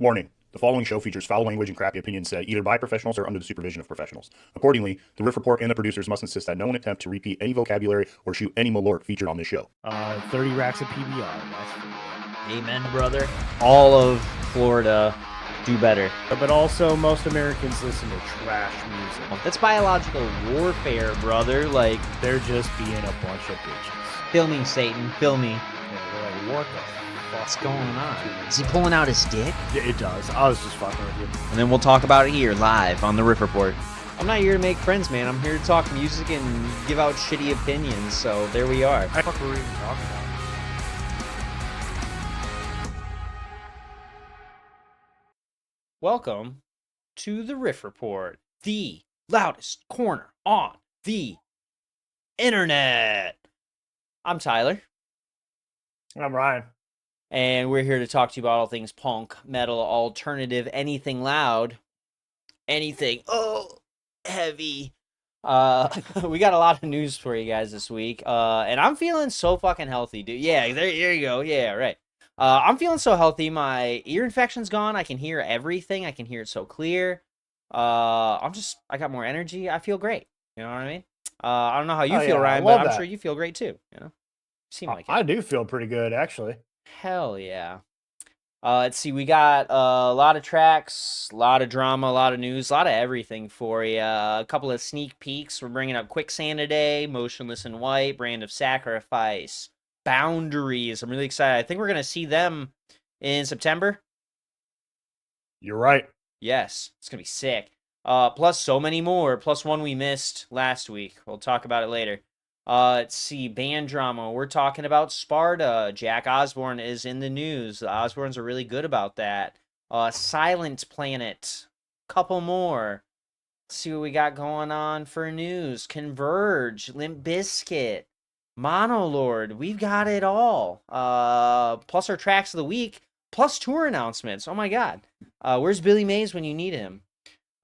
Warning: the following show features foul language and crappy opinions said either by professionals or under the supervision of professionals. Accordingly, the Riff Report and the producers must insist that no one attempt to repeat any vocabulary or shoot any malort featured on this show. 30 racks of PBR. That's for you. Amen, brother. All of Florida do better. But also, most Americans listen to trash music. That's biological warfare, brother. Like, They're just being a bunch of bitches. fill me, Satan. Fill me. Yeah, they're like, what the What's fuck going on? Is he pulling out his dick? Yeah, it does. I was just fucking with you. And then we'll talk about it here, live, on the Riff Report. I'm not here to make friends, man. I'm here to talk music and give out shitty opinions, so there we are. What the fuck were we even talking about? Welcome to the Riff Report, the loudest corner on the internet. I'm Tyler, I'm Ryan. and we're here to talk to you about all things punk, metal, alternative, anything loud, anything heavy. We got a lot of news for you guys this week, and I'm feeling so fucking healthy, dude. Yeah, there you go. Yeah, right. I'm feeling so healthy. My ear infection's gone. I can hear everything. I can hear it so clear. I got more energy. I feel great. You know what I mean? I don't know how you Oh, feel, yeah, I Ryan, love but I'm that. sure you feel great too. You know, you seem like it. I do feel pretty good, actually. Hell yeah. Let's see. We got a lot of tracks, a lot of drama, a lot of news, a lot of everything for you. A couple of sneak peeks. We're bringing up Quicksand today, Motionless in White, Brand of Sacrifice, Boundaries. I'm really excited. I think we're going to see them in September. You're right. Yes, it's going to be sick. Plus so many more, plus one we missed last week. We'll talk about it later. Let's see, band drama. We're talking about Sparta. Jack Osbourne is in the news. The Osbournes are really good about that. Silent Planet. Couple more. Let's see what we got going on for news. Converge, Limp Bizkit, Monolord. We've got it all. Plus our tracks of the week, plus tour announcements. Oh my God. Where's Billy Mays when you need him?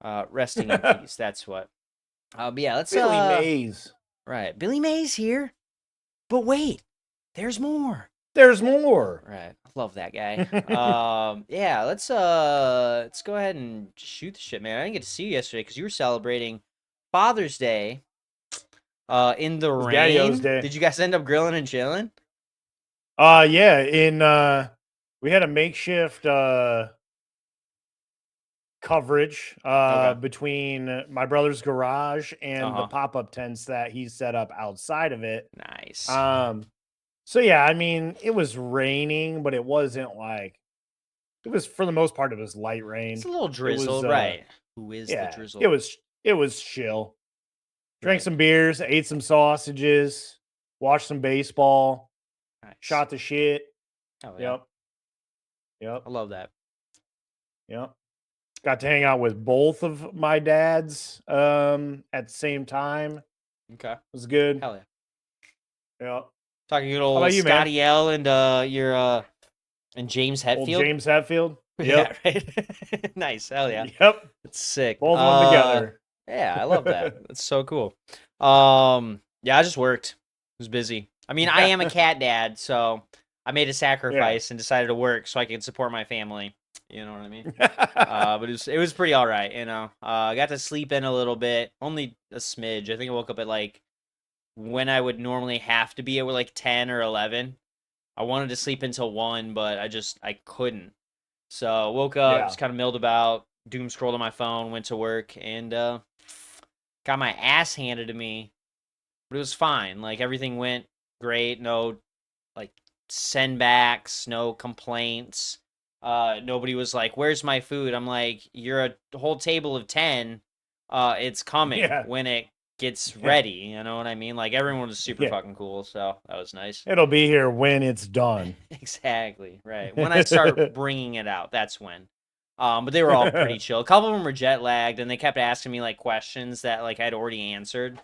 Resting in peace. That's what. But yeah, let's Billy Mays. Right. Billy Mays here. But wait, there's more. There's more. Right. I love that guy. Yeah, let's go ahead and shoot the shit, man. I didn't get to see you yesterday because you were celebrating Father's Day in the was rain. Daddy-O's Day. Did you guys end up grilling and chilling? Yeah, we had a makeshift coverage Okay. between my brother's garage and the Uh-huh. pop-up tents that he set up outside of it. Nice. So yeah, I mean, it was raining, but it wasn't like it was for the most part it was light rain. It's a little drizzle, right? Who is Yeah, the drizzle? it was chill. Drank Right. some beers, ate some sausages, watched some baseball, Nice. shot the shit. Oh, yeah. Yep. I love that. Yep. Got to hang out with both of my dads at the same time. Okay. It was good. Hell yeah. Yep. Talking good How old about you, man? Scotty L and your and James Old Hetfield. James Hetfield. Yeah, Yep. right. Nice. Hell yeah. Yep. It's sick. Both of them together. Yeah, I love that. That's so cool. Yeah, I just worked. I was busy. I mean, I am a cat dad, so I made a sacrifice and decided to work so I could support my family. You know what I mean? But it was pretty all right, you know. I got to sleep in a little bit, only a smidge. I think I woke up at like when I would normally have to be at like 10 or 11. I wanted to sleep until 1, but I couldn't. So woke up, just kind of milled about, doom scrolled on my phone, went to work, and got my ass handed to me. But it was fine. Like everything went great. No like sendbacks, no complaints. Nobody was like, "Where's my food?" I'm like, "You're a whole table of 10. It's coming when it gets ready." You know what I mean? Like everyone was super fucking cool, so that was nice. It'll be here when it's done. Exactly, right. When I start bringing it out, that's when. But they were all pretty chill. A couple of them were jet lagged, and they kept asking me like questions that like I'd already answered.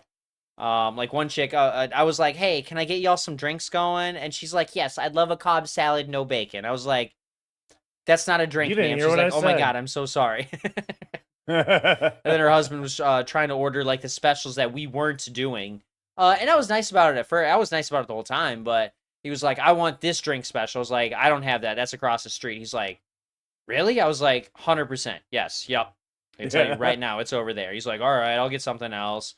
Like one chick, I was like, "Hey, can I get y'all some drinks going?" And she's like, "Yes, I'd love a Cobb salad, no bacon." I was like, "That's not a drink, You didn't ma'am." hear She's what like, I "Oh my said." God, I'm so sorry." And then her husband was trying to order like the specials that we weren't doing. And I was nice about it at first. I was nice about it the whole time, but he was like, "I want this drink special." I was like, "I don't have that. That's across the street." He's like, really? I was like, 100%. Yes. Yep. I can tell you right now, it's over there. He's like, all right, I'll get something else.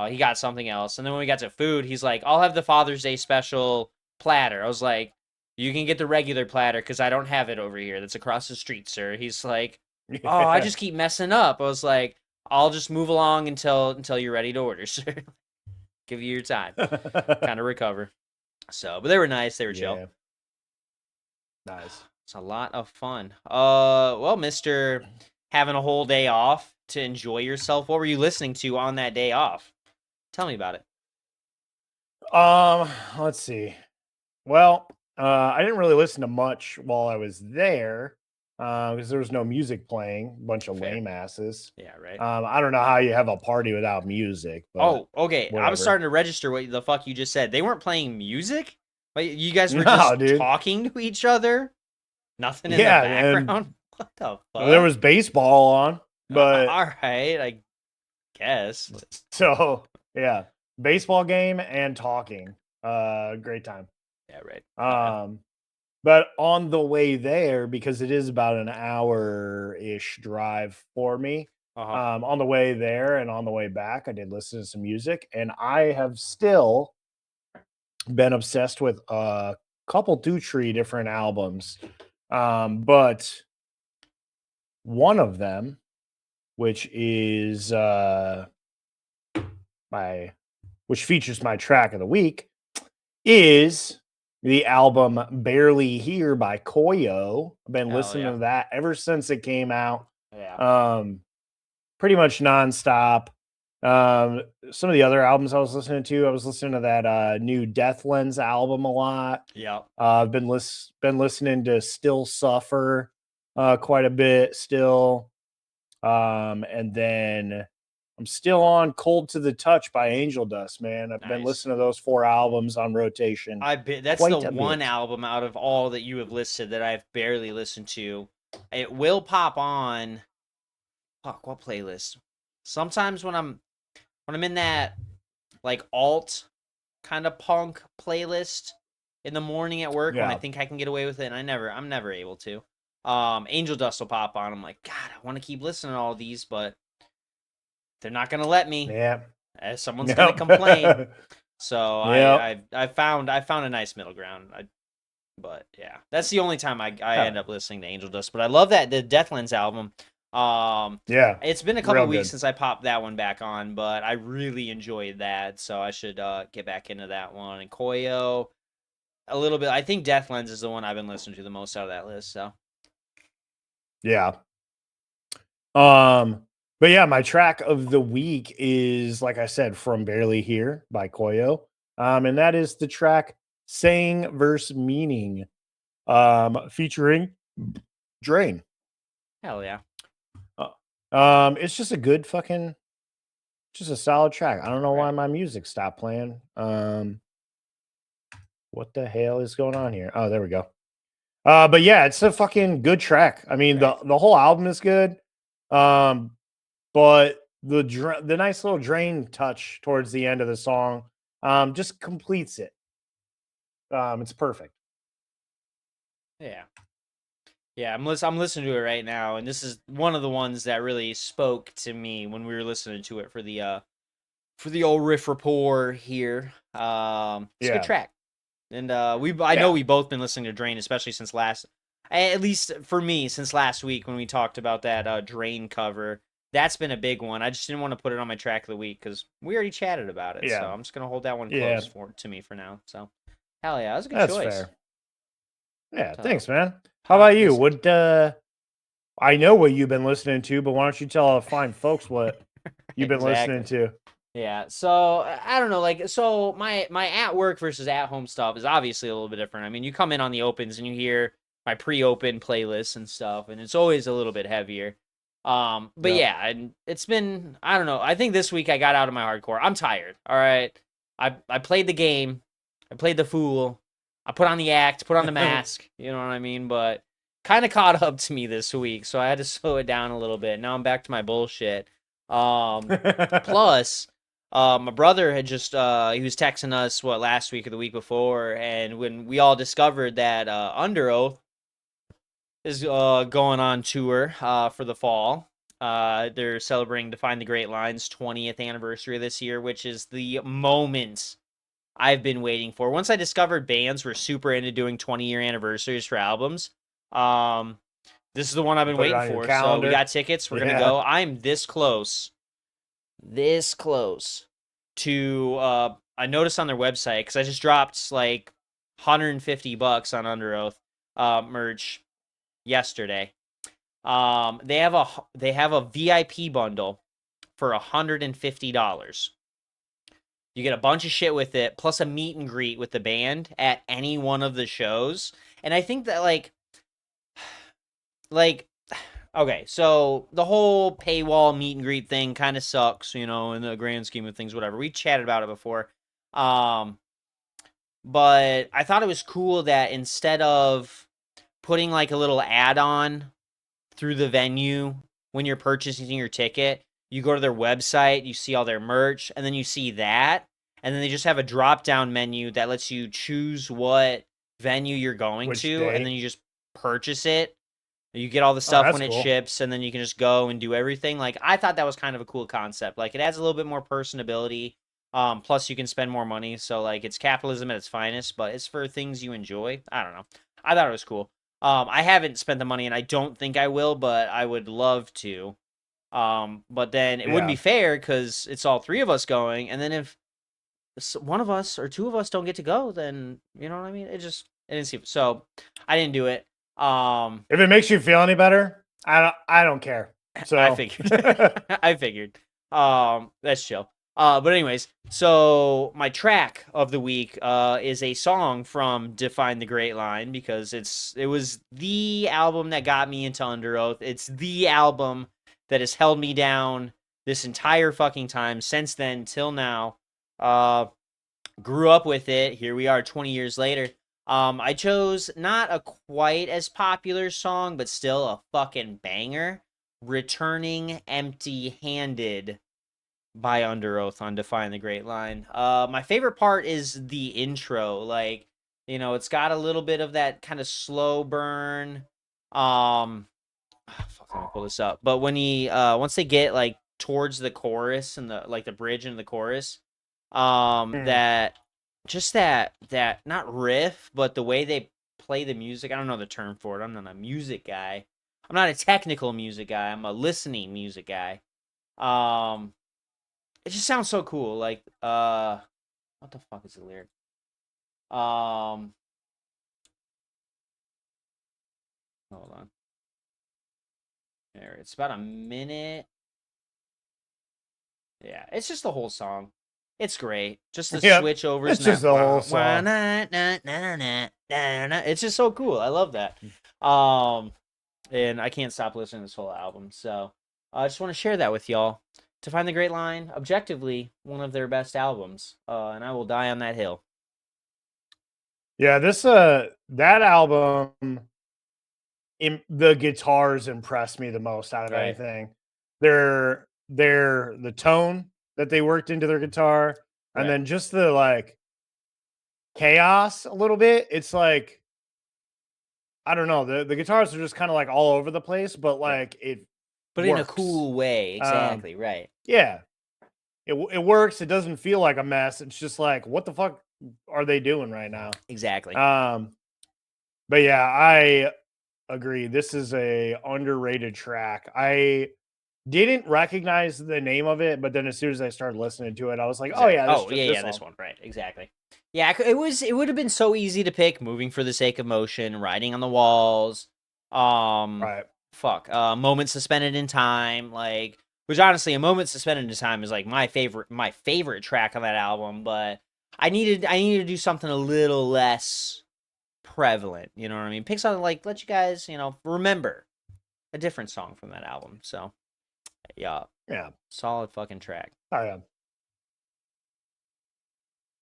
He got something else. And then when we got to food, he's like, I'll have the Father's Day special platter. I was like, you can get the regular platter because I don't have it over here. That's across the street, sir. He's like, oh, I just keep messing up. I was like, I'll just move along until you're ready to order, sir. Give you your time. Kind of recover. So, but they were nice. They were chill. Yeah. Nice. It's a lot of fun. Well, Mr. Having a whole day off to enjoy yourself. What were you listening to on that day off? Tell me about it. Let's see. Well, I didn't really listen to much while I was there, because there was no music playing. A bunch of Fair. lame asses. Yeah, right. I don't know how you have a party without music. But Oh, okay. I whatever. was starting to register what the fuck you just said. They weren't playing music? Like, you guys were No, just dude. talking to each other? Nothing in Yeah, the and background? What the fuck? Well, there was baseball on, but all right, I guess. so yeah, baseball game and talking. Great time. Yeah, right. But on the way there, because it is about an hour-ish drive for me, Uh-huh. on the way there and on the way back, I did listen to some music, and I have still been obsessed with a couple 2-3 different albums. But one of them, which is which features my track of the week, is the album Barely Here by Koyo. I've been Hell listening yeah. to that ever since it came out. Yeah. Pretty much nonstop. Some of the other albums I was listening to that new Death Lens album a lot. Yep. I've been listening to Still Suffer quite a bit still. And then I'm still on Cold to the Touch by Angel Dust, man. I've been Nice. listening to those 4 albums on rotation. I bet that's quite the a one bit. album out of all that you have listed that I've barely listened to. It will pop on. Fuck, what playlist? Sometimes when I'm in that like alt kind of punk playlist in the morning at work when I Yeah. think I can get away with it, and I'm never able to. Angel Dust will pop on. I'm like, God, I want to keep listening to all these, but they're not gonna let me. Yeah. Someone's gonna complain. So Yep. I found a nice middle ground. But yeah, that's the only time I end up listening to Angel Dust. But I love the Deathlands album. Yeah. It's been a couple real weeks good. since I popped that one back on, but I really enjoyed that, so I should get back into that one. And Koyo, a little bit. I think Deathlands is the one I've been listening to the most out of that list. So Yeah. But yeah, my track of the week is, like I said, From Barely Here by Koyo. And that is the track Saying Verse Meaning, featuring Drain. hell yeah. It's just a good fucking, just a solid track. I don't know why my music stopped playing. What the hell is going on here? Oh, there we go. But yeah, it's a fucking good track. I mean, Right. the whole album is good. But the nice little Drain touch towards the end of the song just completes it. It's perfect. Yeah. Yeah, I'm listening to it right now, and this is one of the ones that really spoke to me when we were listening to it for the old Riff Rapport here. It's a Yeah. good track. And I know we've both been listening to Drain, especially since at least for me, since last week when we talked about that Drain cover. That's been a big one. I just didn't want to put it on my track of the week because we already chatted about it. Yeah. So I'm just gonna hold that one Yeah. close to me for now. So hell yeah, that was a good That's choice. fair. Yeah, So, thanks, man. How about you? What I know what you've been listening to, but why don't you tell our fine folks what you've been listening to? Yeah, so I don't know, like, so my at work versus at home stuff is obviously a little bit different. I mean, you come in on the opens and you hear my pre-open playlists and stuff, and it's always a little bit heavier. But yeah, and it's been, I don't know. I think this week I got out of my hardcore. I'm tired. All right, I played the game, I played the fool, I put on the act, put on the mask. You know what I mean? But kind of caught up to me this week, so I had to slow it down a little bit. Now I'm back to my bullshit. Plus. My brother had just he was texting us last week or the week before, and when we all discovered that Under Oath is going on tour for the fall. They're celebrating Define the Great Line's 20th anniversary this year, which is the moment I've been waiting for. Once I discovered bands were super into doing 20-year anniversaries for albums, this is the one I've been Put it waiting on your for. So we calendar. got tickets. We're gonna Yeah. go. I'm this close to. I noticed on their website because I just dropped like $150 on Under Oath merch yesterday. They have a VIP bundle for $150. You get a bunch of shit with it, plus a meet and greet with the band at any one of the shows. And I think that like okay, so the whole paywall meet and greet thing kind of sucks, in the grand scheme of things, whatever. We chatted about it before. But I thought it was cool that instead of putting like a little add-on through the venue when you're purchasing your ticket, you go to their website, you see all their merch, and then you see that, and then they just have a drop-down menu that lets you choose what venue you're going Which to, and day? then you just purchase it. You get all the stuff that's when it cool. ships, and then you can just go and do everything. Like, I thought that was kind of a cool concept. Like, it adds a little bit more personability. Plus, you can spend more money. So, like, it's capitalism at its finest, but it's for things you enjoy. I don't know. I thought it was cool. I haven't spent the money, and I don't think I will, but I would love to. But then it wouldn't be Yeah. fair because it's all three of us going, and then if one of us or two of us don't get to go, then you know what I mean. It didn't seem so. I didn't do it. If it makes you feel any better, I don't care. So I figured. I figured. That's chill. But anyways, so my track of the week is a song from Define the Great Line because it was the album that got me into Under Oath. It's the album that has held me down this entire fucking time since then till now. Grew up with it. Here we are 20 years later. I chose not a quite as popular song, but still a fucking banger. Returning Empty-Handed by Under Oath on Define the Great Line. My favorite part is the intro. Like, it's got a little bit of that kind of slow burn. Fuck, let me pull this up. But when once they get like towards the chorus and the bridge into the chorus, that not riff, but the way they play the music. I don't know the term for it. I'm not a music guy. I'm not a technical music guy. I'm a listening music guy. It just sounds so cool. Like, what the fuck is the lyric? Hold on. There, it's about a minute. Yeah, it's just the whole song. It's great. Just the switch overs. It's just the whole song. It's just so cool. I love that. And I can't stop listening to this whole album. So I just want to share that with y'all. To Find the Great Line, objectively, one of their best albums. And I will die on that hill. Yeah, that album, the guitars impressed me the most out of Right. anything. They're the tone that they worked into their guitar, and Right. then just the like chaos a little bit. It's like, I don't know, the guitars are just kind of like all over the place, but like it But in a works. cool way. Exactly. Right. Yeah, it works. It doesn't feel like a mess. It's just like, what the fuck are they doing right now? Exactly. But yeah, I agree. This is a underrated track. I didn't recognize the name of it, but then as soon as I started listening to it, I was like, Exactly. oh yeah, this one, right? Exactly. Yeah, it would have been so easy to pick. Moving for the Sake of Motion, Writing on the Walls, right. Moment Suspended in Time, like, which honestly, A Moment Suspended in Time is like my favorite track on that album. But I needed to do something a little less prevalent. You know what I mean? Pick something like, let you guys remember a different song from that album. So yeah, solid fucking track. Oh yeah.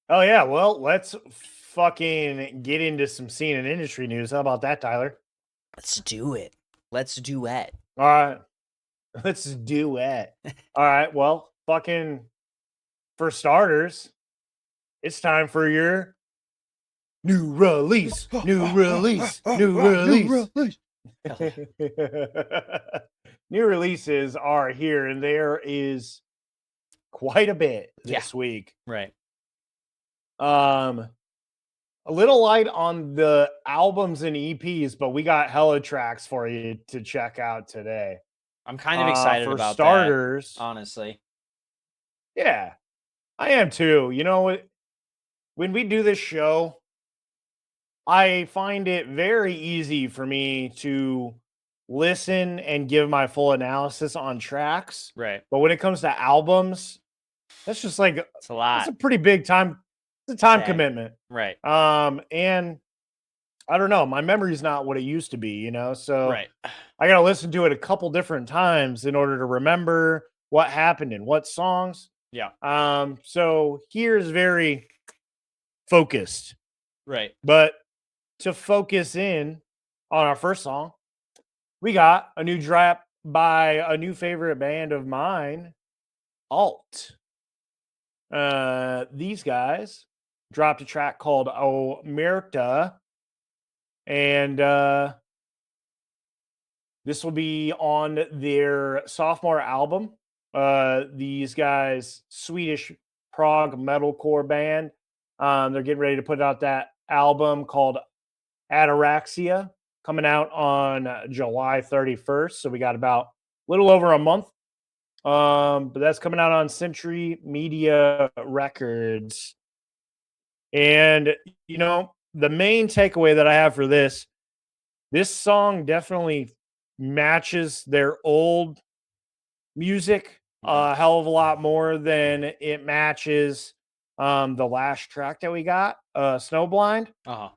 Oh yeah. Well, let's fucking get into some scene and industry news. How about that, Tyler? Let's do it. Let's duet. All right. Let's do it. All right. Well, fucking for starters, it's time for your new release. New release. New release. Hell yeah. New releases are here, and there is quite a bit Yeah. this week. Right. A little light on the albums and EPs, but we got hella tracks for you to check out today. I'm kind of excited For about starters, that, honestly. yeah, I am too. You know, when we do this show, I find it very easy for me to listen and give my full analysis on tracks. Right. But when it comes to albums, that's just like It's a lot. it's a pretty big time. It's a time Sad. commitment. Right. And I don't know, my memory's not what it used to be, you know. So Right. I gotta listen to it a couple different times in order to remember what happened in what songs. Yeah. So here's very focused. Right. But to focus in on our first song, we got a new drop by a new favorite band of mine, Alt. These guys dropped a track called Omerta, and this will be on their sophomore album. These guys, Swedish prog metalcore band. They're getting ready to put out that album called Ataraxia, coming out on July 31st. So we got about a little over a month. But that's coming out on Century Media Records. And, you know, the main takeaway that I have for this song definitely matches their old music a hell of a lot more than it matches the last track that we got, Snowblind. Uh-huh.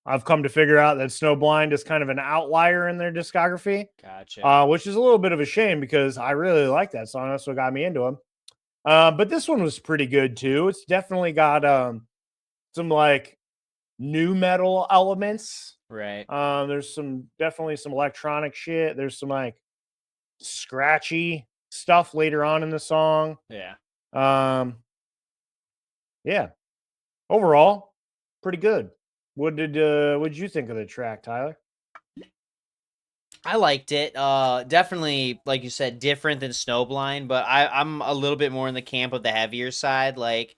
I've come to figure out that Snowblind is kind of an outlier in their discography, Gotcha. which is a little bit of a shame because I really like that song. That's what got me into them. But this one was pretty good too. It's definitely got some like new metal elements. Right. There's definitely some electronic shit. There's some like scratchy stuff later on in the song. Yeah. Yeah. Overall, pretty good. What did you think of the track, Tyler? I liked it. Definitely, like you said, different than Snowblind, but I'm a little bit more in the camp of the heavier side. Like,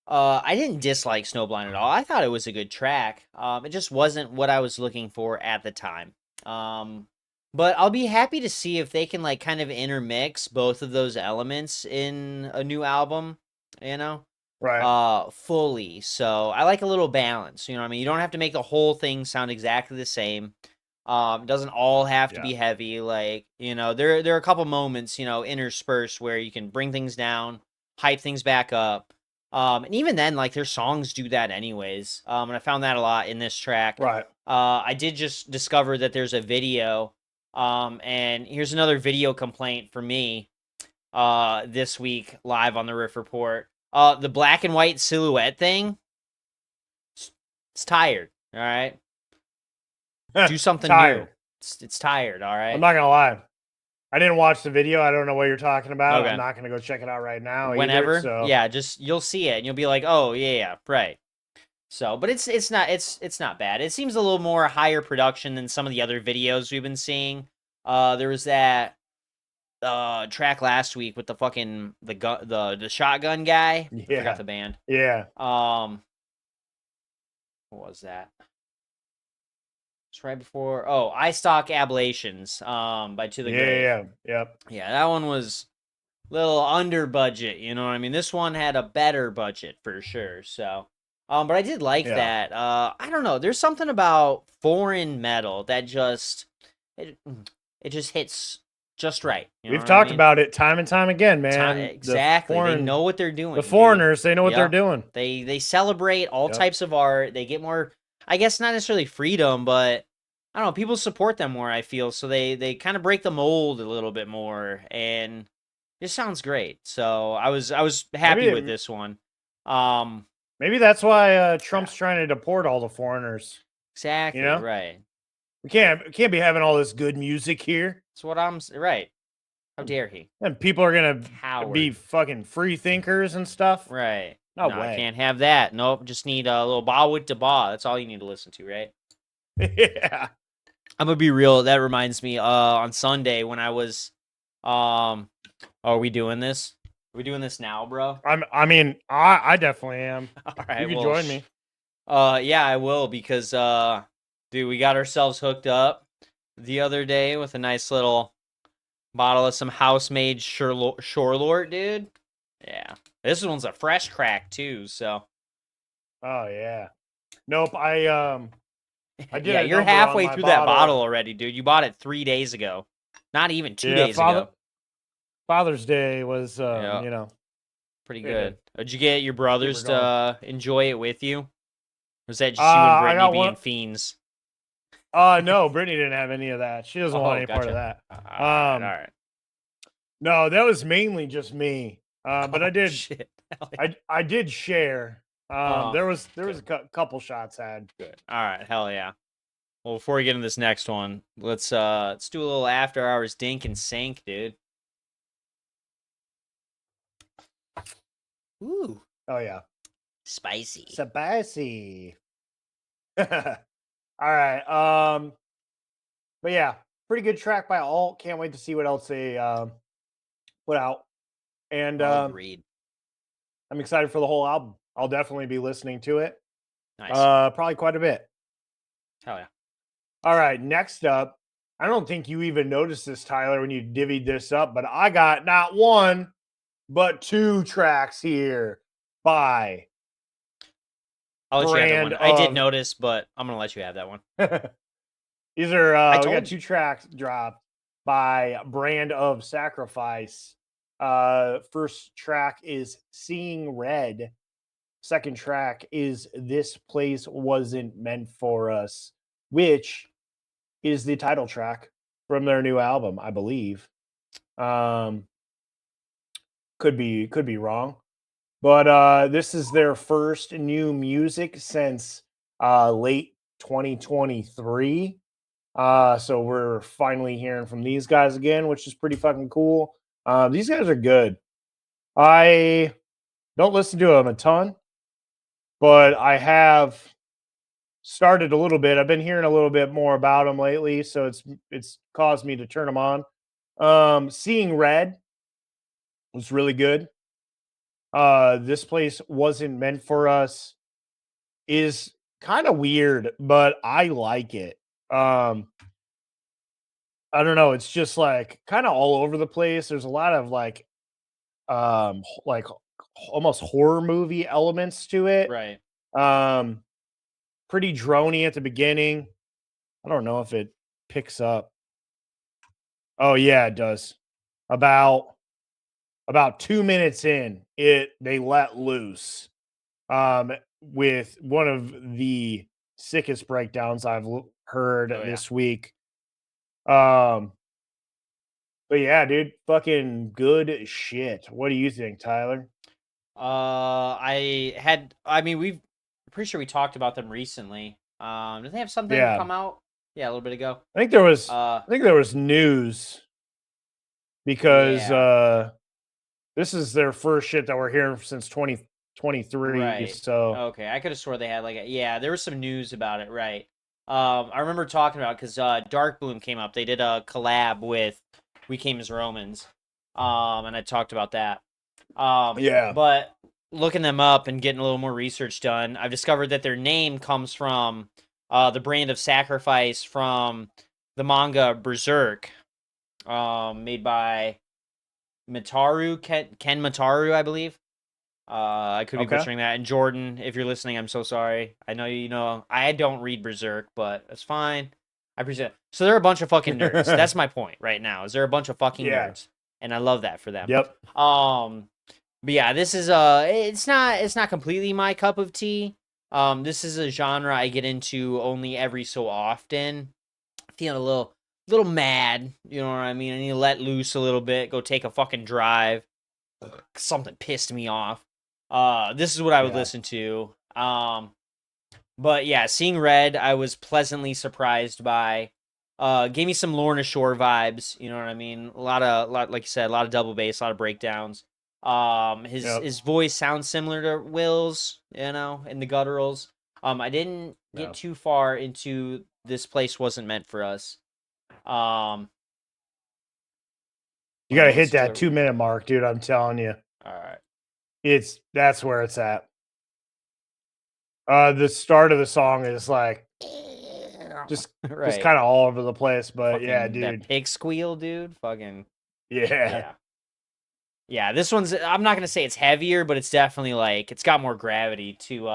I didn't dislike Snowblind at all. I thought it was a good track. It just wasn't what I was looking for at the time. But I'll be happy to see if they can like kind of intermix both of those elements in a new album, you know? Right. Fully. So I like a little balance, you know what I mean? You don't have to make the whole thing sound exactly the same. It doesn't all have to be heavy. Like, you know, there are a couple moments, you know, interspersed where you can bring things down, hype things back up. And even then, like their songs do that anyways. And I found that a lot in this track. Right. I did just discover that there's a video. And here's another video complaint for me this week live on the Riff Report. The black and white silhouette thing, it's tired, all right? Do something new. It's tired, all right? I'm not gonna lie. I didn't watch the video. I don't know what you're talking about. Okay. I'm not gonna go check it out right now. Whenever, either, so. yeah, just you'll see it and you'll be like, oh yeah, right. So, but it's not bad. It seems a little more higher production than some of the other videos we've been seeing. There was that track last week with the fucking the shotgun guy. I forgot the band. Yeah. What was that? It's right before I Stock Ablations by To the Grave. Yeah, that one was a little under budget, you know what I mean? This one had a better budget for sure. So but I did like that. I don't know, there's something about foreign metal that just it just hits just right. You know We've talked about it time and time again, man. Exactly. They know what they're doing. The foreigners, they know what they're doing. They celebrate all types of art. They get more, I guess not necessarily freedom, but I don't know, people support them more, I feel. So they kind of break the mold a little bit more, and it sounds great. So I was happy with this one. Maybe that's why Trump's trying to deport all the foreigners. Exactly, you know? Right. We can't be having all this good music here. That's what I'm right. How dare he? And people are gonna be fucking free thinkers and stuff. Right. No way. I can't have that. Nope. Just need a little ba with the ba. That's all you need to listen to, right? Yeah. I'm gonna be real. That reminds me. On Sunday when I was, are we doing this? Are we doing this now, bro? I definitely am. All You right. can Well, join me. yeah, I will because dude, we got ourselves hooked up the other day with a nice little bottle of some house-made Shorelort, dude. Yeah, this one's a fresh crack too. So Oh yeah. Nope. I did yeah, a you're number on halfway my through that bottle bottle. already, dude. You bought it 3 days ago, not even 2 days Ago. ago. Father's Day was Yeah, pretty good. Did you get your brothers Super to enjoy it with you? Or was that just you and I Brittany got being one. fiends? No, Brittany didn't have any of that. She doesn't want Oh, any part of gotcha. that. All right, all right. No, that was mainly just me. But I Oh, did shit. Hell yeah. I did share. There was a couple shots had. Good. All right, hell yeah. Well, before we get into this next one, let's do a little after hours dink and sink, dude. Ooh, Oh yeah. spicy. Spicy. All right. But yeah, pretty good track by Alt. Can't wait to see what else they put out. And Agreed. I'm excited for the whole album. I'll definitely be listening to it. Nice. Probably quite a bit. Hell yeah. All right, next up. I don't think you even noticed this, Tyler, when you divvied this up, but I got not one, but 2 tracks here by I'll let you have that brand one. I did of notice, but I'm gonna let you have that one. these are we told got you. 2 tracks dropped by Brand of Sacrifice. First track is Seeing Red. Second track is This Place Wasn't Meant for Us, which is the title track from their new album, I believe. Could be wrong. But this is their first new music since late 2023. So we're finally hearing from these guys again, which is pretty fucking cool. These guys are good. I don't listen to them a ton, but I have started a little bit. I've been hearing a little bit more about them lately, so it's caused me to turn them on. Seeing Red was really good. This place wasn't meant for us is kind of weird, but I like it. I don't know, it's just like kind of all over the place. There's a lot of like almost horror movie elements to it. Right. Um pretty drony at the beginning. I don't know if it picks up. Oh yeah, it does. About 2 minutes in, they let loose. With one of the sickest breakdowns I've heard Oh yeah. this week. But yeah, dude, fucking good shit. What do you think, Tyler? I'm pretty sure we talked about them recently. Did they have something Yeah, come out? Yeah, a little bit ago. I think there was Uh, news because yeah, this is their first shit that we're hearing since 2023. right. So Okay, I could have swore they had yeah, there was some news about it, right? I remember talking about because Dark Bloom came up. They did a collab with We Came as Romans, and I talked about that. yeah, But looking them up and getting a little more research done, I've discovered that their name comes from the brand of sacrifice from the manga Berserk, made by Mataru Ken Mataru, I believe. I could be okay. butchering that. And Jordan, if you're listening, I'm so sorry. I know you know I don't read Berserk, but that's fine. I appreciate it. So they're a bunch of fucking nerds. That's my point right now. Is they're a bunch of fucking Yeah. nerds, and I love that for them. Yep. But yeah, this is it's not completely my cup of tea. This is a genre I get into only every so often. Feeling a little mad, you know what I mean? I need to let loose a little bit, go take a fucking drive. Something pissed me off. This is what I would Yeah. listen to. But yeah, Seeing Red, I was pleasantly surprised by. Gave me some Lorna Shore vibes. You know what I mean? A lot, like you said, a lot of double bass, a lot of breakdowns. His voice sounds similar to Will's, you know, in the gutturals. I didn't get No. too far into this place wasn't meant for us. You got to hit that Let's do 2-minute mark, dude. I'm telling you, All right. that's where it's at. The start of the song is like just Right. kind of all over the place, but yeah, Fucking dude. That pig squeal, dude. Fucking Yeah. yeah. Yeah, this one's I'm not gonna say it's heavier, but it's definitely like it's got more gravity to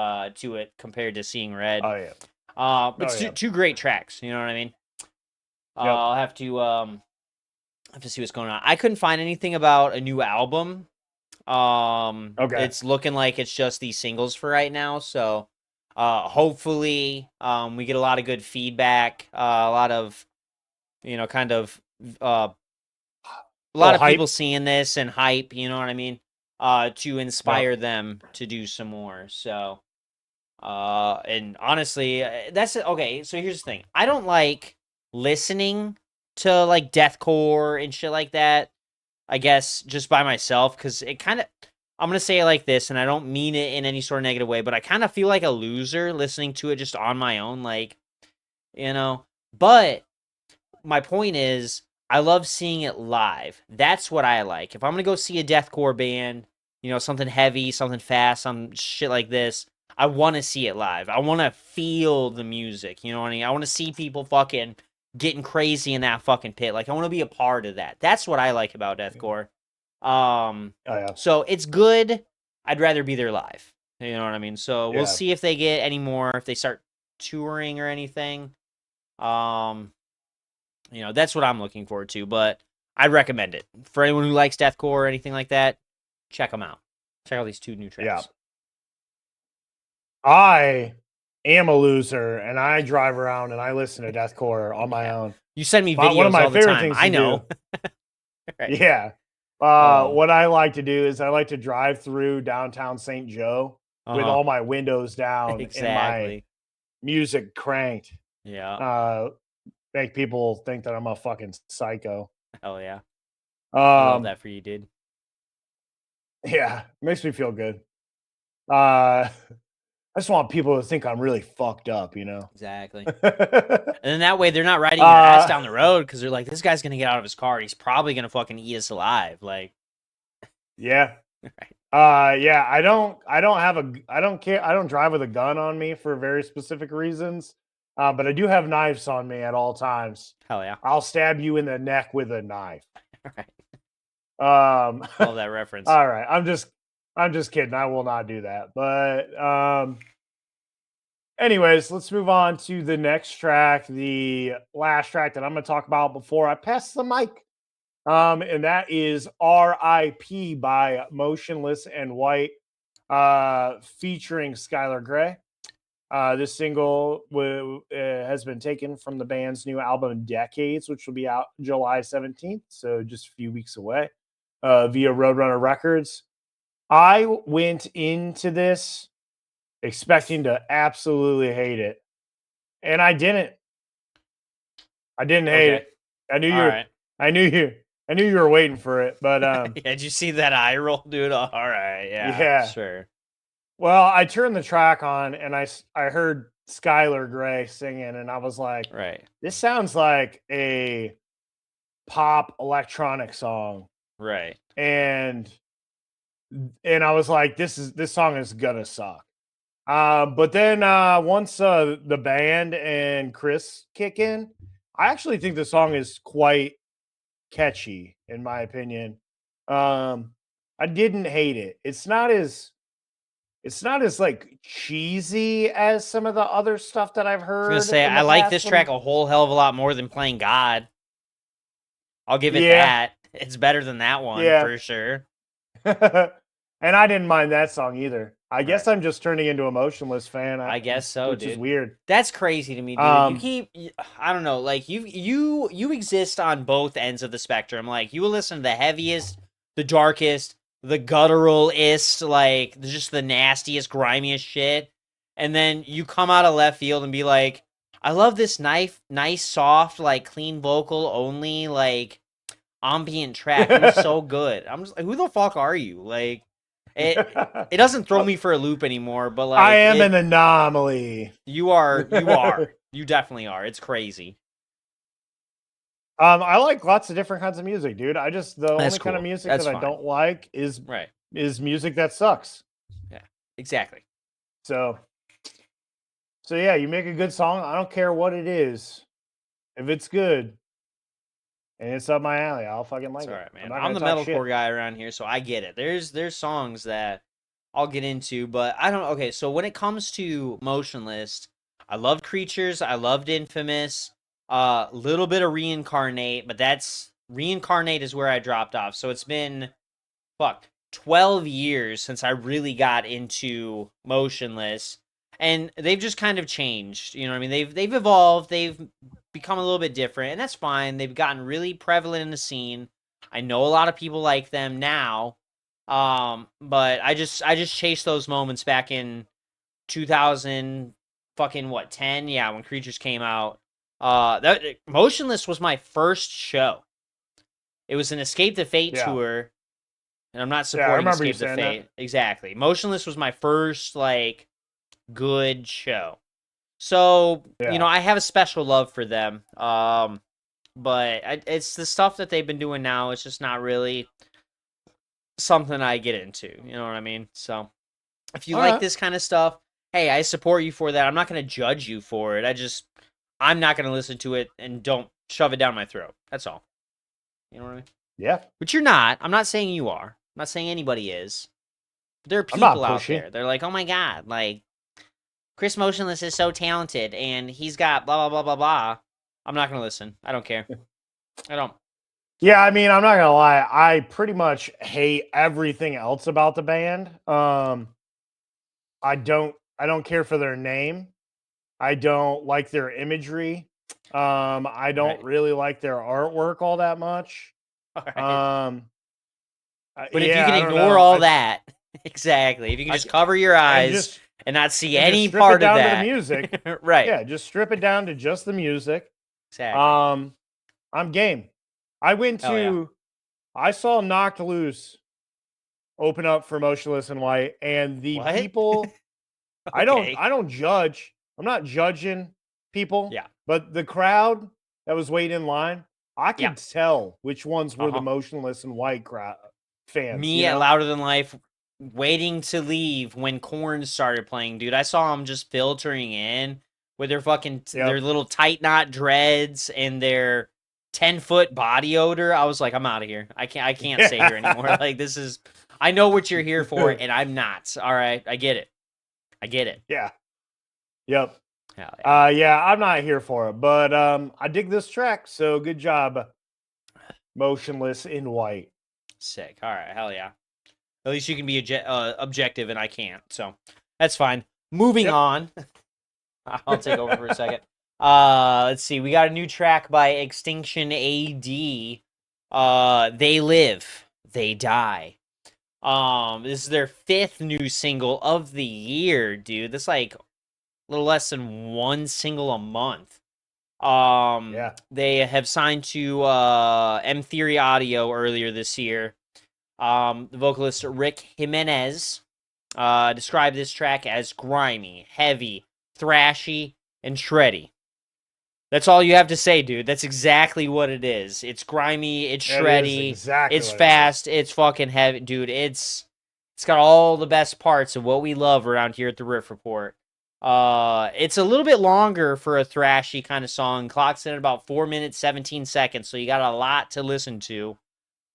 it compared to Seeing Red. Oh yeah. It's yeah. two great tracks, you know what I mean? Yep. I'll have to see what's going on. I couldn't find anything about a new album. Okay. It's looking like it's just these singles for right now, so hopefully we get a lot of good feedback, a lot of kind of a lot of hype. people seeing this and hype, you know what I mean? To inspire them to do some more. So, and honestly, that's okay. So here's the thing: I don't like listening to like deathcore and shit like that. I guess just by myself because it kind of. I'm gonna say it like this, and I don't mean it in any sort of negative way, but I kind of feel like a loser listening to it just on my own, like, But my point is, I love seeing it live. That's what I like. If I'm gonna go see a deathcore band, something heavy, something fast, some shit like this, I want to see it live. I want to feel the music. You know what I mean? I want to see people fucking getting crazy in that fucking pit. Like I want to be a part of that. That's what I like about deathcore. So it's good. I'd rather be there live. You know what I mean? So we'll see if they get any more, if they start touring or anything. That's what I'm looking forward to, but I'd recommend it. For anyone who likes deathcore or anything like that, check them out. Check out these 2 new tracks. Yeah. I am a loser, and I drive around and I listen to deathcore on my own. You send me videos one of my all the favorite time. things I to know. Right. Yeah. What I like to do is I like to drive through downtown St. Joe with all my windows down and my music cranked. Yeah. Make people think that I'm a fucking psycho. Hell yeah. I love that for you, dude. Yeah, it makes me feel good. I just want people to think I'm really fucked up, Exactly. And then that way they're not riding your ass down the road because they're like, this guy's gonna get out of his car. He's probably gonna fucking eat us alive. Like, yeah. Right. Yeah. I don't care. I don't drive with a gun on me for very specific reasons. But I do have knives on me at all times. Hell yeah. I'll stab you in the neck with a knife. Right. Love that reference. All right. I'm just kidding. I will not do that. But anyways, let's move on to the next track, the last track that I'm going to talk about before I pass the mic. And that is R.I.P. by Motionless and White, featuring Skylar Grey. This single has been taken from the band's new album Decades, which will be out July 17th, so just a few weeks away, via Roadrunner Records. I went into this expecting to absolutely hate it, and I didn't. I didn't hate it. I knew you were waiting for it, but yeah, did you see that eye roll, dude? All right, yeah, sure. Well, I turned the track on and I heard Skylar Grey singing, and I was like, right, this sounds like a pop electronic song, right? And I was like, this song is gonna suck. But then once the band and Chris kick in, I actually think the song is quite catchy, in my opinion. I didn't hate it. It's not as like cheesy as some of the other stuff that I've heard. I was gonna say I like this track a whole hell of a lot more than Playing God. I'll give it that. It's better than that one for sure. And I didn't mind that song either. I guess I'm just turning into a Motionless fan. I guess so, which dude. is weird. That's crazy to me, dude. I don't know, like you exist on both ends of the spectrum. Like you will listen to the heaviest, the darkest, the gutturalist, like just the nastiest, grimiest shit, and then you come out of left field and be like, I love this nice, soft, like clean vocal only, like ambient track. It's so good. I'm just like, who the fuck are you? Like, it doesn't throw me for a loop anymore. But like, I am an anomaly. You are. You definitely are. It's crazy. I like lots of different kinds of music, dude. The only kind of cool. music That's that I fine. don't like is Right. music that sucks. Yeah. Exactly. So yeah, you make a good song. I don't care what it is. If it's good and it's up my alley, I'll fucking like It's all it. right, I'm man. not I'm gonna the talk shit. metalcore guy around here, so I get it. There's songs that I'll get into, but I don't. Okay, so when it comes to Motionless, I loved Creatures. I loved Infamous. Little bit of Reincarnate, but that's Reincarnate is where I dropped off. So it's been 12 years since I really got into Motionless, and they've just kind of changed. You know what I mean? They've evolved. They've become a little bit different, and that's fine. They've gotten really prevalent in the scene. I know a lot of people like them now. But I just chased those moments back in 2000 fucking what, 10? Yeah, when Creatures came out. That Motionless was my first show. It was an Escape the Fate Yeah. tour, and I'm not Yeah, I supporting remember you Escape the saying that. Fate. Exactly. Motionless was my first like good show. So, Yeah. I have a special love for them. But it's the stuff that they've been doing now. It's just not really something I get into. You know what I mean? So, if you All like right. this kind of stuff, hey, I support you for that. I'm not going to judge you for it. I'm not going to listen to it and don't shove it down my throat. That's all. You know what I mean? Yeah. But you're not. I'm not saying you are. I'm not saying anybody is. But there are I'm not people out pushy. there. They're like, oh my God, like, Chris Motionless is so talented and he's got blah, blah, blah, blah, blah. I'm not going to listen. I don't care. I don't. Yeah, I mean, I'm not gonna lie. I pretty much hate everything else about the band. I don't care for their name. I don't like their imagery. I don't Right. really like their artwork all that much. All right. Um, But if you yeah, can I don't ignore know. all that, exactly. If you can I just cover your and eyes just and not see and just any strip it part of down to the that. music. Right. Yeah, just strip it down to just the music. Exactly. I'm game. I went Hell yeah. to I saw Knocked Loose open up for Motionless in White, and the What? people Okay. I don't judge. I'm not judging people, Yeah. but the crowd that was waiting in line, I Yeah. could tell which ones were the Uh-huh. Motionless in White crowd fans, Me you at know? Louder Than Life waiting to leave when Corn started playing, dude. I saw them just filtering in with their fucking their Yep. little tight knot dreads and their 10-foot body odor. I was like, I'm out of here. I can't stay here anymore. Yeah. Like this is I know what you're here for and I'm not. All right. I get it. I get it. Yeah. Yep. Hell yeah. Yeah, I'm not here for it, but I dig this track, so good job, Motionless in White. Sick. All right. Hell yeah. At least you can be objective and I can't. So that's fine. Moving Yep. on. I'll take over for a second. Let's see. We got a new track by Extinction A.D. They Live, They Die. This is their 5th new single of the year, dude. That's like a little less than one single a month. Yeah. They have signed to M Theory Audio earlier this year. The vocalist Rick Jimenez described this track as grimy, heavy, thrashy, and shreddy. That's all you have to say, dude. That's exactly what it is. It's grimy, it's That is shreddy, exactly it's what it is. fast, it's fucking heavy, dude. It's got all the best parts of what we love around here at the Riff Report. It's a little bit longer for a thrashy kind of song. Clocks in at about 4 minutes 17 seconds, so you got a lot to listen to.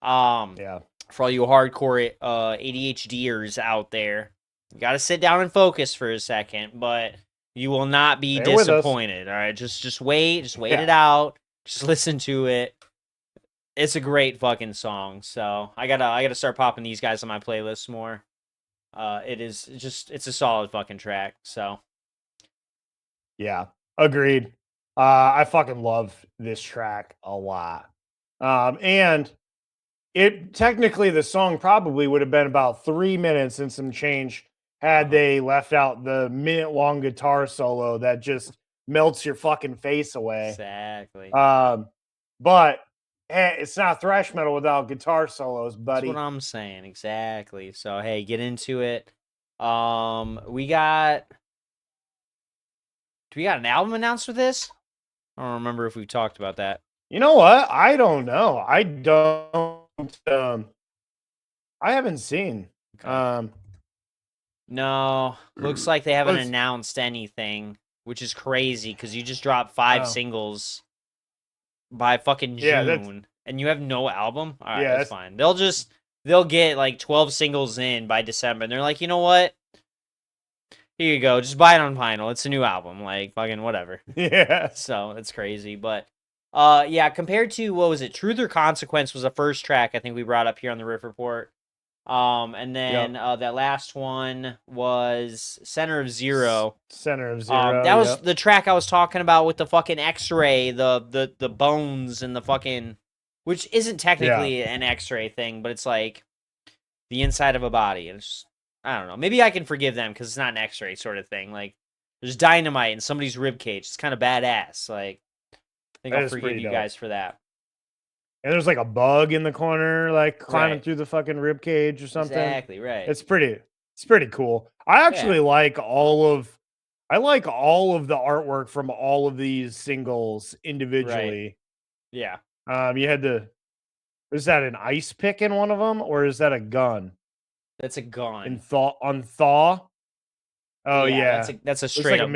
Yeah. For all you hardcore ADHDers out there, you got to sit down and focus for a second, but you will not be Bear with us. disappointed. All right, just wait Yeah. it out, just listen to it. It's a great fucking song. So I gotta start popping these guys on my playlist more. It's a solid fucking track. So Yeah. Agreed. I fucking love this track a lot. And it technically the song probably would have been about 3 minutes and some change had they left out the minute-long guitar solo that just melts your fucking face away. exactly. But hey, it's not thrash metal without guitar solos, That's buddy. what I'm saying. Exactly. So hey, get into it. We got Do we got an album announced with this? I don't remember if we've talked about that. You know what? I don't know. I don't. I haven't seen. Okay. No, looks like they haven't Let's- announced anything, which is crazy because you just dropped 5 Oh. singles by fucking Yeah, that's- June, and you have no album. All right, Yeah, that's fine. They'll get like 12 singles in by December, and they're like, you know what? Here you go, just buy it on vinyl. It's a new album, like fucking whatever. Yeah. So it's crazy, but yeah, compared to what was it? Truth or Consequence was the first track I think we brought up here on the Riff Report. And then that last one was Center of Zero. Center of Zero. That was the track I was talking about with the fucking X-ray, the bones and the fucking, which isn't technically an X-ray thing, but it's like the inside of a body. And it's, I don't know. Maybe I can forgive them because it's not an X-ray sort of thing. Like there's dynamite in somebody's rib cage. It's kind of badass. Like I think That I'll is forgive pretty you dope. guys for that. And there's like a bug in the corner, like climbing Right. through the fucking rib cage or something. Exactly right. It's pretty cool. I actually like all of the artwork from all of these singles individually. Yeah. You had is that an ice pick in one of them, or is that a gun? That's a gun. In Thaw. Oh yeah, That's a looks straight like up a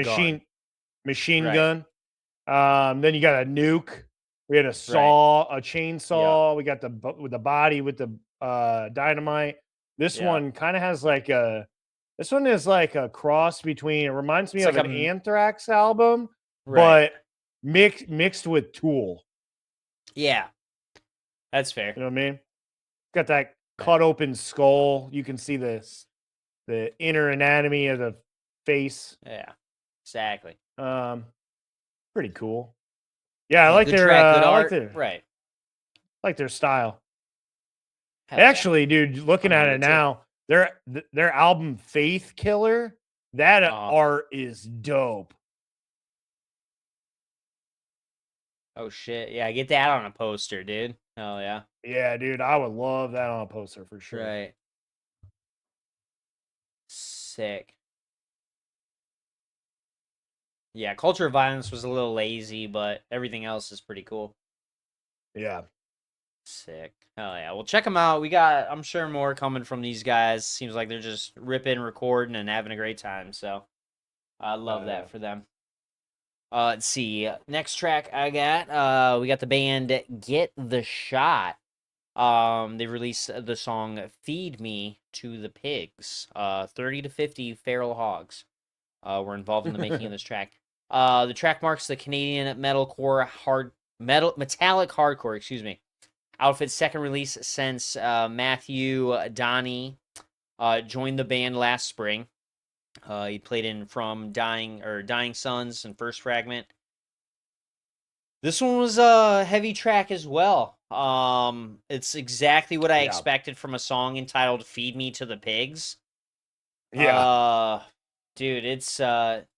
machine Right. gun. Then you got a nuke. We had a saw, a chainsaw. We got with the body with the dynamite. This one kind of has like this one is like a cross between. It reminds me It's of like an a Anthrax album, Right. but mixed with Tool. Yeah. That's fair. You know what I mean? Got that cut open skull. You can see the inner anatomy of the face. Yeah. Exactly. Pretty cool. Yeah, I like good their track, good I art. like their style. Hell yeah. Actually, dude, looking I'm at into it it, too. now, their album Faith Killer, that Uh-huh. art is dope. Oh shit. Yeah, get that on a poster, dude. Hell yeah. Yeah, dude, I would love that on a poster for sure. Right. Sick. Yeah, Culture of Violence was a little lazy, but everything else is pretty cool. Yeah. Sick. Hell yeah. Well, check them out. We got, I'm sure, more coming from these guys. Seems like they're just ripping, recording, and having a great time. So I love that for them. Let's see. Next track I got, we got the band Get the Shot. They released the song Feed Me to the Pigs. 30 to 50 feral hogs were involved in the making of this track. The track marks the Canadian metallic hardcore, outfit's second release since Matthew Donnie joined the band last spring. He played in From Dying Sons and First Fragment. This one was a heavy track as well. It's exactly what I expected from a song entitled "Feed Me to the Pigs." Yeah. Dude, it's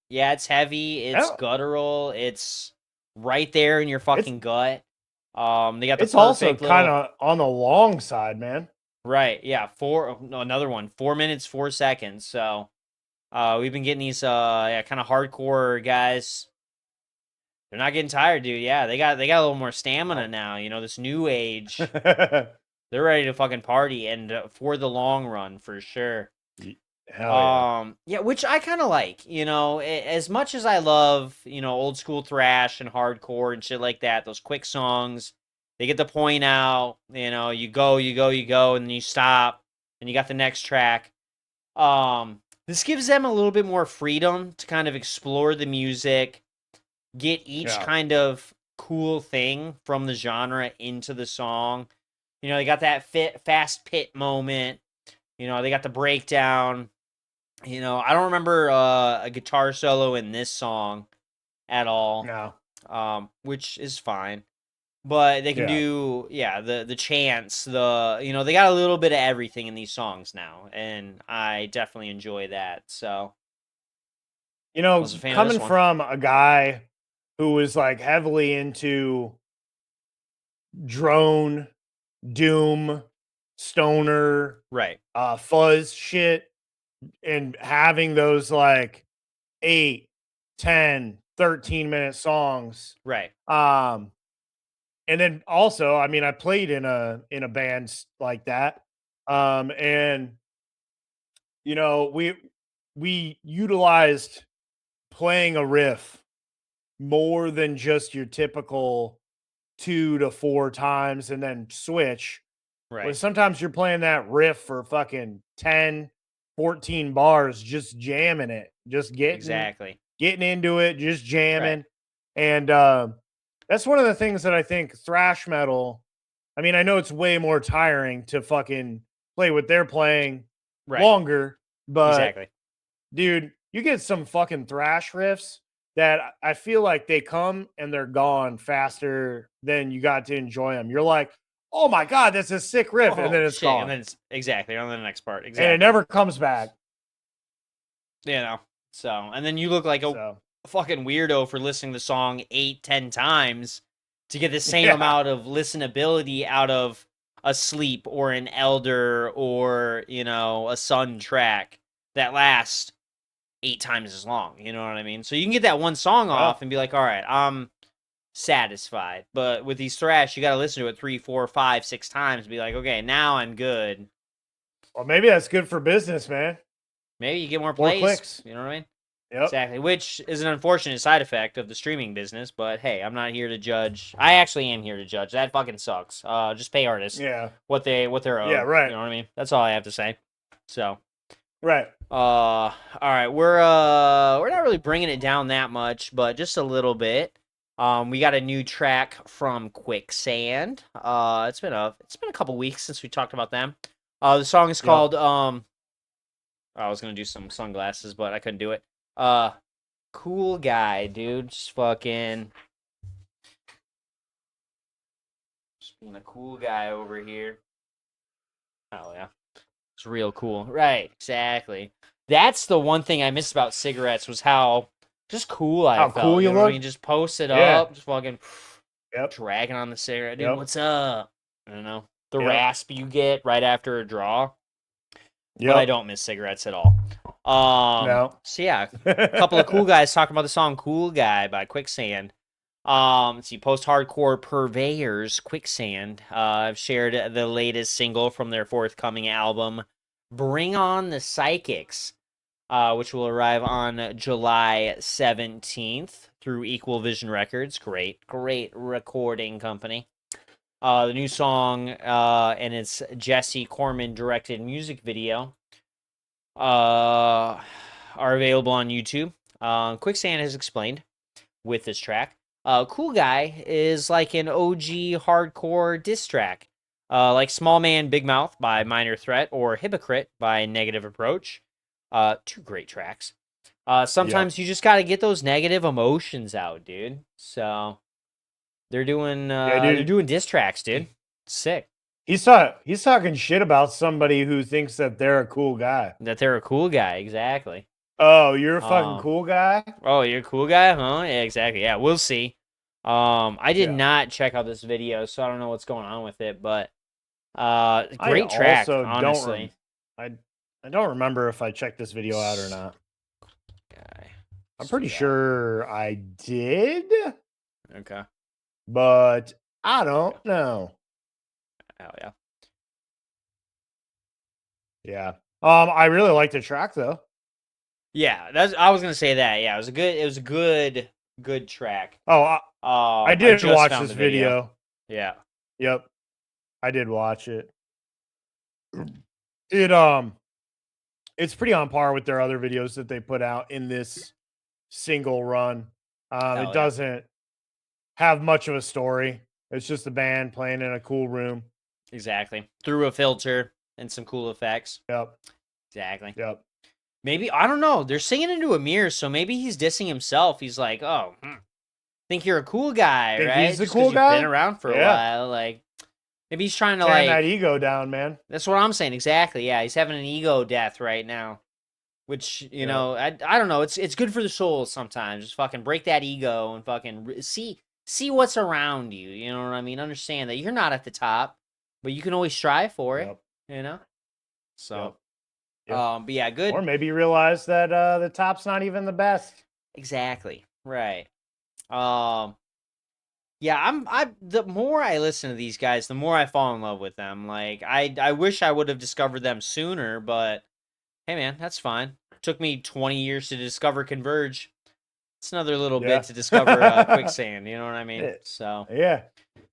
it's heavy. It's guttural. It's right there in your fucking gut. They got the It's also perfect kind of on the long side, man. Right, yeah, another one, 4 minutes, 4 seconds. So, we've been getting these, kind of hardcore guys. They're not getting tired, dude. Yeah, they got a little more stamina now. You know, this new age. They're ready to fucking party and for the long run for sure. Hell yeah, which I kind of like. You know, as much as I love, old school thrash and hardcore and shit like that. Those quick songs. They get the point out, you go, and then you stop, and you got the next track. This gives them a little bit more freedom to kind of explore the music, get each kind of cool thing from the genre into the song. They got that fast pit moment. They got the breakdown. I don't remember a guitar solo in this song at all. No. Which is fine. But they can do, the chants, they got a little bit of everything in these songs now, and I definitely enjoy that. So, coming from a guy who was like heavily into drone, doom, stoner, right, fuzz shit, and having those like 8, 10, 13-minute songs. Right. And then also, I mean, I played in a band like that. And you know, we utilized playing a riff more than just your typical 2 to 4 times and then switch. Where Right. sometimes you're playing that riff for fucking 10, 14 bars, just jamming it, just Exactly. getting into it, just Right. jamming. And that's one of the things that I think thrash metal, I mean, I know it's way more tiring to fucking play what they're playing Right. longer, but Exactly. dude, you get some fucking thrash riffs that I feel like they come and they're gone faster than you got to enjoy them. You're like, oh my God, that's a sick riff. And then it's shit. gone. And then it's exactly on the next part. And Exactly. it never comes back. You know. So, and then you look like a So, fucking weirdo for listening to the song 8-10 times to get the same Yeah. amount of listenability out of a Sleep or an Elder or, you know, a Sun track that lasts 8 times as long. You know what I mean? So you can get that one song Yeah. off and be like, all right, I'm satisfied. But with these thrash, you got to listen to it 3, 4, 5, 6 times and be like, okay, now I'm good. well, maybe that's good for business, man. Maybe you get more More plays. clicks. You know what I mean? Yep. Exactly, which is an unfortunate side effect of the streaming business. But hey, I'm not here to judge. I actually am here to judge. That fucking sucks. Just pay artists Yeah. what they're owed. Yeah, right. You know what I mean? That's all I have to say. So, Right. all right, we're not really bringing it down that much, but just a little bit. We got a new track from Quicksand. It's been a couple weeks since we talked about them. The song is Yep. called I was gonna do some sunglasses, but I couldn't do it. Cool guy, dude. Just fucking just being a cool guy over here. Oh yeah. It's real cool. Right, exactly. That's the one thing I missed about cigarettes was how just cool I How felt. cool you know what I look? mean? Just post it Yeah. up, just fucking Yep. dragging on the cigarette. Dude, Yep. what's up? I don't know. The Yep. rasp you get right after a draw. Yep. But I don't miss cigarettes at all. No. So yeah, a couple of cool guys talking about the song "Cool Guy" by Quicksand. Let's see, post-hardcore purveyors Quicksand. I've shared the latest single from their forthcoming album, "Bring On the Psychics," which will arrive on July 17th through Equal Vision Records. Great recording company. The new song and its Jesse Corman directed music video are available on YouTube. Quicksand has explained with this track. Cool Guy is like an OG hardcore diss track, like Small Man Big Mouth by Minor Threat or Hypocrite by Negative Approach. 2 great tracks. Sometimes you just got to get those negative emotions out, dude. So they're doing diss tracks, dude. Sick. He's talking shit about somebody who thinks that they're a cool guy. That they're a cool guy, exactly. Oh, you're a fucking cool guy? Oh, you're a cool guy, huh? Yeah, exactly. Yeah, we'll see. I did Yeah. not check out this video, so I don't know what's going on with it, but great I track, also honestly. I don't remember if I checked this video out or not. Guy. I'm pretty sure I did, Okay. but I don't know. Oh yeah. Yeah. I really like the track though. Yeah, I was gonna say that. Yeah, it was a good track. Oh, I did just watch found this the video. video. Yeah. Yep. I did watch it. It's pretty on par with their other videos that they put out in this single run. It doesn't have much of a story. It's just a band playing in a cool room. Exactly. Through a filter and some cool effects. Yep. Exactly. Yep. Maybe, I don't know. They're singing into a mirror, so maybe he's dissing himself. He's like, oh, think you're a cool guy, Think right? he's the Just 'cause cool guy? You've been around for a Yeah. while. Like, maybe he's trying to, Tearing like, that ego down, man. that's what I'm saying. Exactly. Yeah, he's having an ego death right now. Which, you know, I don't know. It's good for the soul sometimes. Just fucking break that ego and fucking see what's around you. You know what I mean? Understand that you're not at the top, but you can always strive for it. Yep. You know? So, Yep. but yeah, good. Or maybe you realize that the top's not even the best. Exactly. Right. Yeah, the more I listen to these guys, the more I fall in love with them. Like I wish I would have discovered them sooner, but hey man, that's fine. Took me 20 years to discover Converge. It's another little Yeah. bit to discover Quicksand, you know what I mean? So Yeah.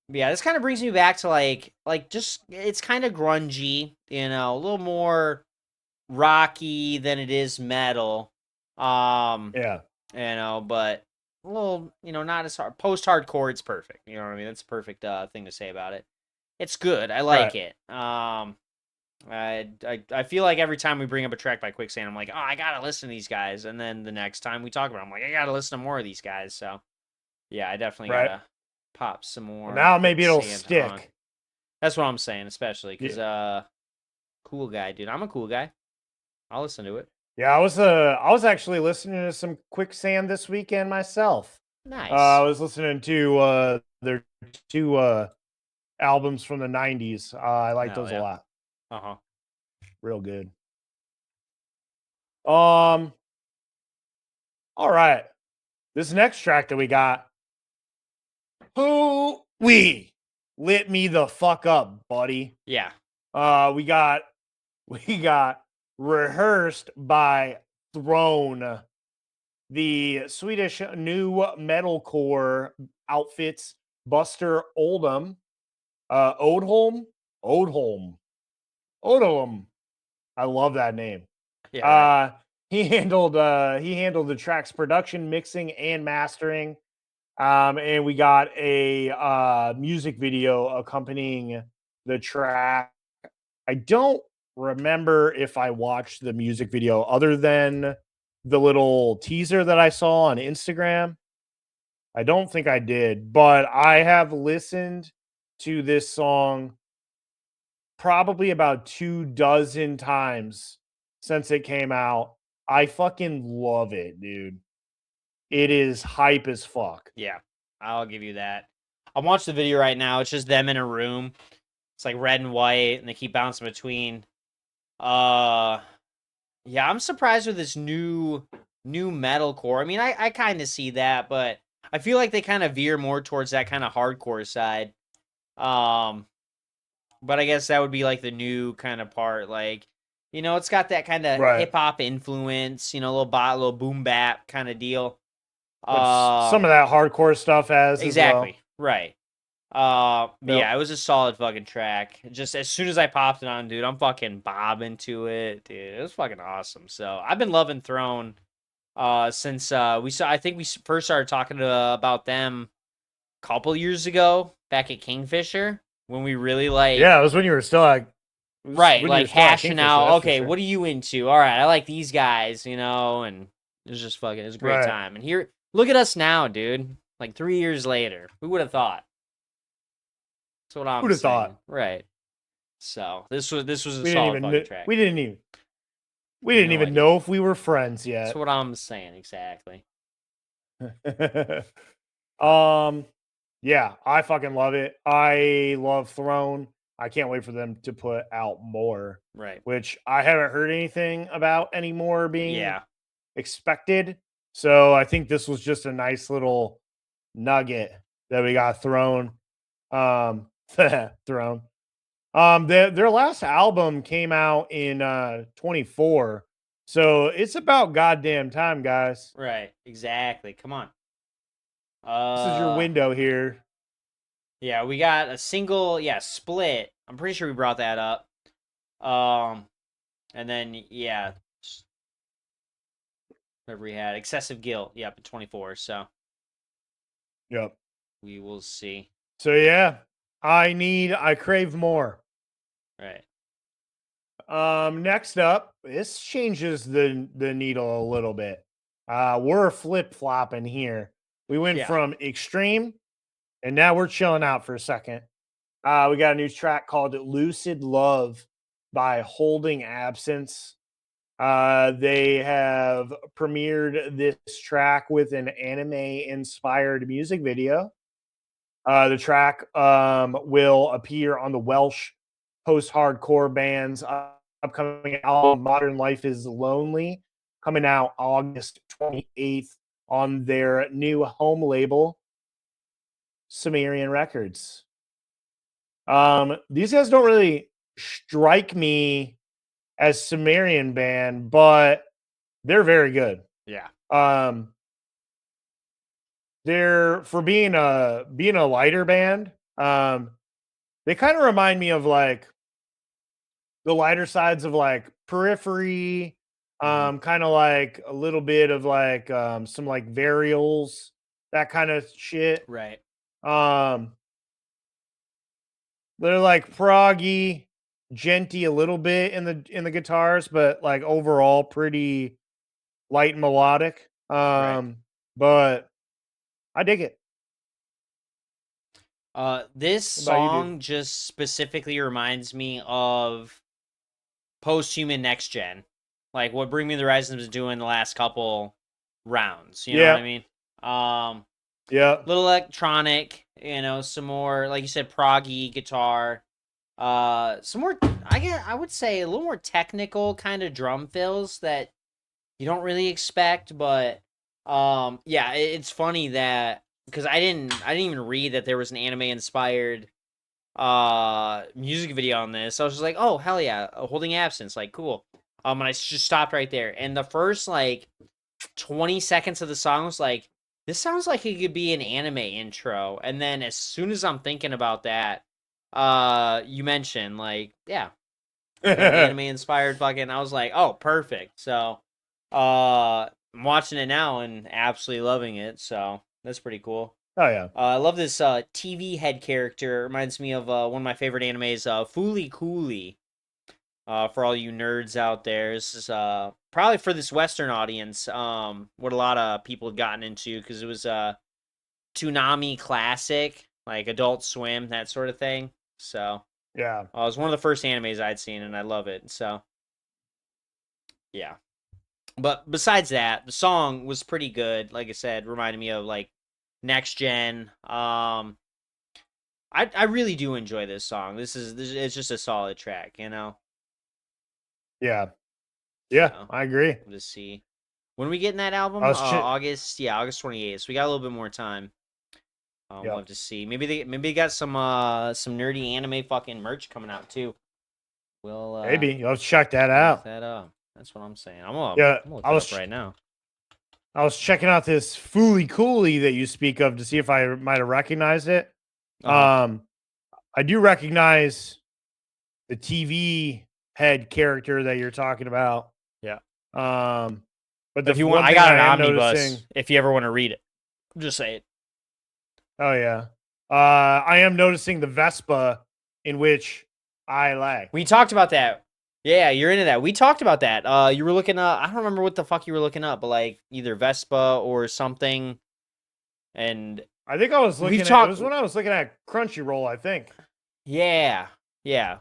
yeah, this kind of brings me back to like just it's kind of grungy, a little more rocky than it is metal. Yeah. But a little, not as hard. Post-hardcore, it's perfect. You know what I mean? That's a perfect thing to say about it. It's good. I like it. I feel like every time we bring up a track by Quicksand, I'm like, oh, I gotta listen to these guys. And then the next time we talk about it, I'm like, I gotta listen to more of these guys. So yeah, I definitely gotta pop some more. Now maybe it'll Quicksand on. stick. That's what I'm saying, especially because cool guy, dude. I'm a cool guy. I'll listen to it. Yeah, I was actually listening to some Quicksand this weekend myself. Nice. I was listening to their two albums from the 90s. I like those a lot. Uh-huh. Real good. All right. This next track that we got. Who we lit me the fuck up, buddy. Yeah. We got Rehearsed by Throne, the Swedish new metalcore outfits Buster Oldham, Odholm. I love that name. Yeah. Right. He handled the track's production, mixing, and mastering. And we got a music video accompanying the track. I don't remember if I watched the music video other than the little teaser that I saw on Instagram. I don't think I did, but I have listened to this song probably about 24 times since it came out. I fucking love it, dude. It is hype as fuck. Yeah, I'll give you that. I'm watching the video right now. It's just them in a room. It's like red and white, and they keep bouncing between. Yeah, I'm surprised with this new metalcore. I mean, I kind of see that, but I feel like they kind of veer more towards that kind of hardcore side. But I guess that would be like the new kind of part. Like, it's got that kind of hip hop influence. A little boom bap kind of deal. Some of that hardcore stuff has exactly as well. Right. Yeah, it was a solid fucking track. Just as soon as I popped it on, dude, I'm fucking bobbing to it, dude. It was fucking awesome. So I've been loving Throne since I think we first started talking about them a couple years ago back at Kingfisher when we really Yeah, it was when you were still like hashing out, okay, what are you into? All right, I like these guys, and it was just fucking, it was a great time. And here, look at us now, dude. Like 3 years later. Who would have thought? That's what I'm saying. Who'd have thought? Right. So this was a solid fucking track. We didn't even know if we were friends yet. That's what I'm saying, exactly. Yeah, I fucking love it. I love Throne. I can't wait for them to put out more. Right. Which I haven't heard anything about anymore being expected. So I think this was just a nice little nugget that we got thrown. Thrown. Their last album came out in 24. So it's about goddamn time, guys. Right, exactly. Come on. This is your window here. Yeah, we got a single, Split. I'm pretty sure we brought that up. And then whatever we had, Excessive Guilt. Yep, at 24. So. Yep. We will see. So yeah, I crave more. Right. Next up, this changes the needle a little bit. We're flip-flopping here. We went from extreme, and now we're chilling out for a second. We got a new track called Lucid Love by Holding Absence. They have premiered this track with an anime-inspired music video. The track will appear on the Welsh post-hardcore band's upcoming album Modern Life is Lonely, coming out August 28th on their new home label, Sumerian Records. These guys don't really strike me as Sumerian band, but they're very good. Yeah. They're for being a lighter band. They kind of remind me of like the lighter sides of like Periphery, kind of like a little bit of like some like Varials, that kind of shit. Right. They're like proggy, genty a little bit in the guitars, but like overall pretty light and melodic. But I dig it. This What about you, dude? song just specifically reminds me of Post-Human Next Gen, like what Bring Me the Horizon was doing the last couple rounds. You know what I mean? Yeah. Little electronic, some more, like you said, proggy guitar. Some more, I would say a little more technical kind of drum fills that you don't really expect, but yeah, it's funny that because I didn't even read that there was an anime inspired music video on this. I was just like, oh hell yeah, Holding Absence, like cool. And I just stopped right there, and the first like 20 seconds of the song was like, this sounds like it could be an anime intro. And then as soon as I'm thinking about that, you mentioned like, yeah, anime inspired fucking. I was like, oh, perfect. So, I'm watching it now and absolutely loving it. So that's pretty cool. Oh yeah. I love this TV head character. Reminds me of one of my favorite animes, Fooly Cooly. For all you nerds out there, this is probably for this Western audience. What a lot of people had gotten into because it was a Toonami classic, like Adult Swim, that sort of thing. So Yeah. it was one of the first animes I'd seen, and I love it. So yeah. But besides that, the song was pretty good. Like I said, reminded me of like Next Gen. I really do enjoy this song. It's just a solid track, Yeah. So, I agree. we'll just see. When we getting that album? I was August 28th. So we got a little bit more time. We'll have to see. Maybe they got some nerdy anime fucking merch coming out too. We'll maybe you'll have to check that look out. that up. That's what I'm saying. I'm gonna look I it was up right now. I was checking out this Fooly Cooly that you speak of to see if I might have recognized it. Uh-huh. I do recognize the TV head character that you're talking about. Yeah. But If you want, I got an omnibus. If you ever want to read it, just say it. Oh yeah. I am noticing the Vespa in which I lag. We talked about that. Yeah, you're into that. We talked about that. You were looking up. I don't remember what the fuck you were looking up, but like either Vespa or something. And I think I was looking at it was when I was looking at Crunchyroll, I think. Yeah. A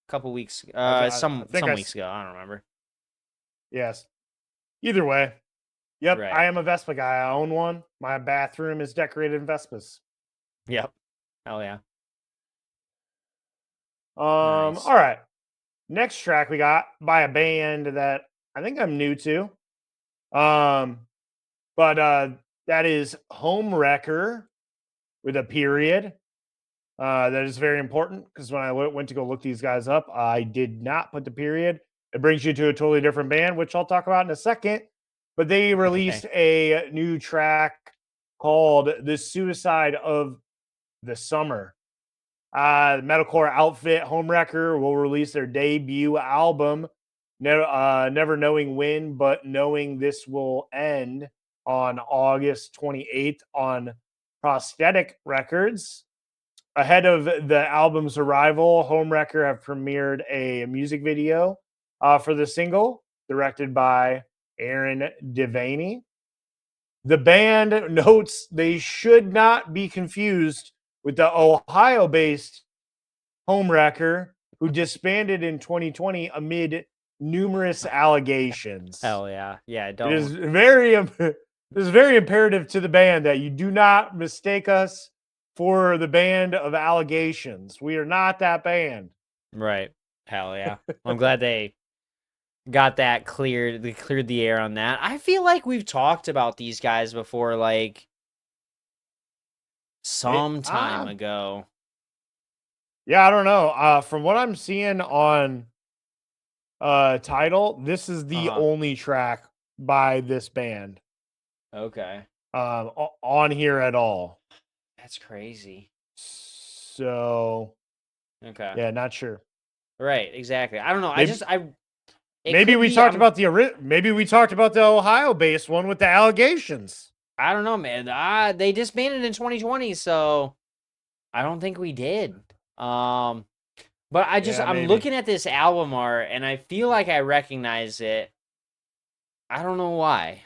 couple weeks. Some weeks ago. I don't remember. Yes. Either way. Yep, Right. I am a Vespa guy. I own one. My bathroom is decorated in Vespas. Yep. Hell yeah. Nice. All right. Next track we got by a band that I think I'm new to. But that is Home Wrecker with a period. That is very important because when I went to go look these guys up, I did not put the period. It brings you to a totally different band, which I'll talk about in a second. But they released a new track called The Suicide of the Summer. Metalcore outfit Homewrecker will release their debut album, never knowing when, but knowing this will end on August 28th on Prosthetic Records. Ahead of the album's arrival, Homewrecker have premiered a music video for the single, directed by Aaron Devaney. The band notes they should not be confused with the Ohio-based Homewrecker, who disbanded in 2020 amid numerous allegations. Hell yeah. Yeah, It is very imperative to the band that you do not mistake us for the band of allegations. We are not that band. Right. Hell yeah. I'm glad they got that cleared. They cleared the air on that. I feel like we've talked about these guys before, like some time ago. Yeah, I don't know. From what I'm seeing on Tidal, this is the only track by this band Okay. on here at all. That's crazy. So Okay. yeah, not sure. Right, exactly. I don't know. Maybe we talked about the Ohio-based one with the allegations. I don't know, man. They disbanded in 2020, so I don't think we did. But I'm maybe. looking at this album art and I feel like I recognize it. I don't know why.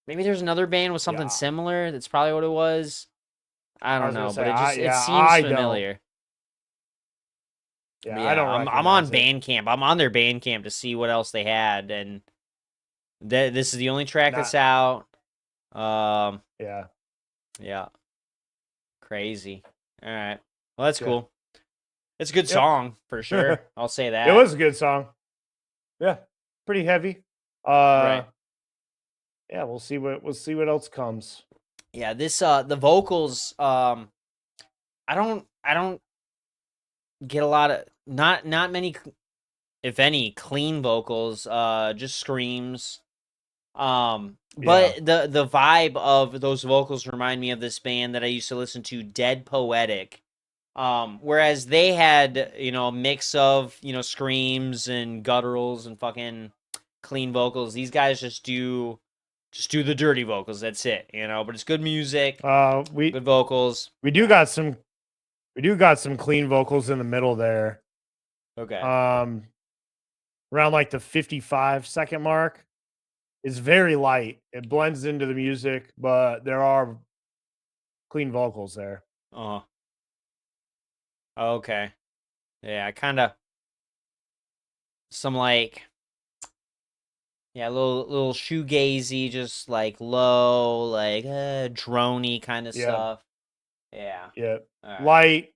Maybe there's another band with something similar. That's probably what it was. I don't know, but it seems familiar. Yeah, Yeah, I don't. I'm on Bandcamp. I'm on their Bandcamp to see what else they had, and this is the only track that's out. Yeah. Crazy. All right. Well, that's cool. It's a good song for sure. I'll say that. It was a good song. Yeah, pretty heavy. Right. Yeah, we'll see what else comes. Yeah, this the vocals I don't get a lot of not many, if any, clean vocals, just screams. But the vibe of those vocals remind me of this band that I used to listen to, Dead Poetic. Whereas they had, a mix of, screams and gutturals and fucking clean vocals. These guys just do the dirty vocals. That's it, but it's good music, good vocals. We do got some clean vocals in the middle there. Okay. Around like the 55-second mark. It's very light. It blends into the music, but there are clean vocals there. Okay. Yeah, kind of some like little shoegazy, just like low, like droney kind of stuff. Yeah. Yeah. Right. Light,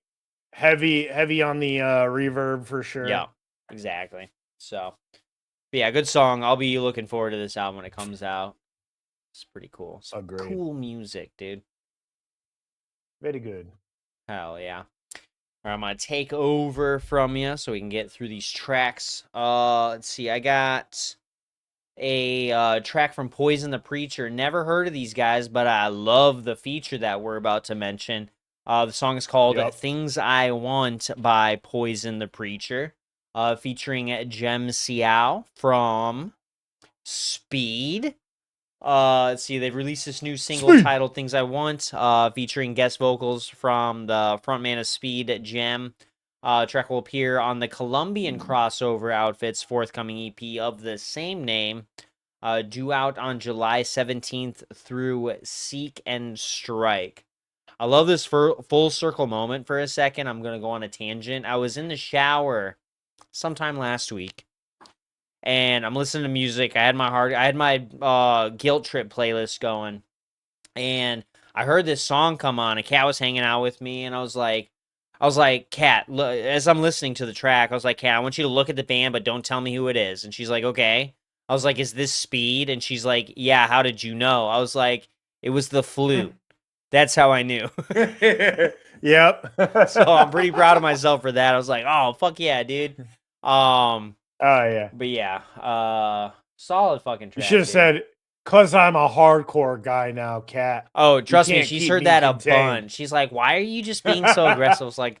heavy on the reverb for sure. Yeah, exactly. So, but yeah, good song. I'll be looking forward to this album when it comes out. It's pretty cool. Some cool music, dude. Very good. Hell yeah. All right, I'm going to take over from you so we can get through these tracks. Let's see. I got a track from Poison the Preacher. Never heard of these guys, but I love the feature that we're about to mention. The song is called Things I Want by Poison the Preacher, featuring Jem Xiao from Speed. Let's see, they've released this new single titled Things I Want, featuring guest vocals from the frontman of Speed, Jem. Track will appear on the Colombian crossover Outfits forthcoming EP of the same name, due out on July 17th through Seek and Strike. I love this full circle moment for a second. I'm going to go on a tangent. I was in the shower sometime last week, and I'm listening to music. I had my Guilt Trip playlist going, and I heard this song come on. A cat was hanging out with me, and I was like, Cat, as I'm listening to the track, I was like, Cat, I want you to look at the band, but don't tell me who it is. And she's like, okay. I was like, is this Speed? And she's like, yeah, how did you know? I was like, it was the flute. That's how I knew. Yep. So I'm pretty proud of myself for that. I was like, oh, fuck yeah, dude. Oh yeah. But yeah, solid fucking track. You should have said, "'Cause I'm a hardcore guy now, Cat." Oh, trust me, she's heard that a bunch. She's like, "Why are you just being so aggressive?" I was like,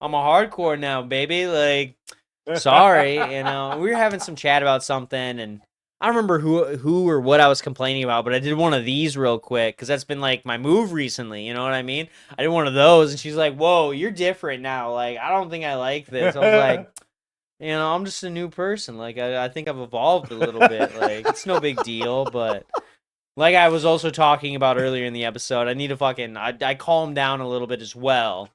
"I'm a hardcore now, baby." Like, sorry, we were having some chat about something, and I don't remember who or what I was complaining about, but I did one of these real quick because that's been like my move recently. You know what I mean? I did one of those, and she's like, "Whoa, you're different now. Like, I don't think I like this." I was like, I'm just a new person. Like, I think I've evolved a little bit. Like, it's no big deal, but like I was also talking about earlier in the episode, I need to I calm down a little bit as well.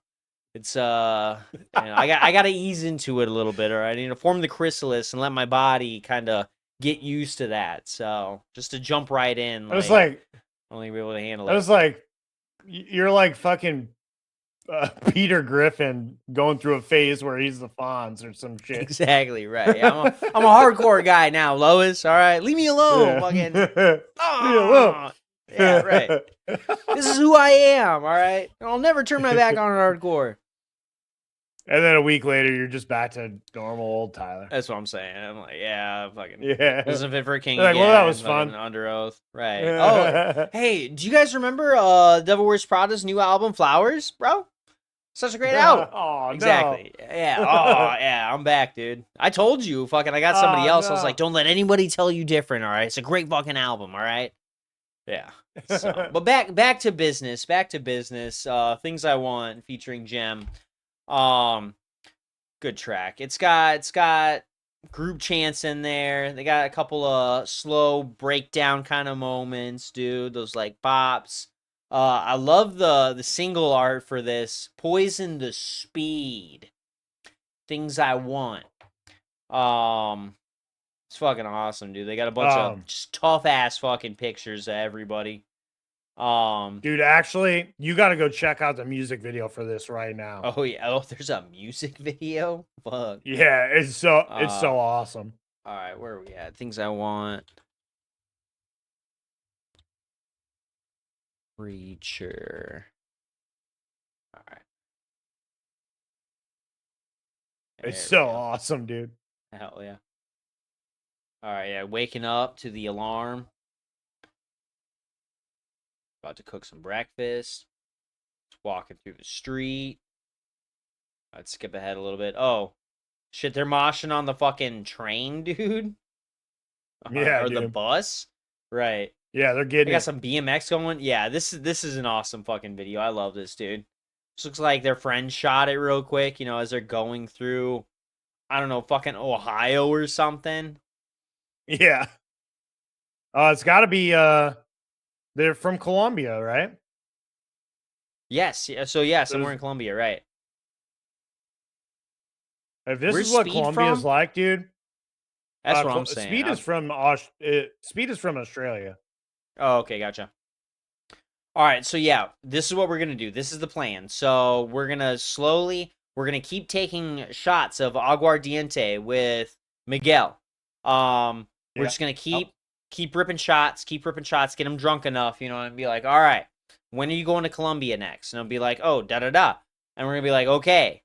It's I got to ease into it a little bit, or I need to form the chrysalis and let my body kind of get used to that. So just to jump right in, I was like, only be able to handle it. I was like, you're like fucking Peter Griffin going through a phase where he's the Fonz or some shit. Exactly right. Yeah, I'm a hardcore guy now, Lois. All right, leave me alone. Fucking. Leave me alone. Ah! Yeah, right. This is who I am. All right, I'll never turn my back on hardcore. And then a week later, you're just back to normal old Tyler. That's what I'm saying. I'm like, yeah, fucking. Yeah. Wasn't fit for a king They're like, again. well, that was fucking fun. Under oath, right? Oh, hey, do you guys remember Devil Wears Prada's new album, Flowers, bro? Such a great album. Oh, Exactly. Yeah. Oh, yeah. I'm back, dude. I told you, fucking. I got somebody else. I was like, don't let anybody tell you different. All right. It's a great fucking album. All right. Yeah. So, but back to business. Back to business. Things I Want featuring Gem. Good track. It's got group chants in there. They got a couple of slow breakdown kind of moments, dude. Those like bops. I love the single art for this. Poison the Speed. Things I Want. It's fucking awesome, dude. They got a bunch of just tough ass fucking pictures of everybody. Dude, actually, you got to go check out the music video for this right now. Oh yeah. Oh, there's a music video. Fuck. Yeah, it's so awesome. All right, where are we at? Things I Want. Preacher. All right. It's There so we go. awesome, dude. Hell yeah. All right, yeah. Waking up to the alarm. About to cook some breakfast. Walking through the street. I'd skip ahead a little bit. Oh, shit! They're moshing on the fucking train, dude. Yeah, or the dude. bus. Right. Yeah, they're They getting got it. some BMX going. Yeah, this is an awesome fucking video. I love this, dude. This looks like their friend shot it real quick, you know, as they're going through, I don't know, fucking Ohio or something. Yeah. It's got to be they're from Colombia, right? Yes. Yeah, so yeah, somewhere There's- in Colombia, right? If this Where's is what Speed Colombia's from? like, dude. That's what I'm saying. Speed is from Speed is from Australia. Oh, okay, gotcha. All right, so yeah, this is what we're gonna do. This is the plan. So we're gonna keep taking shots of Aguardiente with Miguel. We're Yeah. just gonna keep ripping shots, get him drunk enough, you know, and be like, all right, when are you going to Colombia next? And I'll be like, oh, da da da, and we're gonna be like, okay.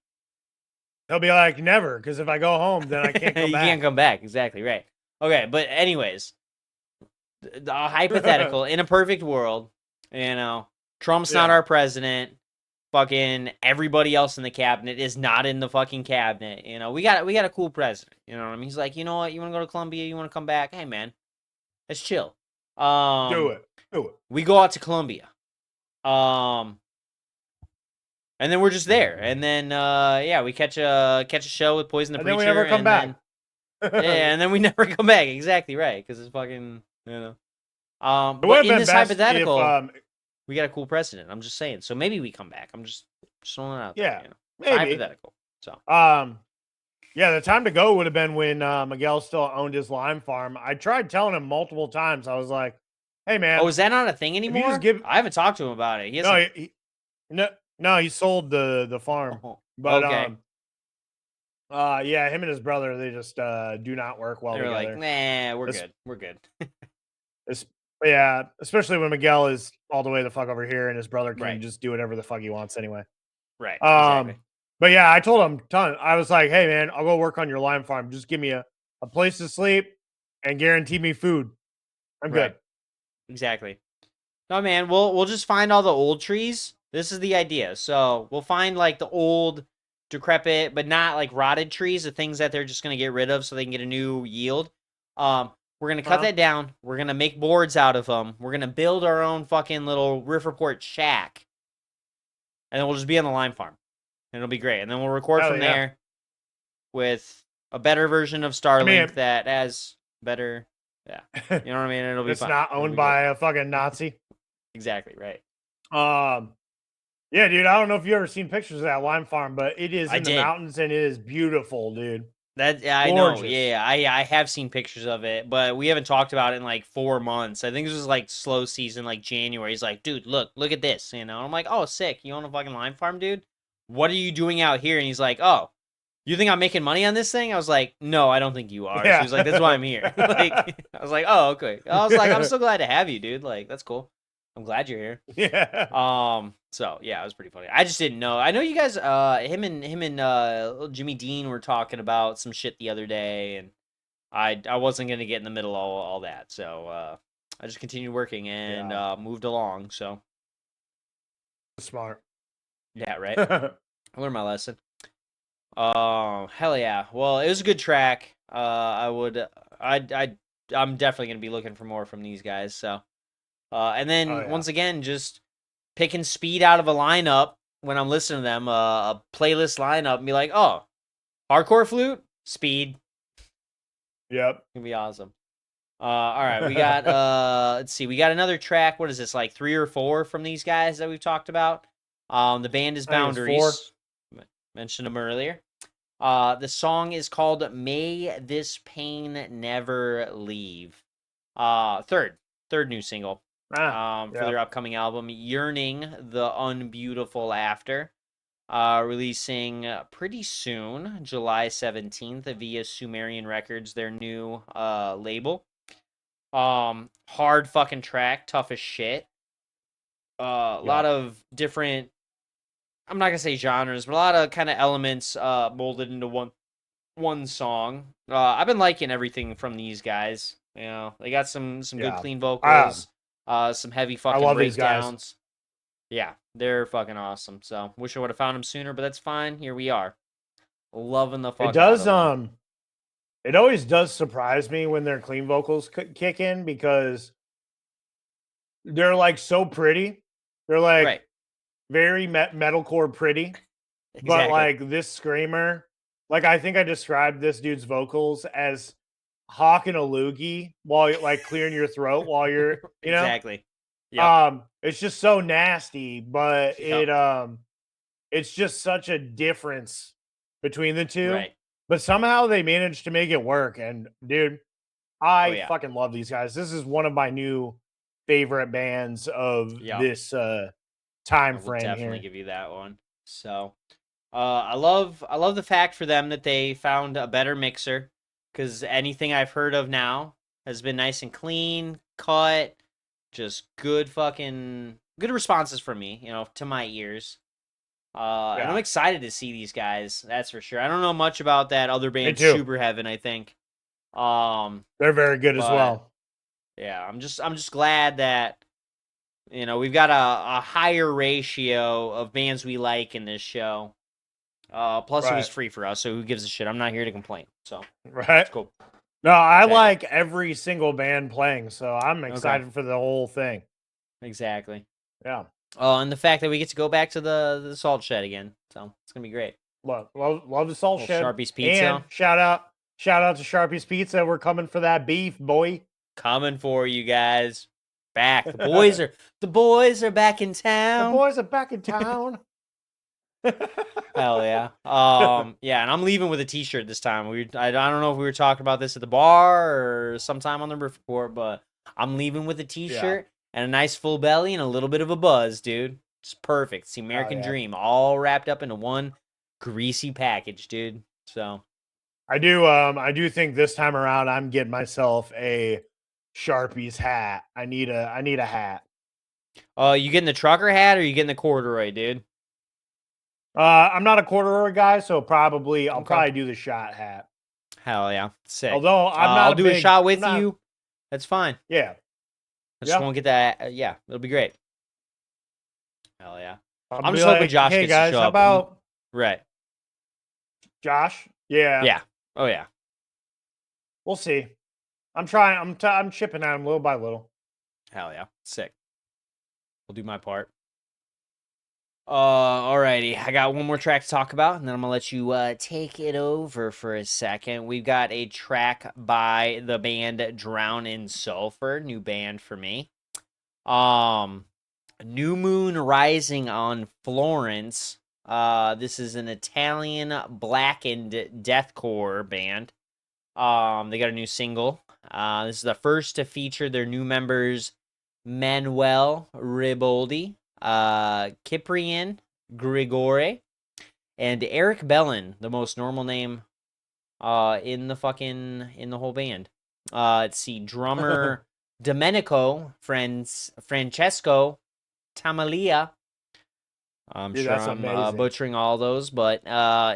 He'll be like, never, because if I go home, then I can't come You back. can't come back. Exactly right. Okay, but anyways, the hypothetical in a perfect world, you know, Trump's not Yeah. our president. Fucking everybody else in the cabinet is not in the fucking cabinet. You know, we got a cool president. You know what I mean? He's like, you know what? You want to go to Colombia? You want to come back? Hey, man, let's chill. Do it. We go out to Colombia. And then we're just there. And then yeah, we catch a show with Poison the And Preacher. then we never come back. Yeah, and then we never come back. Exactly right, because it's fucking, you know. It would But have in been this best hypothetical, if, we got a cool president. I'm just saying. So maybe we come back. I'm just throwing it out there. Yeah, You know? It's maybe. hypothetical. So yeah, the time to go would have been when Miguel still owned his lime farm. I tried telling him multiple times. I was like, "Hey, man." oh, is that not a thing you anymore? just give- I haven't talked to him about it. He hasn't... No, he sold the farm. Oh, But okay. yeah, him and his brother, they just do not work well They were together. like, nah, we're This- good. We're good. Yeah, especially when Miguel is all the way the fuck over here, and his brother can Right. just do whatever the fuck he wants anyway. Right. Exactly. But yeah, I told him, I was like, "Hey, man, I'll go work on your lime farm. Just give me a place to sleep and guarantee me food. I'm good." Right. Exactly. No, man, we'll just find all the old trees. This is the idea. So we'll find like the old, decrepit, but not like rotted trees, the things that they're just gonna get rid of so they can get a new yield. We're gonna cut that down. We're gonna make boards out of them. We're gonna build our own fucking little Riff Report shack, and then we'll just be on the lime farm, and it'll be great. And then we'll record Hell from yeah. there with a better version of Starlink that has better. Yeah, you know what I mean. It'll be It's fun. not It'll owned be by good. a fucking Nazi. Exactly right. Yeah, dude. I don't know if you ever seen pictures of that lime farm, but it is I in the did. mountains and it is beautiful, dude. That I know. Gorgeous. Yeah, I have seen pictures of it, but we haven't talked about it in like 4 months. I think this was like slow season, like January. He's like, dude, look at this. I'm like, oh, sick. You own a fucking lime farm, dude? What are you doing out here? And he's like, oh, you think I'm making money on this thing? I was like, no, I don't think you are. So Yeah. he was like, that's why I'm here. Like, I was like, oh, okay. I was like, I'm so glad to have you, dude. Like, that's cool. I'm glad you're here. Yeah. So yeah, it was pretty funny. I just didn't know. I know you guys, him and Jimmy Dean were talking about some shit the other day, and I wasn't gonna get in the middle of all that. So I just continued working and moved along. So Smart. yeah, right. I learned my lesson. Hell yeah. Well, it was a good track. I'm definitely gonna be looking for more from these guys. So, and then Oh, yeah. once again, just picking speed out of a lineup when I'm listening to them, a playlist lineup, and be like, oh, hardcore flute, speed, Yep. gonna be awesome. All right, we got let's see, we got another track. What is this, like 3 or 4 from these guys that we've talked about? The band is I think it's Boundaries. Mentioned them earlier. The song is called "May This Pain Never Leave." Third new single. For their upcoming album, Yearning the Unbeautiful After, releasing pretty soon, July 17th, via Sumerian Records, their new label. Hard fucking track, tough as shit. A lot of different, I'm not gonna say genres, but a lot of kind of elements molded into one song. I've been liking everything from these guys. They got some good clean vocals, some heavy fucking love these guys. breakdowns. Yeah, they're fucking awesome. So wish I would have found them sooner, but that's fine. Here we are, loving the fuck. It does. out of them. It always does surprise me when their clean vocals kick in because they're like so pretty. They're like Right. very metalcore pretty, but Exactly. like this screamer, like I think I described this dude's vocals as hawking a loogie while you're like clearing your throat while you're, Exactly. Yep. It's just so nasty, but Yep. it's just such a difference between the two. Right. But somehow they managed to make it work. And dude, I fucking love these guys. This is one of my new favorite bands of this time frame. Definitely give you that one. So, I love the fact for them that they found a better mixer, because anything I've heard of now has been nice and clean, cut, just good responses from me, to my ears. And I'm excited to see these guys. That's for sure. I don't know much about that other band, Super Heaven, I think. They're very good as well. Yeah, I'm just glad that we've got a higher ratio of bands we like in this show. Plus it was free for us, so who gives a shit? I'm not here to complain. So it's cool. No, I like every single band playing, so I'm excited for the whole thing. Exactly. Yeah. And the fact that we get to go back to the salt shed again, so it's gonna be great. Love the salt shed. Sharpie's Pizza. And shout out to Sharpie's Pizza. We're coming for that beef, boy. Coming for you guys. Back. The boys are back in town. The boys are back in town. Hell yeah. Yeah, and I'm leaving with a t-shirt this time. I don't know if we were talking about this at the bar or sometime on the Riff Report, but I'm leaving with a t-shirt and a nice full belly and a little bit of a buzz, dude. It's perfect. It's the American dream, all wrapped up into one greasy package, dude. So I do think this time around I'm getting myself a Sharpie's hat. I need a hat. You getting the trucker hat or you getting the corduroy, dude? I'm not a corduroy guy, so I'll probably do the shot hat. Hell yeah. Sick. Although I'll do a shot with you. That's fine. Yeah. I just won't get that. Yeah, it'll be great. Hell yeah. I'm just like, hoping Josh hey gets guys, to show how up. about Right. Josh? Yeah. Yeah. Oh yeah. We'll see. I'm trying. I'm chipping at him little by little. Hell yeah. Sick. We'll do my part. Alrighty. I got one more track to talk about, and then I'm gonna let you take it over for a second. We've got a track by the band Drown in Sulfur, new band for me. New Moon Rising on Florence. This is an Italian blackened deathcore band. They got a new single. This is the first to feature their new members, Manuel Riboldi, Cyprian Grigore, and Eric Bellin, the most normal name in the whole band. Let's see, drummer Domenico Francesco Tamalia. I'm Dude, sure that's I'm amazing. butchering all those, but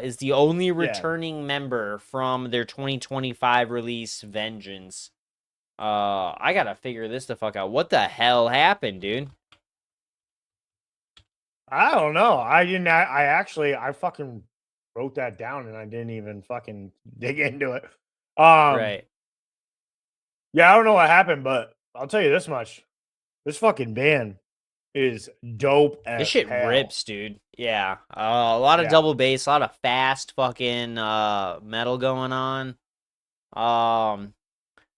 is the only returning member from their 2025 release, Vengeance. I gotta figure this the fuck out. What the hell happened, dude? I don't know. I didn't. I fucking wrote that down and I didn't even fucking dig into it. Right. Yeah, I don't know what happened, but I'll tell you this much: this fucking band is dope as This shit hell. rips, dude. Yeah. A lot of Yeah. double bass, a lot of fast fucking metal going on.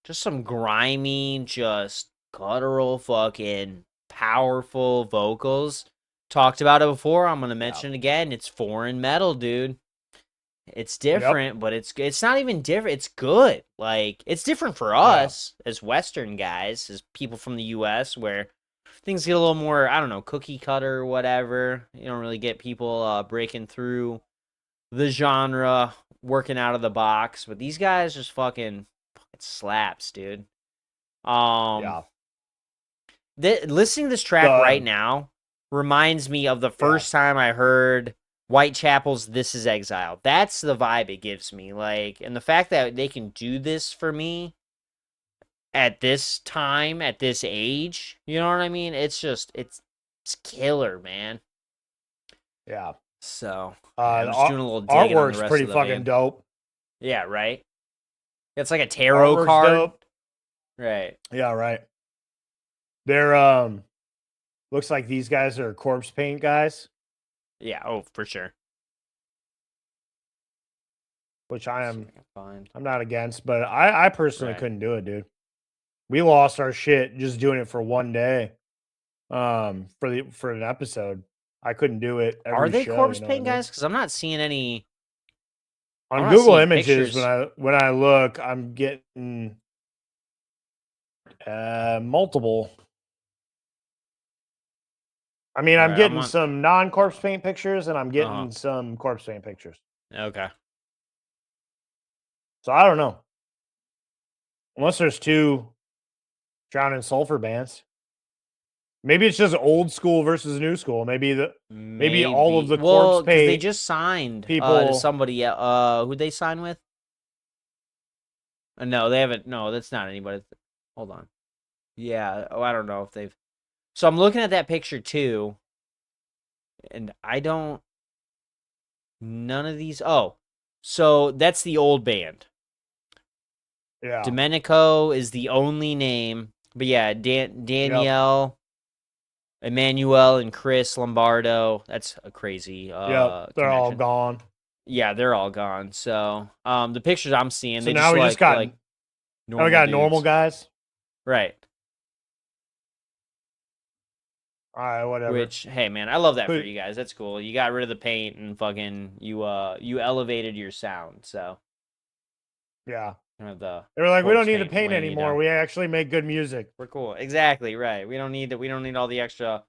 Just some grimy, just guttural fucking powerful vocals. Talked about it before. I'm gonna mention it again. It's foreign metal, dude. It's different, but it's not even different. It's good. Like, it's different for us as Western guys, as people from the US, where things get a little more, I don't know, cookie cutter or whatever. You don't really get people breaking through the genre, working out of the box. But these guys just fucking slaps, dude. Yeah. Listening to this track right now reminds me of the first time I heard Whitechapel's "This Is Exile." That's the vibe it gives me. Like, and the fact that they can do this for me at this time, at this age, you know what I mean? It's just, it's killer, man. Yeah. So the I'm just doing a little digging on the artwork's rest pretty of the fucking band. dope. Yeah, right. It's like a tarot Artwork's card. dope. Right. Yeah, right. They're looks like these guys are corpse paint guys, Yeah. Oh, for sure. which See if I can find. I'm not against, but I personally Right. couldn't do it, dude. We lost our shit just doing it for one day. For an episode. I couldn't do it every Are they show, corpse you know what I paint mean? guys? Because I'm not seeing any. On I'm not Google seeing Images, pictures. when I look, I'm getting multiple. I mean, I'm Alright, I'm getting on. some non-corpse paint pictures, and I'm Uh-huh. getting some corpse paint pictures. Okay. So I don't know. Unless there's two Drown in Sulfur bands. Maybe it's just old school versus new school. Maybe all of the corpse because they paint just signed to people. somebody. Who'd they sign with? No, they haven't. No, that's not anybody. Hold on. Yeah. Oh, I don't know if they've. So I'm looking at that picture too, and I don't. None of these. Oh, so that's the old band. Yeah. Domenico is the only name, but yeah, Danielle, Emmanuel, and Chris Lombardo. That's a crazy Yep. They're all connection. gone. Yeah, they're all gone. So, the pictures I'm seeing, So they now just we like just got like now we got normal dudes. guys. Right. All right, whatever. Which, hey man, I love that for Who- you guys. That's cool. You got rid of the paint and fucking you elevated your sound. So Yeah. kind of the They were like, we corpse don't need to paint weighing you anymore. down. We actually make good music. We're cool. Exactly right. We don't need all the extra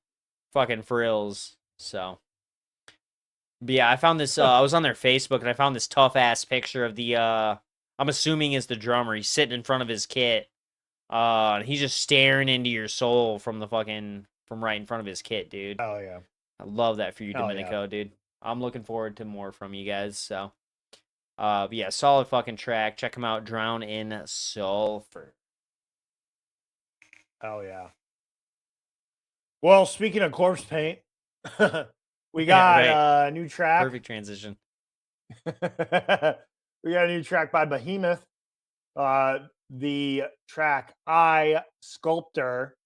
fucking frills. So, but yeah, I found this. I was on their Facebook and I found this tough ass picture of the. I'm assuming is the drummer. He's sitting in front of his kit. And he's just staring into your soul from right in front of his kit, dude. Oh yeah. I love that for you, Hell Domenico, dude. I'm looking forward to more from you guys. So, but yeah, solid fucking track. Check him out. Drown in Sulfur. Oh yeah. Well, speaking of corpse paint, we Yeah, got right. a new track. Perfect transition. We got a new track by Behemoth. The track I Sculptor.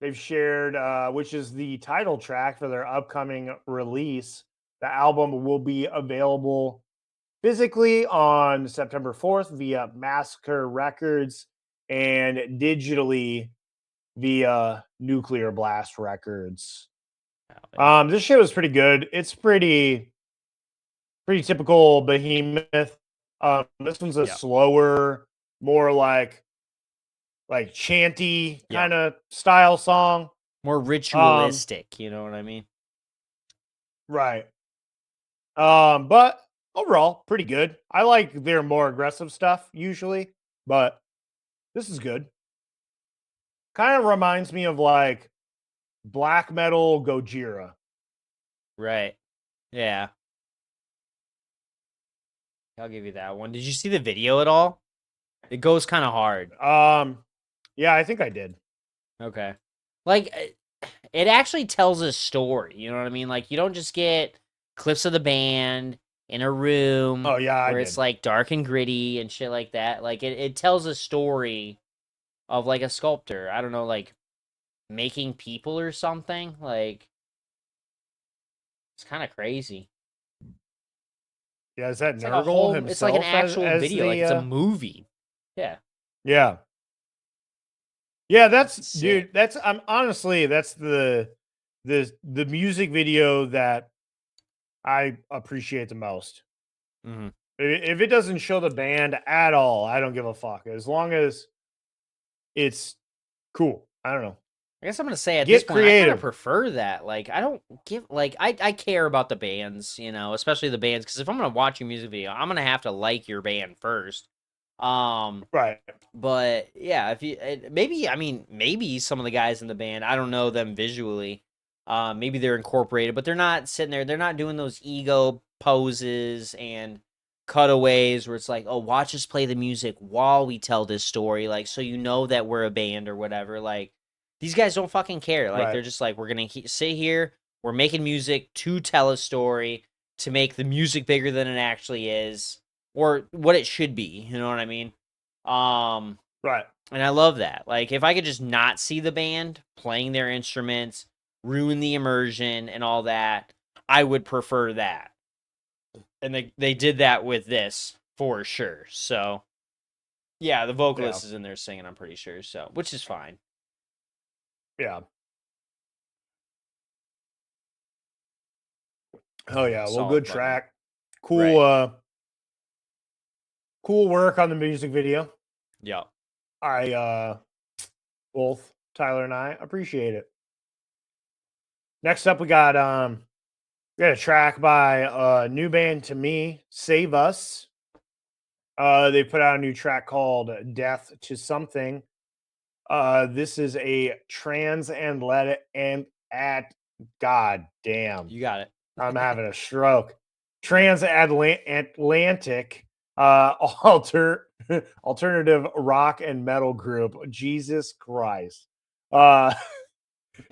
They've shared which is the title track for their upcoming release. The album will be available physically on September 4th via Massacre Records and digitally via Nuclear Blast Records. This shit was pretty good. It's pretty typical Behemoth. This one's a Yeah. slower, more like chanty Yeah. kind of style song. More ritualistic, you know what I mean? Right. But overall, pretty good. I like their more aggressive stuff usually, but this is good. Kind of reminds me of like black metal Gojira. Right. Yeah. I'll give you that one. Did you see the video at all? It goes kind of hard. Yeah, I think I did. Okay. Like, it actually tells a story. You know what I mean? Like, you don't just get clips of the band in a room Oh yeah, I where did. it's like dark and gritty and shit like that. Like, it tells a story of like a sculptor. I don't know, like making people or something. Like, it's kind of crazy. Yeah, is that It's like a Nurgle whole. himself? It's like an actual as video. Like, it's a movie. Yeah. Yeah. Yeah, that's Sick. dude. That's I'm honestly that's the music video that I appreciate the most. Mhm. If it doesn't show the band at all, I don't give a fuck. As long as it's cool. I don't know. I guess I'm gonna say at Get this point, I kind of creative. prefer that. Like, I don't give like I care about the bands, you know, especially the bands, because if I'm gonna watch your music video, I'm gonna have to like your band first. Right. But yeah, if you maybe I mean maybe some of the guys in the band, I don't know them visually. Maybe they're incorporated, but they're not sitting there. They're not doing those ego poses and cutaways where it's like, oh, watch us play the music while we tell this story, like so you know that we're a band or whatever. Like these guys don't fucking care. Like they're Right. just like, we're gonna sit here. We're making music to tell a story, to make the music bigger than it actually is, or what it should be. You know what I mean? Right. And I love that. Like, if I could just not see the band playing their instruments, ruin the immersion and all that, I would prefer that. And they did that with this for sure. So, yeah, the vocalist is in there singing, I'm pretty sure. So, which is fine. Yeah. Oh yeah. Well, Solid good fucking- track. Cool. Right. Cool work on the music video. Yeah. I both Tyler and I appreciate it. Next up, we got a track by new band to me, Save Us. They put out a new track called Death to Something. This is a trans and let it and at God damn. You got it. I'm having a stroke. Transatlantic alternative rock and metal group. Jesus Christ.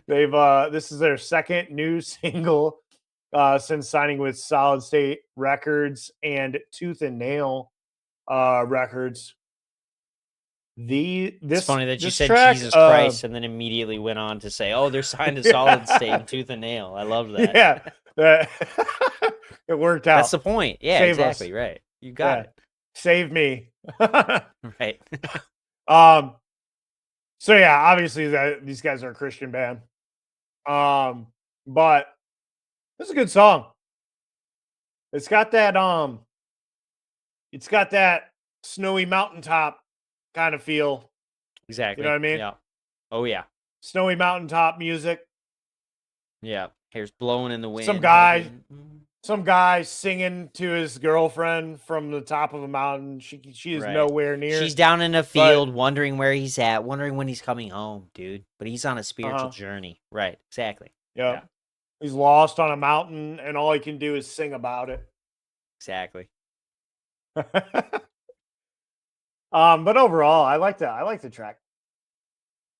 This is their second new single since signing with Solid State Records and Tooth and Nail Records. It's funny that you this said track, Jesus Christ and then immediately went on to say, oh, they're signed to Solid State and Tooth and Nail. I love that. Yeah. It worked out. That's the point. Yeah, Save exactly. us. Right. You got it. Save me. Right. So yeah, obviously these guys are a Christian band. But it's a good song. It's got that snowy mountaintop kind of feel. Exactly. You know what I mean? Yeah. Oh yeah. Snowy mountaintop music. Yeah. Hair's blowing in the wind. Some guy singing to his girlfriend from the top of a mountain. She is Right. nowhere near. She's down in a field, wondering where he's at, wondering when he's coming home, dude. But he's on a spiritual journey. Right. Exactly. Yeah. He's lost on a mountain, and all he can do is sing about it. Exactly. But overall, I like the track.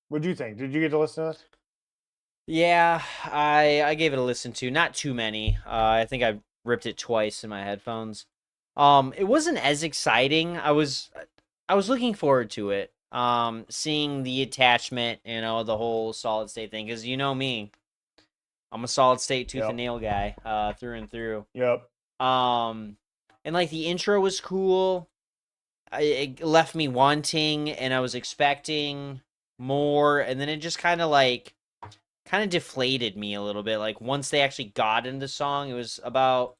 What do you think? Did you get to listen to this? Yeah, I gave it a listen to. Not too many. I think I ripped it twice in my headphones. It wasn't as exciting. I was looking forward to it. Seeing the attachment, you know, the whole Solid State thing, because you know me, I'm a Solid State tooth and nail guy, through and through. Yep. And like the intro was cool. It left me wanting, and I was expecting more, and then it just kind of like kind of deflated me a little bit. Like once they actually got into the song, it was about,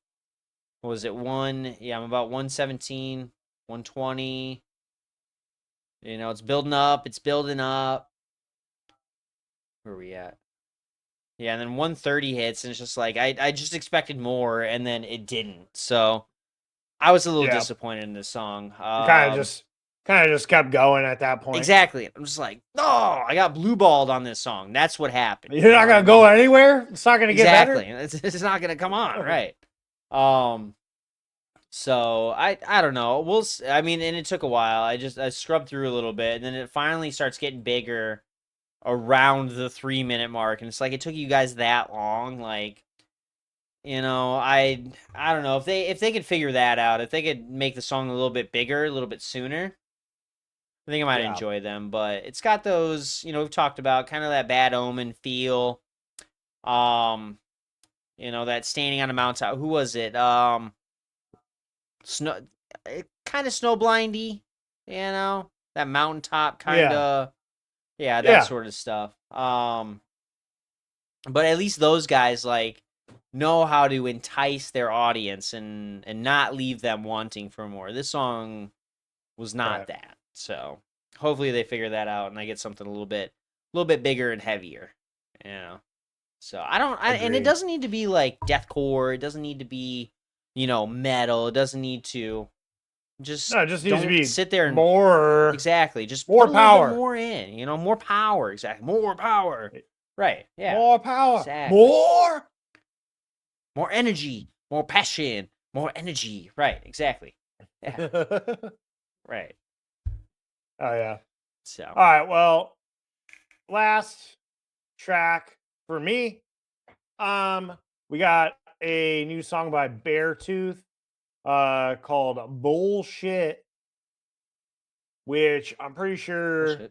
what was it, I'm about 117, 120. You know, it's building up, Where are we at? Yeah, and then 130 hits, and it's just like I just expected more, and then it didn't. So I was a little Yeah. disappointed in this song. It kind of just kept going at that point. Exactly. I'm just like, oh, I got blue balled on this song. That's what happened. You're not gonna go anywhere. It's not gonna Exactly. get better. It's not gonna come on, right? So I don't know. I mean, and it took a while. I scrubbed through a little bit, and then it finally starts getting bigger around the 3 minute mark, and it's like it took you guys that long. Like, you know, I don't know if they could figure that out. If they could make the song a little bit bigger, a little bit sooner, I think I might enjoy them. But it's got those, we've talked about kind of that Bad Omen feel. That standing on a mountain. Who was it? Snow, kind of snowblindy, that mountaintop kind of, that sort of stuff. But at least those guys like know how to entice their audience and not leave them wanting for more. This song was not that. So hopefully they figure that out and I get something a little bit bigger and heavier. So and it doesn't need to be like deathcore. It doesn't need to be, metal. It doesn't need to just needs to be sit there and more. Exactly. Just more put a power. Bit more in, more power. Exactly. More power. Right. Yeah. More power. Exactly. More energy. More passion. More energy. Right. Exactly. Yeah. Right. Oh yeah. So. All right. Well, last track for me. We got a new song by Beartooth, called Bullshit, which I'm pretty sure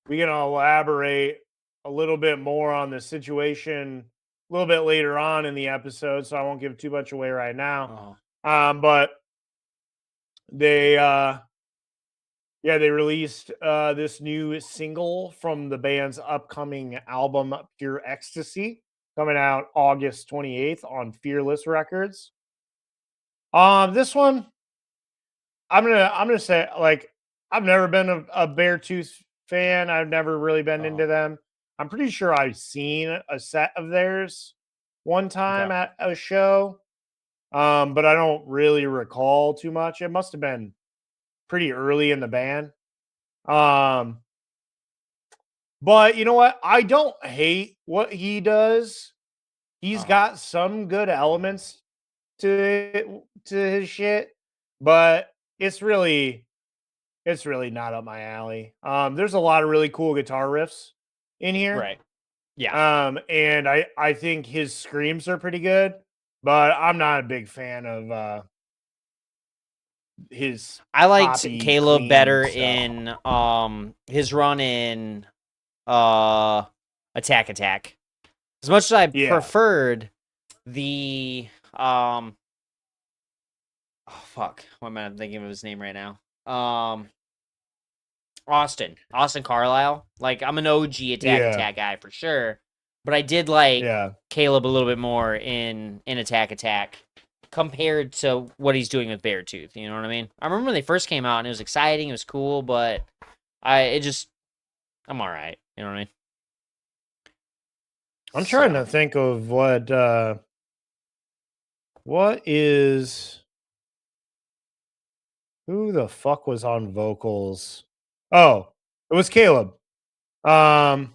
we're gonna elaborate a little bit more on the situation a little bit later on in the episode, so I won't give too much away right now. But they they released this new single from the band's upcoming album Pure Ecstasy, coming out August 28th on Fearless Records. This one, I'm gonna say, like, I've never been a Beartooth fan. I've never really been into them. I'm pretty sure I've seen a set of theirs one time at a show, but I don't really recall too much. It must have been pretty early in the band. But you know what? I don't hate what he does. He's got some good elements to his shit, but it's really not up my alley. There's a lot of really cool guitar riffs in here. Right. Yeah. And I think his screams are pretty good, but I'm not a big fan of his I liked poppy, Caleb clean better stuff. in his run in Attack Attack. As much as I preferred the oh fuck, what am I thinking of his name right now? Austin Carlisle. Like, I'm an OG Attack guy for sure, but I did like Caleb a little bit more in Attack compared to what he's doing with Beartooth. You know what I mean? I remember when they first came out and it was exciting, it was cool, but I'm all right. You know what I mean? I'm trying to think of who the fuck was on vocals? Oh, it was Caleb. On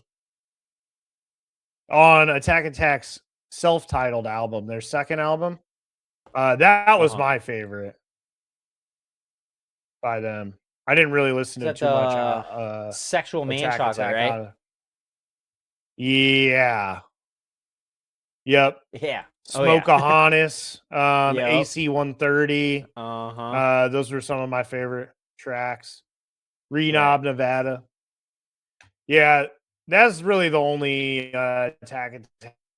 Attack Attack's self-titled album, their second album. That was my favorite by them. I didn't really listen to too much. Sexual Man Chocolate, right? Yeah. Yep. Yeah. Smokeahonis, AC 130. Those were some of my favorite tracks. Renob, Nevada. Yeah, that's really the only Attack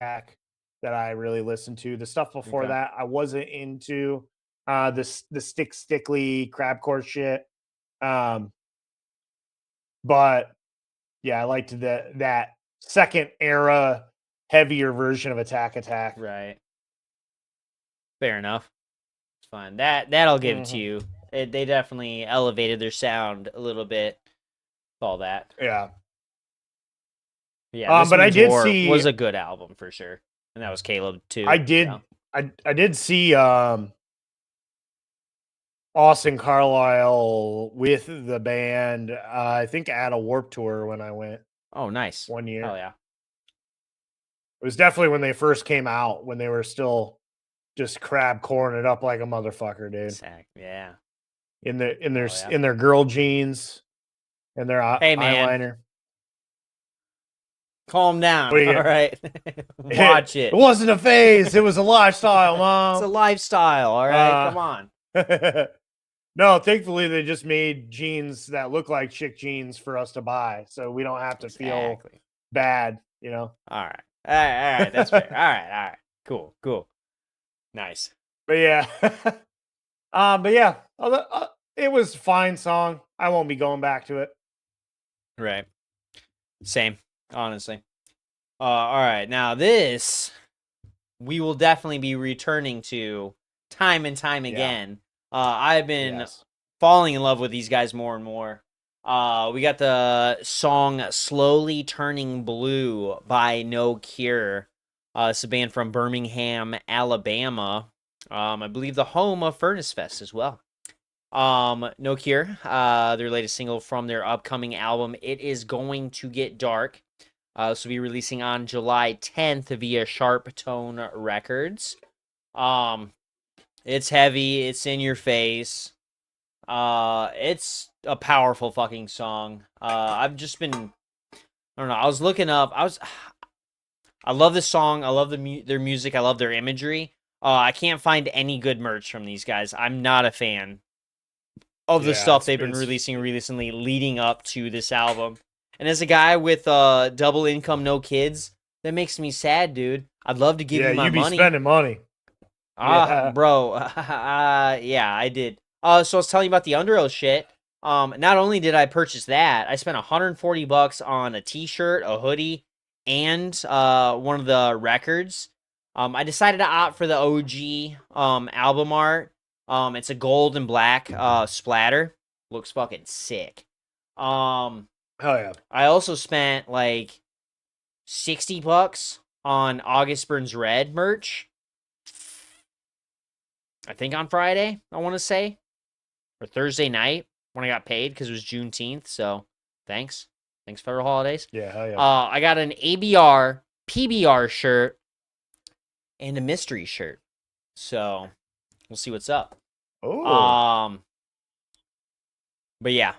that I really listened to. The stuff before that, I wasn't into the stickly crabcore shit. But yeah, I liked that second era heavier version of Attack Attack. Right. Fair enough. It's fine. That'll give it to Mhm. you. They definitely elevated their sound a little bit. All that. Yeah. Yeah, this But I Means did War see was a good album for sure. And that was Caleb too. I did so. I did see Austin Carlisle with the band, I think at a Warp Tour when I went Oh, nice. one year. Oh yeah. It was definitely when they first came out, when they were still just crab corning it up like a motherfucker, dude. Exactly. Yeah. In their yeah. in their girl jeans and their Hey, man. eyeliner. Calm down. What do you All get? right. Watch it. It wasn't a phase. It was a lifestyle, Mom. It's a lifestyle. All right. Come on. No, thankfully they just made jeans that look like chick jeans for us to buy, so we don't have to feel Exactly. bad, you know. All right. All right. All right. That's fair. All right. All right. Cool. Cool. Nice. But yeah, but yeah, it was a fine song. I won't be going back to it. Right. Same. Honestly. All right. Now this we will definitely be returning to time and time Yeah. again. I've been Yes. falling in love with these guys more and more. We got the song Slowly Turning Blue by No Cure. It's a band from Birmingham, Alabama. I believe the home of Furnace Fest as well. No Cure, their latest single from their upcoming album, It Is Going to Get Dark. This will be releasing on July 10th via Sharp Tone Records. It's heavy, it's in your face. It's a powerful fucking song. I've just been, I don't know. I was looking up. I love this song. I love their music. I love their imagery. I can't find any good merch from these guys. I'm not a fan of the stuff they've been releasing recently, leading up to this album. And as a guy with double income, no kids, that makes me sad, dude. I'd love to give you my you be money. spending money. Bro. Yeah, I did. So I was telling you about the Underoath shit. Not only did I purchase that, I spent $140 on a t-shirt, a hoodie, and one of the records. I decided to opt for the OG album art. It's a gold and black splatter. Looks fucking sick. Hell yeah. I also spent like $60 on August Burns Red merch. I think on Friday, I want to say, or Thursday night when I got paid because it was Juneteenth. So thanks federal holidays. Yeah, hell yeah. I got an ABR PBR shirt and a mystery shirt. So we'll see what's up. Oh. But yeah,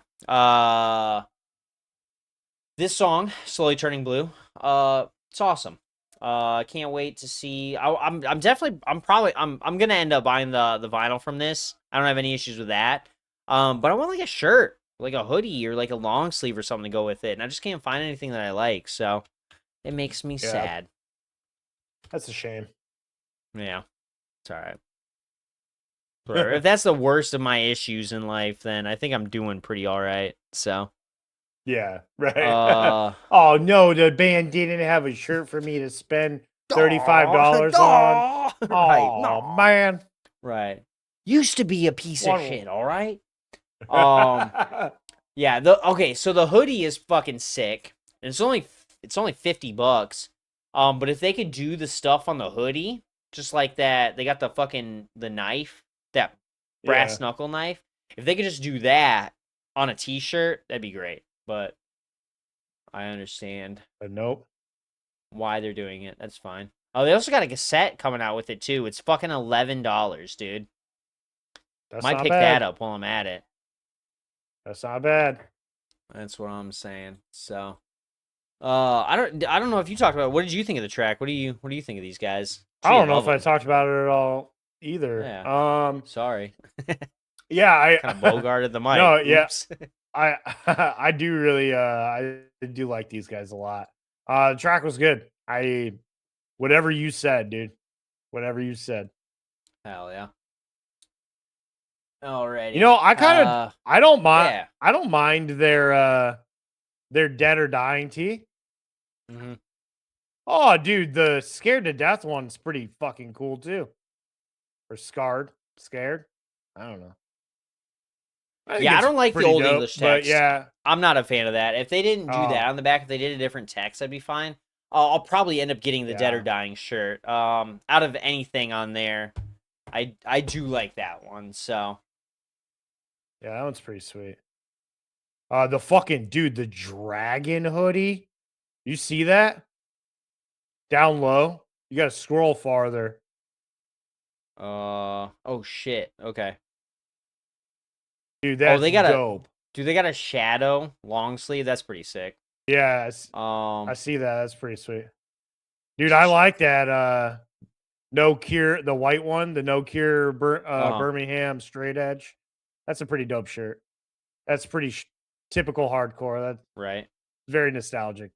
this song, Slowly Turning Blue, it's awesome. I can't wait to see. I'm gonna end up buying the vinyl from this. I don't have any issues with that. But I want like a shirt, like a hoodie or like a long sleeve or something to go with it, and I just can't find anything that I like. So it makes me sad. That's a shame. Yeah, it's all right. Whatever. If that's the worst of my issues in life, then I think I'm doing pretty all right. So. Yeah, right. Oh no, the band didn't have a shirt for me to spend $35 on. Right, Oh no. man. Right. Used to be a piece of shit, all right? Yeah, so the hoodie is fucking sick. And it's only $50. But if they could do the stuff on the hoodie, just like that, they got the knife, that brass knuckle knife. If they could just do that on a t-shirt, that'd be great. But I understand. Nope. Why they're doing it. That's fine. Oh, they also got a cassette coming out with it too. It's fucking $11, dude. Might pick that up while I'm at it. That's not bad. That's what I'm saying. So, I don't know if you talked about. What did you think of the track? What do you think of these guys? I don't know if I talked about it at all either. Yeah. Sorry. Yeah, I kind of bogarted the mic. No, Oops. yeah. I do really I do like these guys a lot. The track was good. Whatever you said, dude. Whatever you said. Hell yeah. Alrighty. You know, I kind of I don't mind yeah. I don't mind their Dead or Dying tee. Mm-hmm. Oh, dude, the Scared to Death one's pretty fucking cool too. Or Scared. I don't know. think Yeah, I it's don't like the pretty old dope, English but text. yeah, I'm not a fan of that. If they didn't do Oh. that on the back, if they did a different text, I'd be fine. I'll probably end up getting the Dead or Yeah. Dying shirt. Out of anything on there, I do like that one. So yeah, that one's pretty sweet. The fucking dude, the dragon hoodie. You see that? Down low. You gotta scroll farther. oh shit. Okay. Dude, that's they got dope. they got a shadow long sleeve? That's pretty sick. Yes. Um I see that. That's pretty sweet. Dude, I like that No Cure, the white one, the No Cure Birmingham straight edge. That's a pretty dope shirt. That's pretty typical hardcore. That's right. very nostalgic.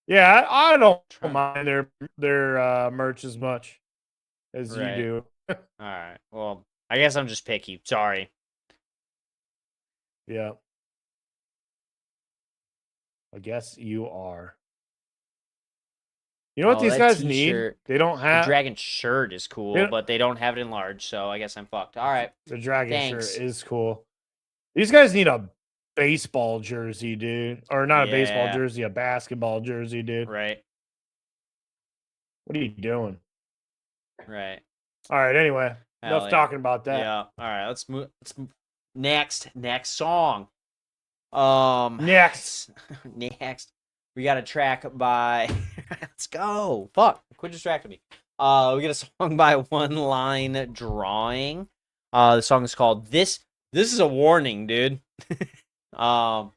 Yeah, I don't Trying- mind their merch as much as you Right. do. All right. Well, I guess I'm just picky. Sorry. Yeah. I guess you are. You know what Oh, these that guys need? t-shirt, They don't The have dragon shirt is cool, Yeah. but they don't have it in large, so I guess I'm fucked. All right. the dragon Thanks. shirt is cool. These guys need a baseball jersey, dude. Or not a baseball Yeah. jersey, a basketball jersey, dude. Right. What are you doing? Right. All right, anyway. Hell Enough yeah. talking about that. Yeah. All right. Let's move. Next song. Next. Next. We got a track by. Let's go. Fuck. Quit distracting me. We got a song by One Line Drawing. The song is called "This." This is a warning, dude. Let's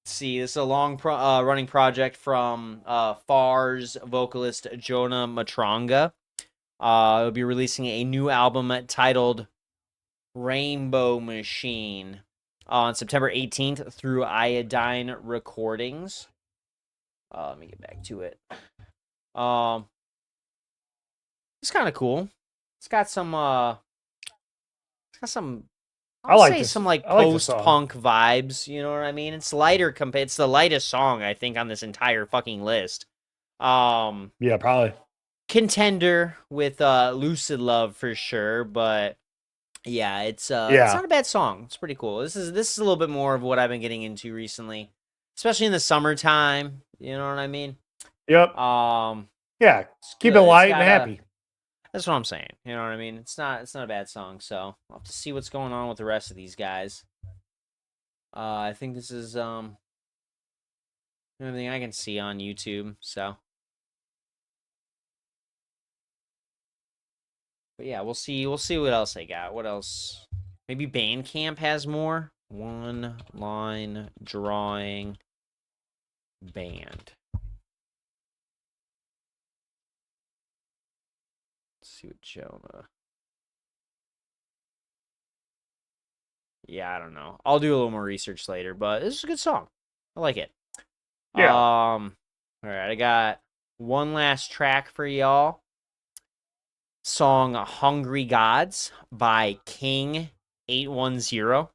see. This is a long running project from Far's vocalist Jonah Matranga. It'll be releasing a new album titled Rainbow Machine on September 18th through Iodine Recordings. Let me get back to it. It's kind of cool. It's got some I I'll like say this. some like I like the song. post-punk vibes, you know what I mean? It's lighter it's the lightest song I think on this entire fucking list. Yeah, probably. Contender with Lucid Love for sure, but yeah, it's not a bad song. It's pretty cool. This is a little bit more of what I've been getting into recently, especially in the summertime. You know what I mean? Yep. Yeah. Keep good. it It's light got and happy. That's what I'm saying. You know what I mean? It's not a bad song. So I'll have to see what's going on with the rest of these guys. I think this is everything I can see on YouTube. So, but yeah, we'll see. We'll see what else they got. What else? Maybe Bandcamp has more. One Line Drawing band. Let's see what Jonah. Yeah, I don't know. I'll do a little more research later, but this is a good song. I like it. Yeah. All right, I got one last track for y'all. Song Hungry Gods by King 810.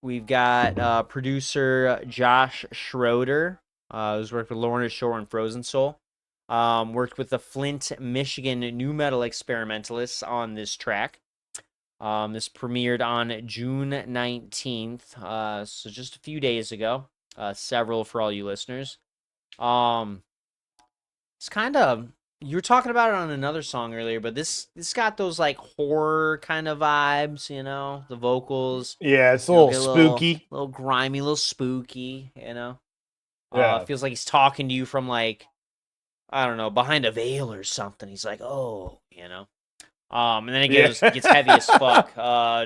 We've got producer Josh Schroeder, who's worked with Lorna Shore and Frozen Soul. Worked with the Flint, Michigan nu metal experimentalists on this track. This premiered on June 19th, so just a few days ago. Several for all you listeners. It's kind of, you were talking about it on another song earlier, but this got those like horror kind of vibes, you know, the vocals. Yeah, it's a You know, little get spooky. little grimy, a little spooky, you know. Yeah. Feels like he's talking to you from like, I don't know, behind a veil or something. He's like, oh, you know. And then it gets heavy as fuck.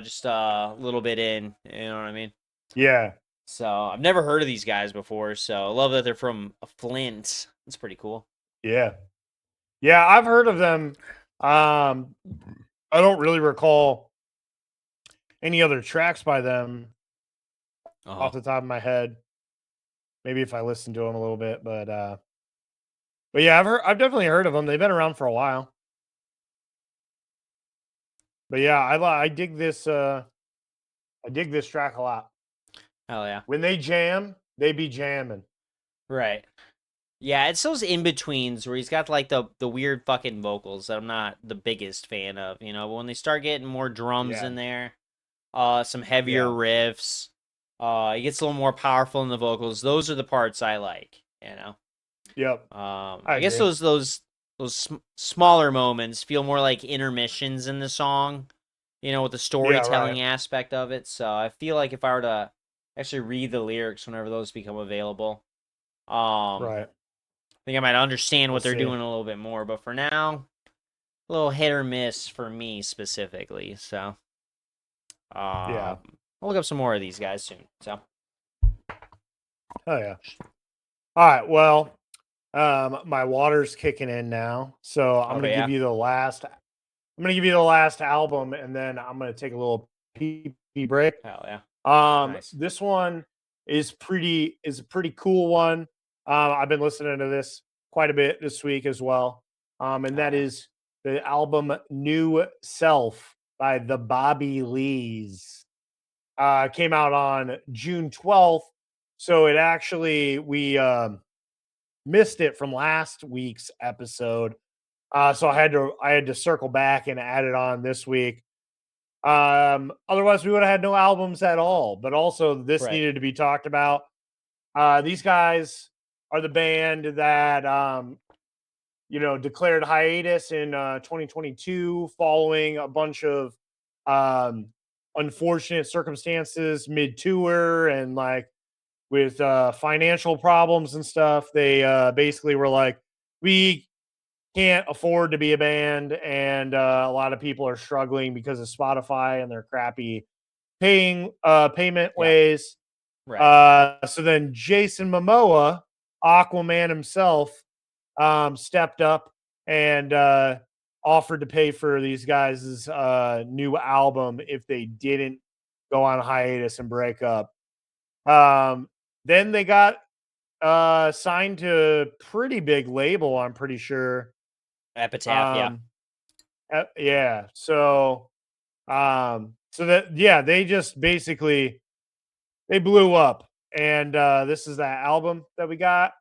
Just a little bit in, you know what I mean? Yeah. So I've never heard of these guys before. So I love that they're from Flint. It's pretty cool. Yeah. Yeah, I've heard of them. I don't really recall any other tracks by them off the top of my head. Maybe if I listen to them a little bit, but yeah, I've definitely heard of them. They've been around for a while. But yeah, I dig this track a lot. Hell yeah. When they jam, They be jamming. Right. Yeah, it's those in betweens where he's got like the weird fucking vocals that I'm not the biggest fan of, you know. But when they start getting more drums Yeah. in there, some heavier Yeah. riffs, he gets a little more powerful in the vocals. Those are the parts I like, you know. Yep. I guess agree. those smaller moments feel more like intermissions in the song, you know, with the storytelling aspect of it. So I feel like if I were to actually read the lyrics whenever those become available, Right. I think I might understand We'll what they're see. doing a little bit more. But for now, a little hit or miss for me specifically. So Yeah. I'll look up some more of these guys soon. So Oh yeah. All right. Well, my water's kicking in now, so I'm gonna yeah. give you the last. I'm gonna give you the last album, and then I'm gonna take a little pee break. Hell yeah. Nice. This one is a pretty cool one. I've been listening to this quite a bit this week as well. And that is the album New Self by the Bobby Lees. Came out on June 12th. So it actually missed it from last week's episode. So I had to circle back and add it on this week. Otherwise we would have had no albums at all. But also this Right. needed to be talked about. These guys are the band that declared hiatus in 2022 following a bunch of unfortunate circumstances mid-tour and like with financial problems and stuff. They basically were like, we can't afford to be a band, and a lot of people are struggling because of Spotify and their crappy payment ways. Right. So then Jason Momoa, Aquaman himself, stepped up and offered to pay for these guys' new album if they didn't go on hiatus and break up. Then they got signed to a pretty big label, I'm pretty sure. Epitaph, yeah. Yeah. So they just basically they blew up. And this is that album that we got.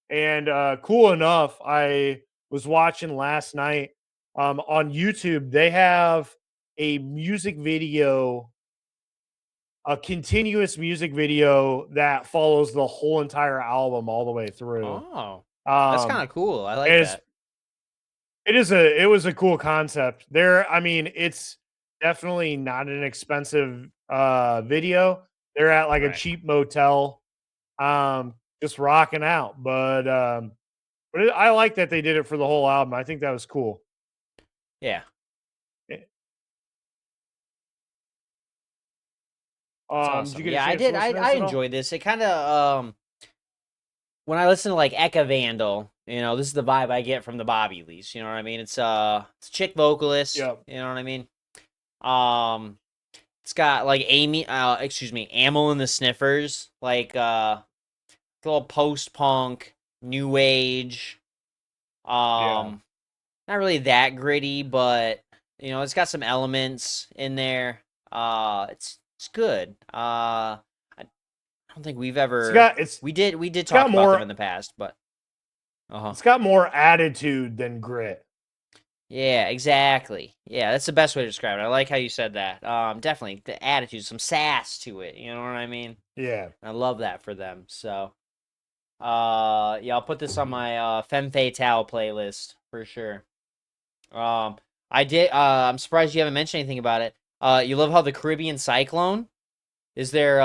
And cool enough, I was watching last night on YouTube. They have a music video, a continuous music video that follows the whole entire album all the way through. Oh, that's kind of cool. I like that. It was a cool concept. It's definitely not an expensive video. They're at like a cheap motel, just rocking out. But I like that they did it for the whole album. I think that was cool. Yeah. Did you get I did. I enjoyed this. It kind of when I listen to like Eka Vandal, you know, this is the vibe I get from the Bobby Lees. You know what I mean? It's a chick vocalist. Yep. You know what I mean? It's got like Amel and the Sniffers, like little post punk, new age. Not really that gritty, but you know, it's got some elements in there. It's good. I don't think we've ever. We did talk about them in the past, but it's got more attitude than grit. Yeah, exactly. Yeah, that's the best way to describe it. I like how you said that. Definitely the attitude, some sass to it. You know what I mean? Yeah, I love that for them. So, yeah, I'll put this on my Femme Fatale playlist for sure. I did. I'm surprised you haven't mentioned anything about it. You love how the Caribbean Cyclone is their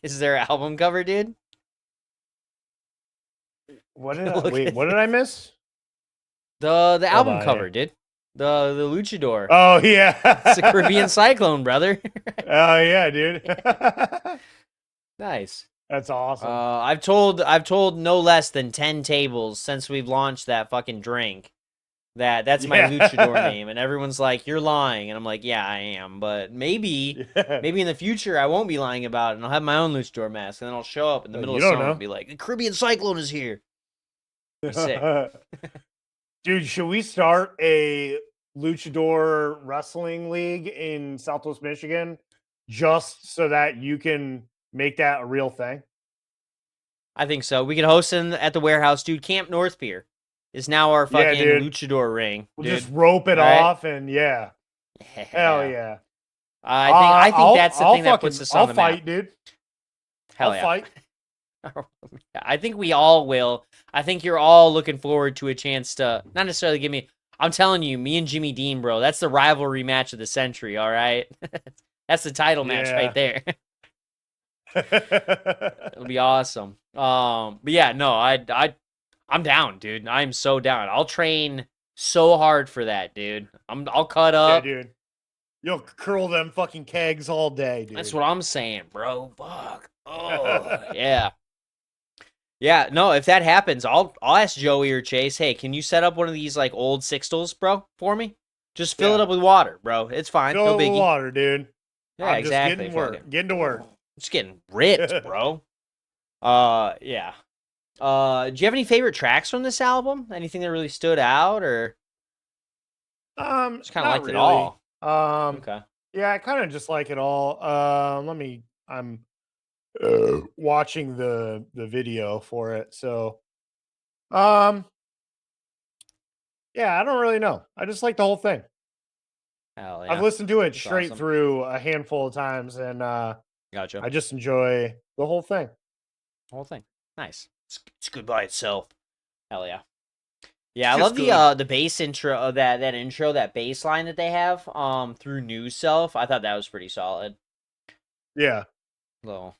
is their album cover, dude? What did I miss? The album cover, dude. The Luchador. Oh yeah, it's the Caribbean Cyclone, brother. Oh yeah, dude. Nice. That's awesome. I've told no less than 10 tables since we've launched that fucking drink that's my Luchador name, and everyone's like, "You're lying," and I'm like, "Yeah, I am, but maybe in the future I won't be lying about it, and I'll have my own Luchador mask, and then I'll show up in the middle of summer and be like, the Caribbean Cyclone is here." Be sick. Dude, should we start a Luchador wrestling league in Southwest Michigan just so that you can make that a real thing? I think so. We could host it at the warehouse, dude. Camp North Pier is now our Yeah, fucking dude. luchador ring. We'll Dude. just rope it All right? off and yeah. Hell yeah. I think that's the thing that puts us on I'll the fight, map. dude. Hell I'll yeah. fight. I think we all will. I think you're all looking forward to a chance to not necessarily give me. I'm telling you, me and Jimmy Dean, bro. That's the rivalry match of the century. All right, that's the title match right there. It'll be awesome. But yeah, no, I'm down, dude. I'm so down. I'll train so hard for that, dude. I'll cut Yeah, up. dude. You'll curl them fucking kegs all day, dude. That's what I'm saying, bro. Fuck. Oh, yeah. Yeah, no, if that happens, I'll ask Joey or Chase, hey, can you set up one of these like old sixtels, bro, for me? Just fill it up with water, bro. It's fine. Fill No it with biggie. water, dude. Yeah, I'm exactly. just getting to work. Just getting ripped, bro. Yeah. Do you have any favorite tracks from this album? Anything that really stood out, or just kind of liked really. it all? Okay. Yeah, I kind of just like it all. I'm watching the video for it, so yeah, I don't really know. I just like the whole thing. Hell yeah. I've listened to it That's straight awesome. through a handful of times, and Gotcha. I just enjoy the whole thing. Whole thing. Nice. It's good by itself. Hell yeah. Yeah, I It's love just the bass intro of that intro, that bass line that they have through New Self. I thought that was pretty solid. Yeah. Little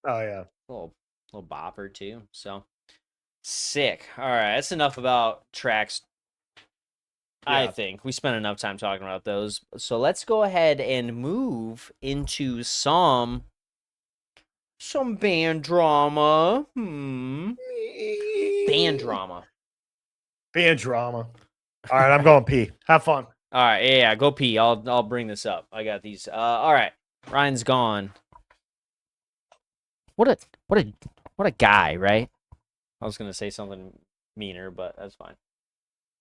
Oh yeah. little bopper too. So sick. All right, that's enough about tracks. I Yeah. think we spent enough time talking about those. So let's go ahead and move into some band drama. Band drama. Band drama. All right, I'm going pee. Have fun. All right, yeah, go pee. I'll bring this up. I got these. All right, Ryan's gone. What a guy, right? I was gonna say something meaner, but that's fine.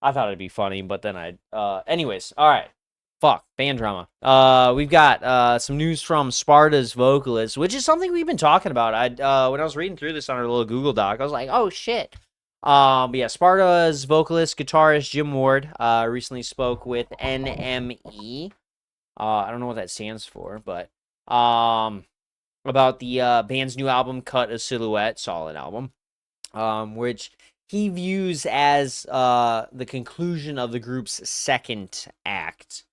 I thought it'd be funny, but then anyways, all right. Fuck, band drama. We've got some news from Sparta's vocalist, which is something we've been talking about. When I was reading through this on our little Google Doc, I was like, oh shit. But yeah, Sparta's vocalist, guitarist Jim Ward recently spoke with NME. I don't know what that stands for, but about the band's new album, Cut a Silhouette, solid album, which he views as the conclusion of the group's second act.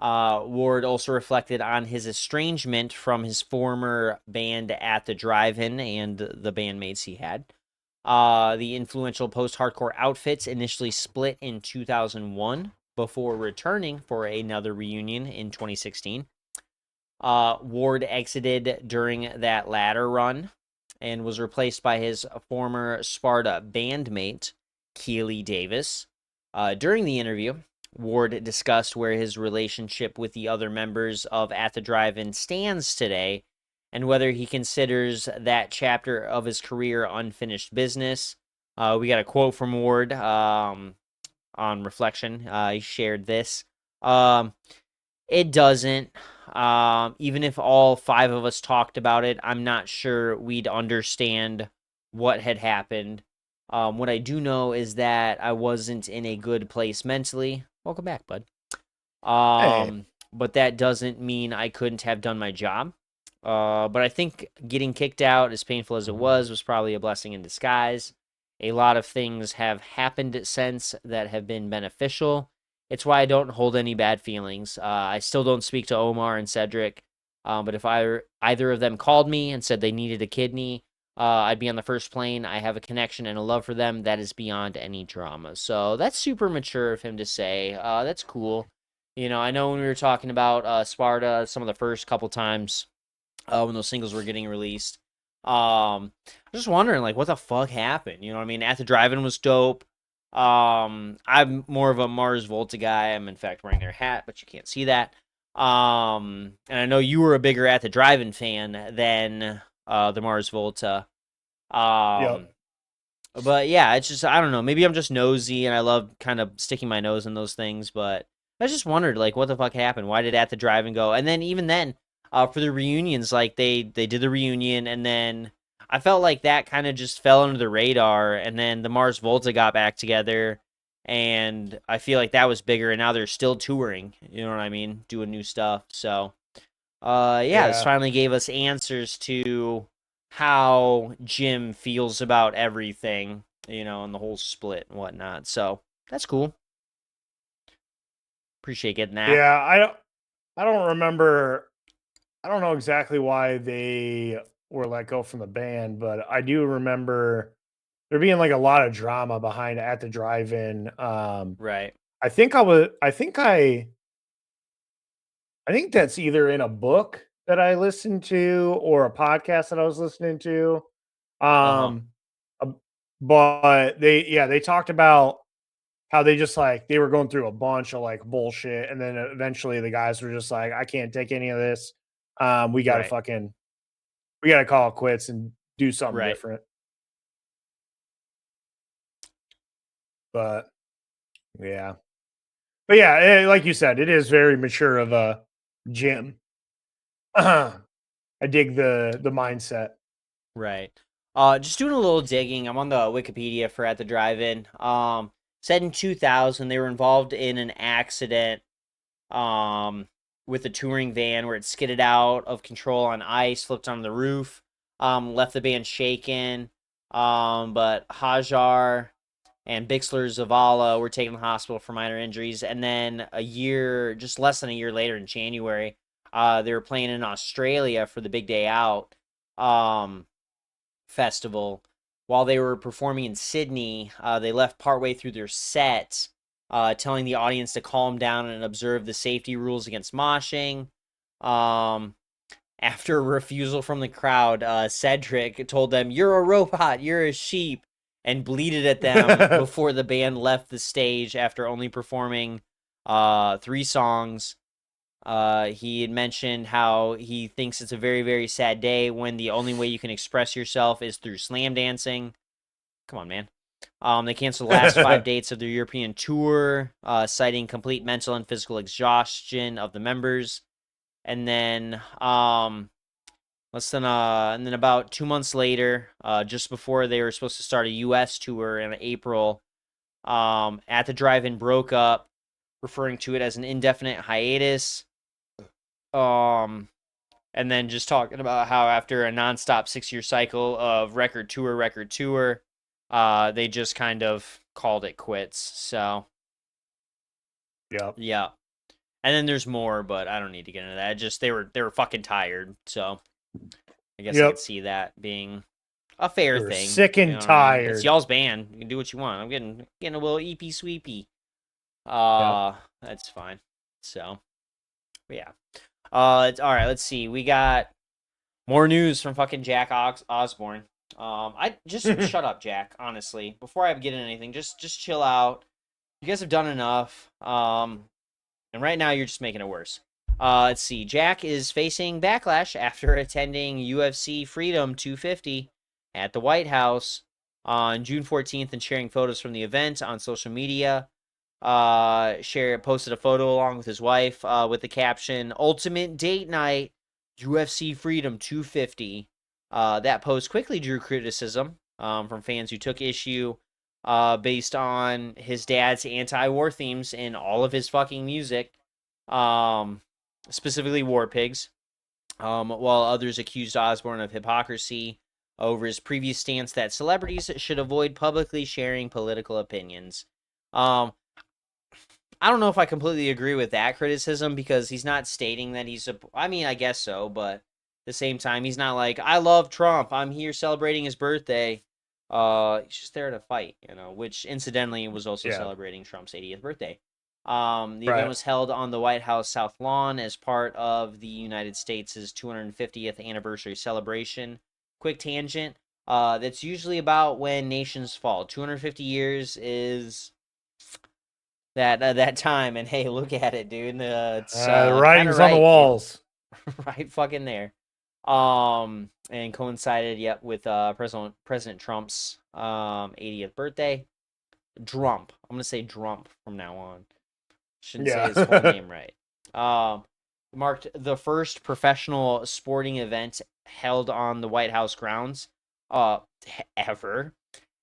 Ward also reflected on his estrangement from his former band At the Drive-In and the bandmates he had. The influential post-hardcore outfits initially split in 2001 before returning for another reunion in 2016. Ward exited during that latter run and was replaced by his former Sparta bandmate, Keely Davis. During the interview, Ward discussed where his relationship with the other members of At the Drive-In stands today and whether he considers that chapter of his career unfinished business. We got a quote from Ward on reflection. He shared this. It doesn't. Even if all 5 of us talked about it, I'm not sure we'd understand what had happened. What I do know is that I wasn't in a good place mentally. Welcome back, bud. Hey. But that doesn't mean I couldn't have done my job. But I think getting kicked out, as painful as it was probably a blessing in disguise. A lot of things have happened since that have been beneficial. It's why I don't hold any bad feelings. I still don't speak to Omar and Cedric. But if either of them called me and said they needed a kidney, I'd be on the first plane. I have a connection and a love for them that is beyond any drama. So that's super mature of him to say. That's cool. You know, I know when we were talking about Sparta, some of the first couple times when those singles were getting released, I'm just wondering, like, what the fuck happened? You know what I mean? At the Drive-In was dope. I'm more of a Mars Volta guy. I'm in fact wearing their hat, but you can't see that. And I know you were a bigger At the Drive-In fan than the Mars Volta. Yep. But yeah, it's just, I don't know. Maybe I'm just nosy and I love kind of sticking my nose in those things. But I just wondered, like, what the fuck happened? Why did At the Drive-In go? And then even then, for the reunions, like they did the reunion, and then I felt like that kind of just fell under the radar, and then the Mars Volta got back together, and I feel like that was bigger, and now they're still touring. You know what I mean? Doing new stuff. So, yeah, this Yeah. finally gave us answers to how Jim feels about everything, and the whole split and whatnot. So that's cool. Appreciate getting that. Yeah, I don't remember. I don't know exactly why they were let go from the band, but I do remember there being like a lot of drama behind at the drive-in. Right. I think I was. I think that's either in a book that I listened to or a podcast that I was listening to. Uh-huh. Um, uh, but they talked about how they just like they were going through a bunch of like bullshit, and then eventually the guys were just like, I can't take any of this. We gotta Right. fucking we gotta call it quits and do something Right. different. But yeah. But yeah, like you said, it is very mature of a Jim. I dig the mindset. Right. Just doing a little digging. I'm on the Wikipedia for At the Drive-In. Said in 2000 they were involved in an accident um with a touring van where it skidded out of control on ice, flipped on the roof, left the band shaken. But Hajar and Bixler Zavala were taken to the hospital for minor injuries, and then just less than a year later in January, they were playing in Australia for the Big Day Out. Festival. While they were performing in Sydney, they left partway through their set, telling the audience to calm down and observe the safety rules against moshing. Um, After a refusal from the crowd, Cedric told them, "You're a robot, you're a sheep," and bleated at them before the band left the stage after only performing 3 songs. He had mentioned how he thinks it's a very, very sad day when the only way you can express yourself is through slam dancing. Come on, man. They canceled the last 5 dates of their European tour, citing complete mental and physical exhaustion of the members. And then, and then about 2 months later, just before they were supposed to start a U.S. tour in April, At the Drive-In broke up, referring to it as an indefinite hiatus. Um, and then just talking about how after a nonstop 6-year cycle of record tour, they just kind of called it quits. So Yep. yeah, and then there's more, but I don't need to get into that. Just they were fucking tired, so I guess I could Yep. see that being a fair They were thing. sick You and know what I mean? It's tired. y'all's band. You can do what you want. I'm getting a little EP sweepy. Yep. That's fine. So, but yeah. It's all right. Let's see. We got more news from fucking Jack Osbourne. I just shut up, Jack. Honestly, before I get into anything, just chill out. You guys have done enough. And right now you're just making it worse. Let's see. Jack is facing backlash after attending UFC Freedom 250 at the White House on June 14th and sharing photos from the event on social media. Posted a photo along with his wife with the caption "Ultimate Date Night, UFC Freedom 250." That post quickly drew criticism from fans who took issue based on his dad's anti-war themes in all of his fucking music, specifically War Pigs, while others accused Osbourne of hypocrisy over his previous stance that celebrities should avoid publicly sharing political opinions. Um, I don't know if I completely agree with that criticism because he's not stating that I mean, I guess so, but at the same time, he's not like, I love Trump. I'm here celebrating his birthday. He's just there to fight, which incidentally was also Yeah. celebrating Trump's 80th birthday. The event Right. was held on the White House South Lawn as part of the United States' 250th anniversary celebration. Quick tangent. That's usually about when nations fall. 250 years is that time, and hey, look at it, dude. It's The kind of writing's on the right, dude. walls. Right fucking there. And coincided, yep, with President Trump's 80th birthday. Drump. I'm gonna say Drump from now on. Shouldn't say his full Yeah. name right. Marked the first professional sporting event held on the White House grounds. ever,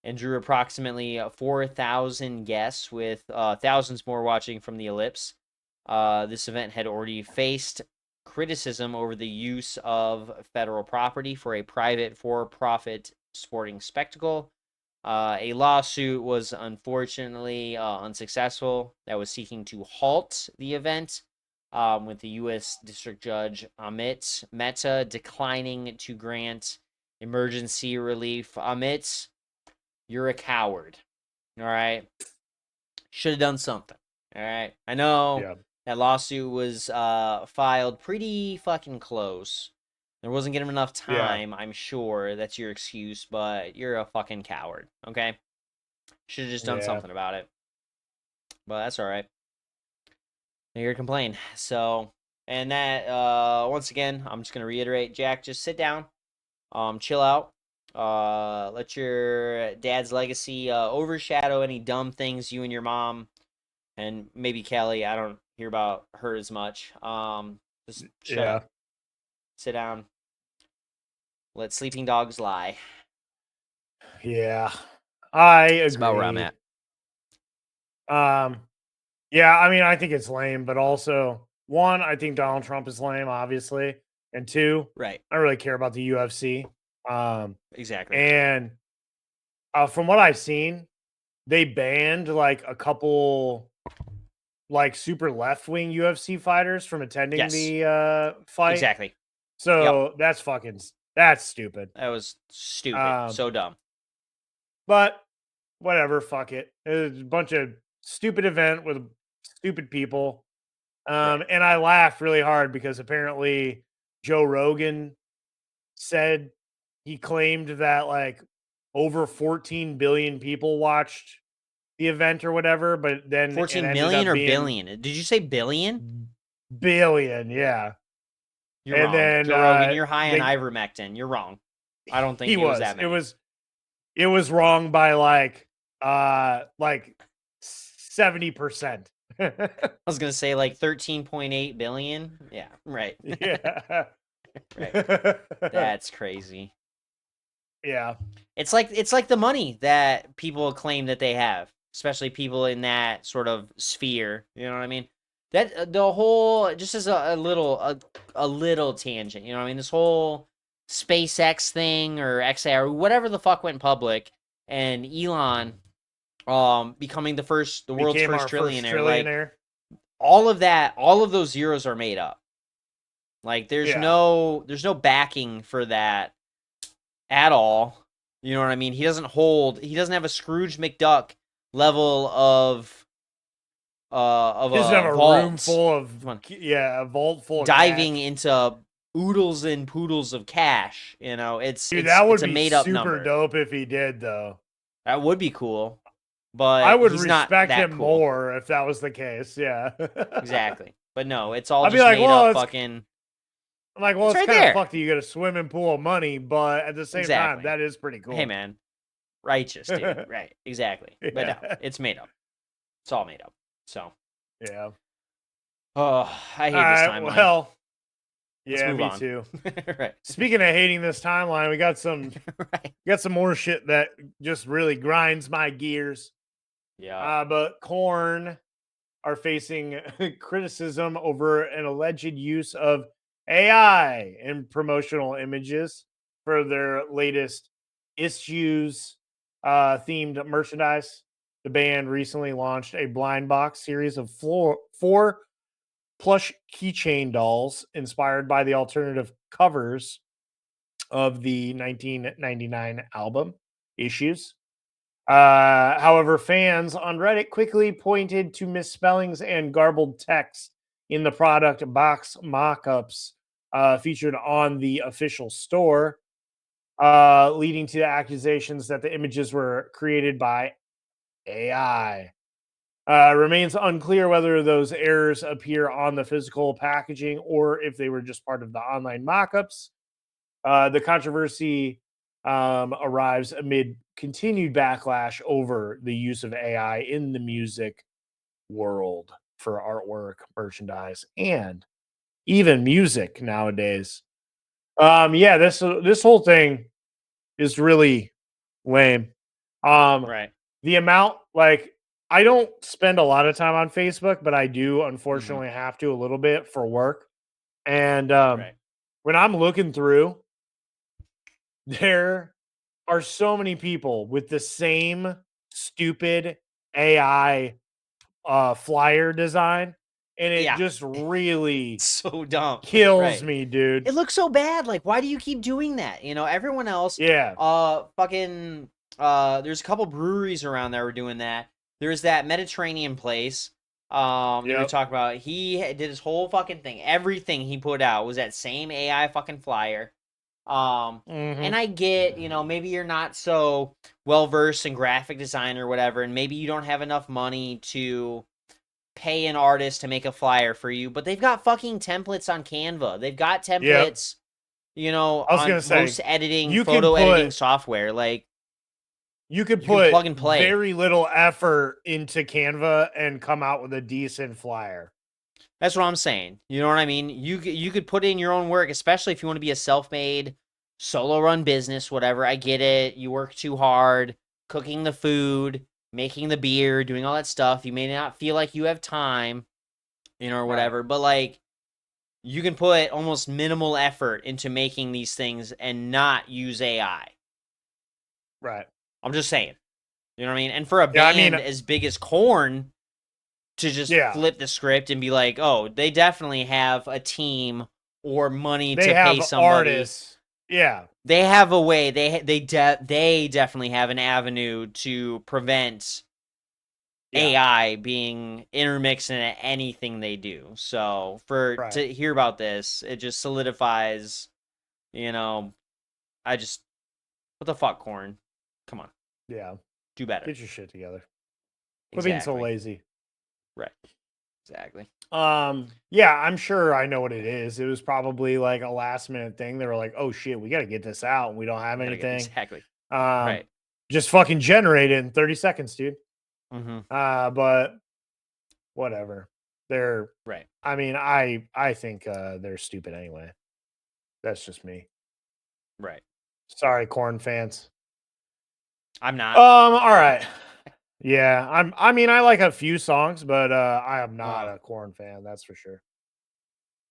and drew approximately 4,000 guests, with thousands more watching from the ellipse. This event had already faced criticism over the use of federal property for a private for-profit sporting spectacle. A lawsuit was unfortunately unsuccessful that was seeking to halt the event, with the U.S. District Judge Amit Mehta declining to grant emergency relief. Amit, you're a coward. All right. Should have done something. All right. I know Yeah. that lawsuit was filed pretty fucking close. There wasn't getting enough Yeah. time, I'm sure. That's your excuse, but you're a fucking coward. Okay. Should have just done Yeah. something about it. But that's all right. Now you're complaining. So, and that once again, I'm just gonna reiterate, Jack, just sit down, chill out. Let your dad's legacy overshadow any dumb things you and your mom and maybe Kelly. I don't hear about her as much. Just shut up. Sit down. Let sleeping dogs lie. Yeah. I agree. That's about where I'm at. Yeah, I mean, I think it's lame, but also, one, I think Donald Trump is lame, obviously. And two, Right. I don't really care about the UFC. Exactly. And from what I've seen, they banned like a couple like super left-wing UFC fighters from attending Yes. the fight. Exactly. So that's stupid. That was stupid. So dumb. But whatever, fuck it. It was a bunch of stupid event with stupid people. Right. And I laughed really hard because apparently Joe Rogan said he claimed that like over 14 billion people watched the event or whatever, but then 14 million or billion? Did you say billion? Billion, yeah. You're And wrong. then Joe Rogan, you're high on ivermectin. You're wrong. I don't think it was that many. It was wrong by like 70%. I was gonna say like 13.8 billion. Yeah, right. Yeah. Right. That's crazy. Yeah. It's like the money that people claim that they have, especially people in that sort of sphere. You know what I mean? That the whole, just as a little tangent. You know what I mean? This whole SpaceX thing or XAI or whatever the fuck went public, and Elon becoming the world's Became first our trillionaire. trillionaire. Like all of those zeros are made up. Like there's no backing for that at all. You know what I mean? He doesn't have a Scrooge McDuck level of He doesn't have a vault room full of a vault full diving of cash. into oodles and poodles of cash. You know, that would a be made up super number. dope if he did, though. That would be cool, but I would he's not respect that him cool. more if that was the case. Yeah, Exactly. But no, it's all I'd just be like, made well, up. it's- Fucking. I'm like, well, It's it's right kind of there. fucked that you get a swimming pool of money, but at the same time, Exactly. that is pretty cool. Hey, man, righteous, dude. Right? Exactly. But no, Yeah. it's made up. It's all made up. So. Yeah. Oh, I hate this timeline. Well, Let's yeah, move me on. too. Right. Speaking of hating this timeline, we got some Right. more shit that just really grinds my gears. Yeah. But Korn are facing criticism over an alleged use of AI in promotional images for their latest issues themed merchandise. The band recently launched a blind box series of four plush keychain dolls inspired by the alternative covers of the 1999 album Issues. However, fans on Reddit quickly pointed to misspellings and garbled text in the product box mock-ups featured on the official store, leading to accusations that the images were created by AI. Remains unclear whether those errors appear on the physical packaging or if they were just part of the online mock-ups. The controversy arrives amid continued backlash over the use of AI in the music world for artwork, merchandise, and even music nowadays. This whole thing is really lame. Right. The amount, like, I don't spend a lot of time on Facebook, but I do unfortunately have to a little bit for work. And Right. when I'm looking through, there are so many people with the same stupid AI flyer design, and it Yeah. just really So dumb. kills Right. me, dude. It looks so bad. Like, why do you keep doing that? You know, everyone else, Yeah. fucking, there's a couple breweries around that were doing that. There's that Mediterranean place. They were Yep. talking about, did his whole fucking thing. Everything he put out was that same AI fucking flyer. And I get, you know, maybe you're not so well versed in graphic design or whatever, and maybe you don't have enough money to pay an artist to make a flyer for you, but they've got fucking templates on Canva. They've got Yep. templates, you know, I was on gonna say, most editing, you can photo editing put software. Like, you could you can put plug and play. very little effort into Canva and come out with a decent flyer. That's what I'm saying. You know what I mean? You could put in your own work, especially if you want to be a self-made, solo-run business, whatever. I get it. You work too hard, cooking the food, making the beer, doing all that stuff. You may not feel like you have time, you know, or Right. whatever. But like, you can put almost minimal effort into making these things and not use AI. Right. I'm just saying. You know what I mean? And for a Yeah, I mean, band as big as Korn to just yeah, flip the script and be like, oh, they definitely have a team or money they to pay have somebody. artists. Yeah. They have a way. They definitely have an avenue to prevent Yeah. AI being intermixed into anything they do. So Right. to hear about this, it just solidifies, you know, what the fuck, Korn? Come on, Yeah. do better. Get your shit together. Quit being so Exactly. lazy. Right. Exactly. Yeah, I'm sure I know what it is. It was probably like a last minute thing. They were like, oh shit, we got to get this out and we don't have Gotta get- anything. Exactly. Um, Right. just fucking generate it in 30 seconds, dude. Mm-hmm. But whatever. They're, Right. I mean, I think they're stupid anyway. That's just me. Right. Sorry, Corn fans. I'm not. All right. Yeah, I mean, I like a few songs, but I am not a Corn fan, that's for sure.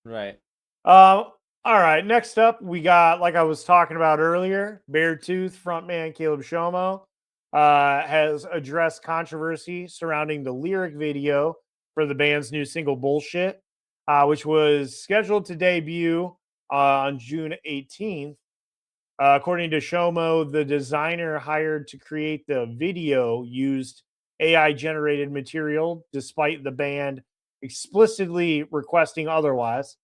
Right. All right. Next up, we got, like I was talking about earlier, Beartooth frontman Caleb Shomo has addressed controversy surrounding the lyric video for the band's new single "Bullshit," which was scheduled to debut on June 18th. According to Shomo, the designer hired to create the video used AI generated material, despite the band explicitly requesting otherwise.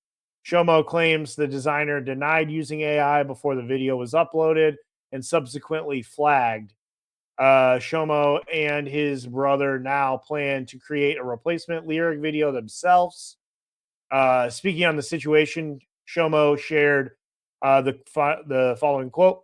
Shomo claims the designer denied using AI before the video was uploaded and subsequently flagged. Shomo and his brother now plan to create a replacement lyric video themselves. Speaking on the situation, Shomo shared the following quote.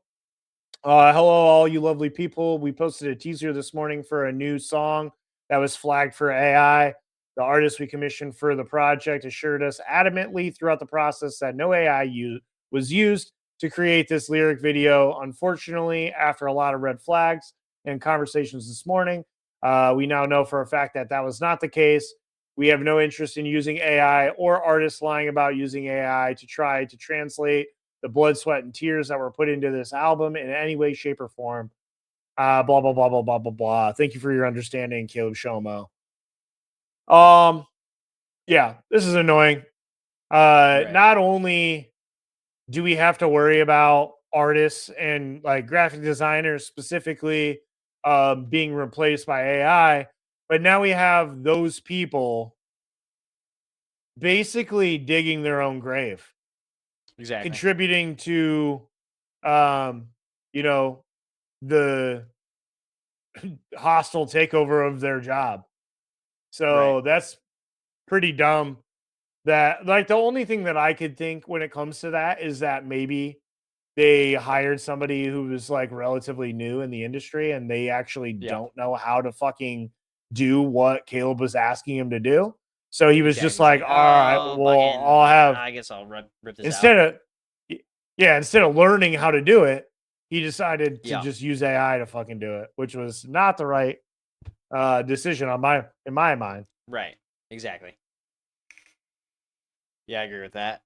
Hello, all you lovely people. We posted a teaser this morning for a new song that was flagged for AI. The artist we commissioned for the project assured us adamantly throughout the process that no AI was used to create this lyric video. Unfortunately, after a lot of red flags and conversations this morning, we now know for a fact that that was not the case. We have no interest in using AI or artists lying about using AI to try to translate the blood, sweat, and tears that were put into this album in any way, shape, or form. Blah, blah, blah, blah, blah, blah, blah. Thank you for your understanding, Caleb Shomo. Yeah, this is annoying. Not only do we have to worry about artists and like graphic designers specifically being replaced by AI, but now we have those people basically digging their own grave. Exactly. Contributing to you know, the hostile takeover of their job. So that's pretty dumb. That, like, the only thing that I could think when it comes to that is that maybe they hired somebody who was like relatively new in the industry and they actually don't know how to fucking do what Caleb was asking him to do. So he was just like, all right, well, I'll have, I guess I'll rip this instead out. of, yeah, instead of learning how to do it, he decided to Yeah. just use AI to fucking do it, which was not the right decision in my mind. Right. Exactly. Yeah, I agree with that.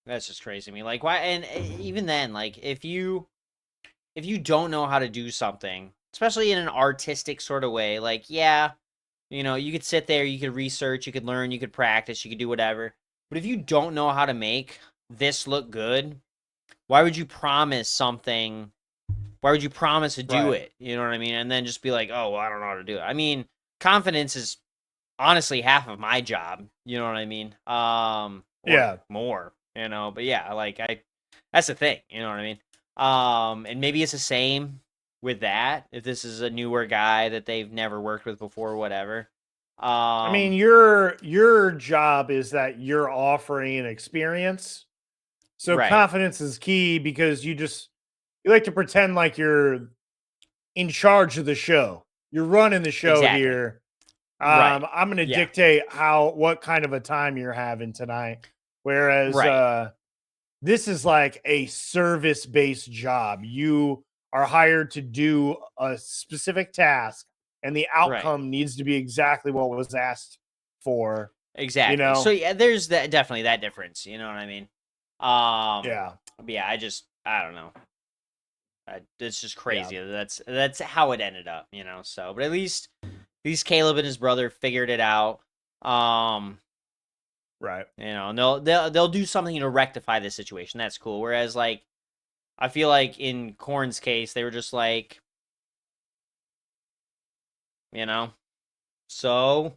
That's just crazy to me. Like, why? And even then, like, if you don't know how to do something, especially in an artistic sort of way, like, yeah, you could sit there, you could research, you could learn, you could practice, you could do whatever. But if you don't know how to make this look good, why would you promise something? Why would you promise to do Right. it? You know what I mean? And then just be like, oh, well, I don't know how to do it. I mean, confidence is honestly half of my job. You know what I mean? Or Yeah. more. But yeah, like that's the thing. You know what I mean? And maybe it's the same with that. If this is a newer guy that they've never worked with before, or whatever. I mean, Um, your job is that you're offering an experience. So right, confidence is key because you like to pretend like you're in charge of the show. You're running the show exactly, here. right, I'm going to yeah, dictate what kind of a time you're having tonight. Whereas right, this is like a service-based job. You are hired to do a specific task, and the right, outcome needs to be exactly what was asked for. You exactly. So know? yeah, there's definitely that difference. You know what I mean? Yeah. But yeah, I don't know. It's just Yeah. crazy. That's how it ended up. So, but at least Caleb and his brother figured it out. Um, Right. and they'll do something to rectify this situation. That's cool. Whereas like I feel like in Korn's case, they were just like, you know, so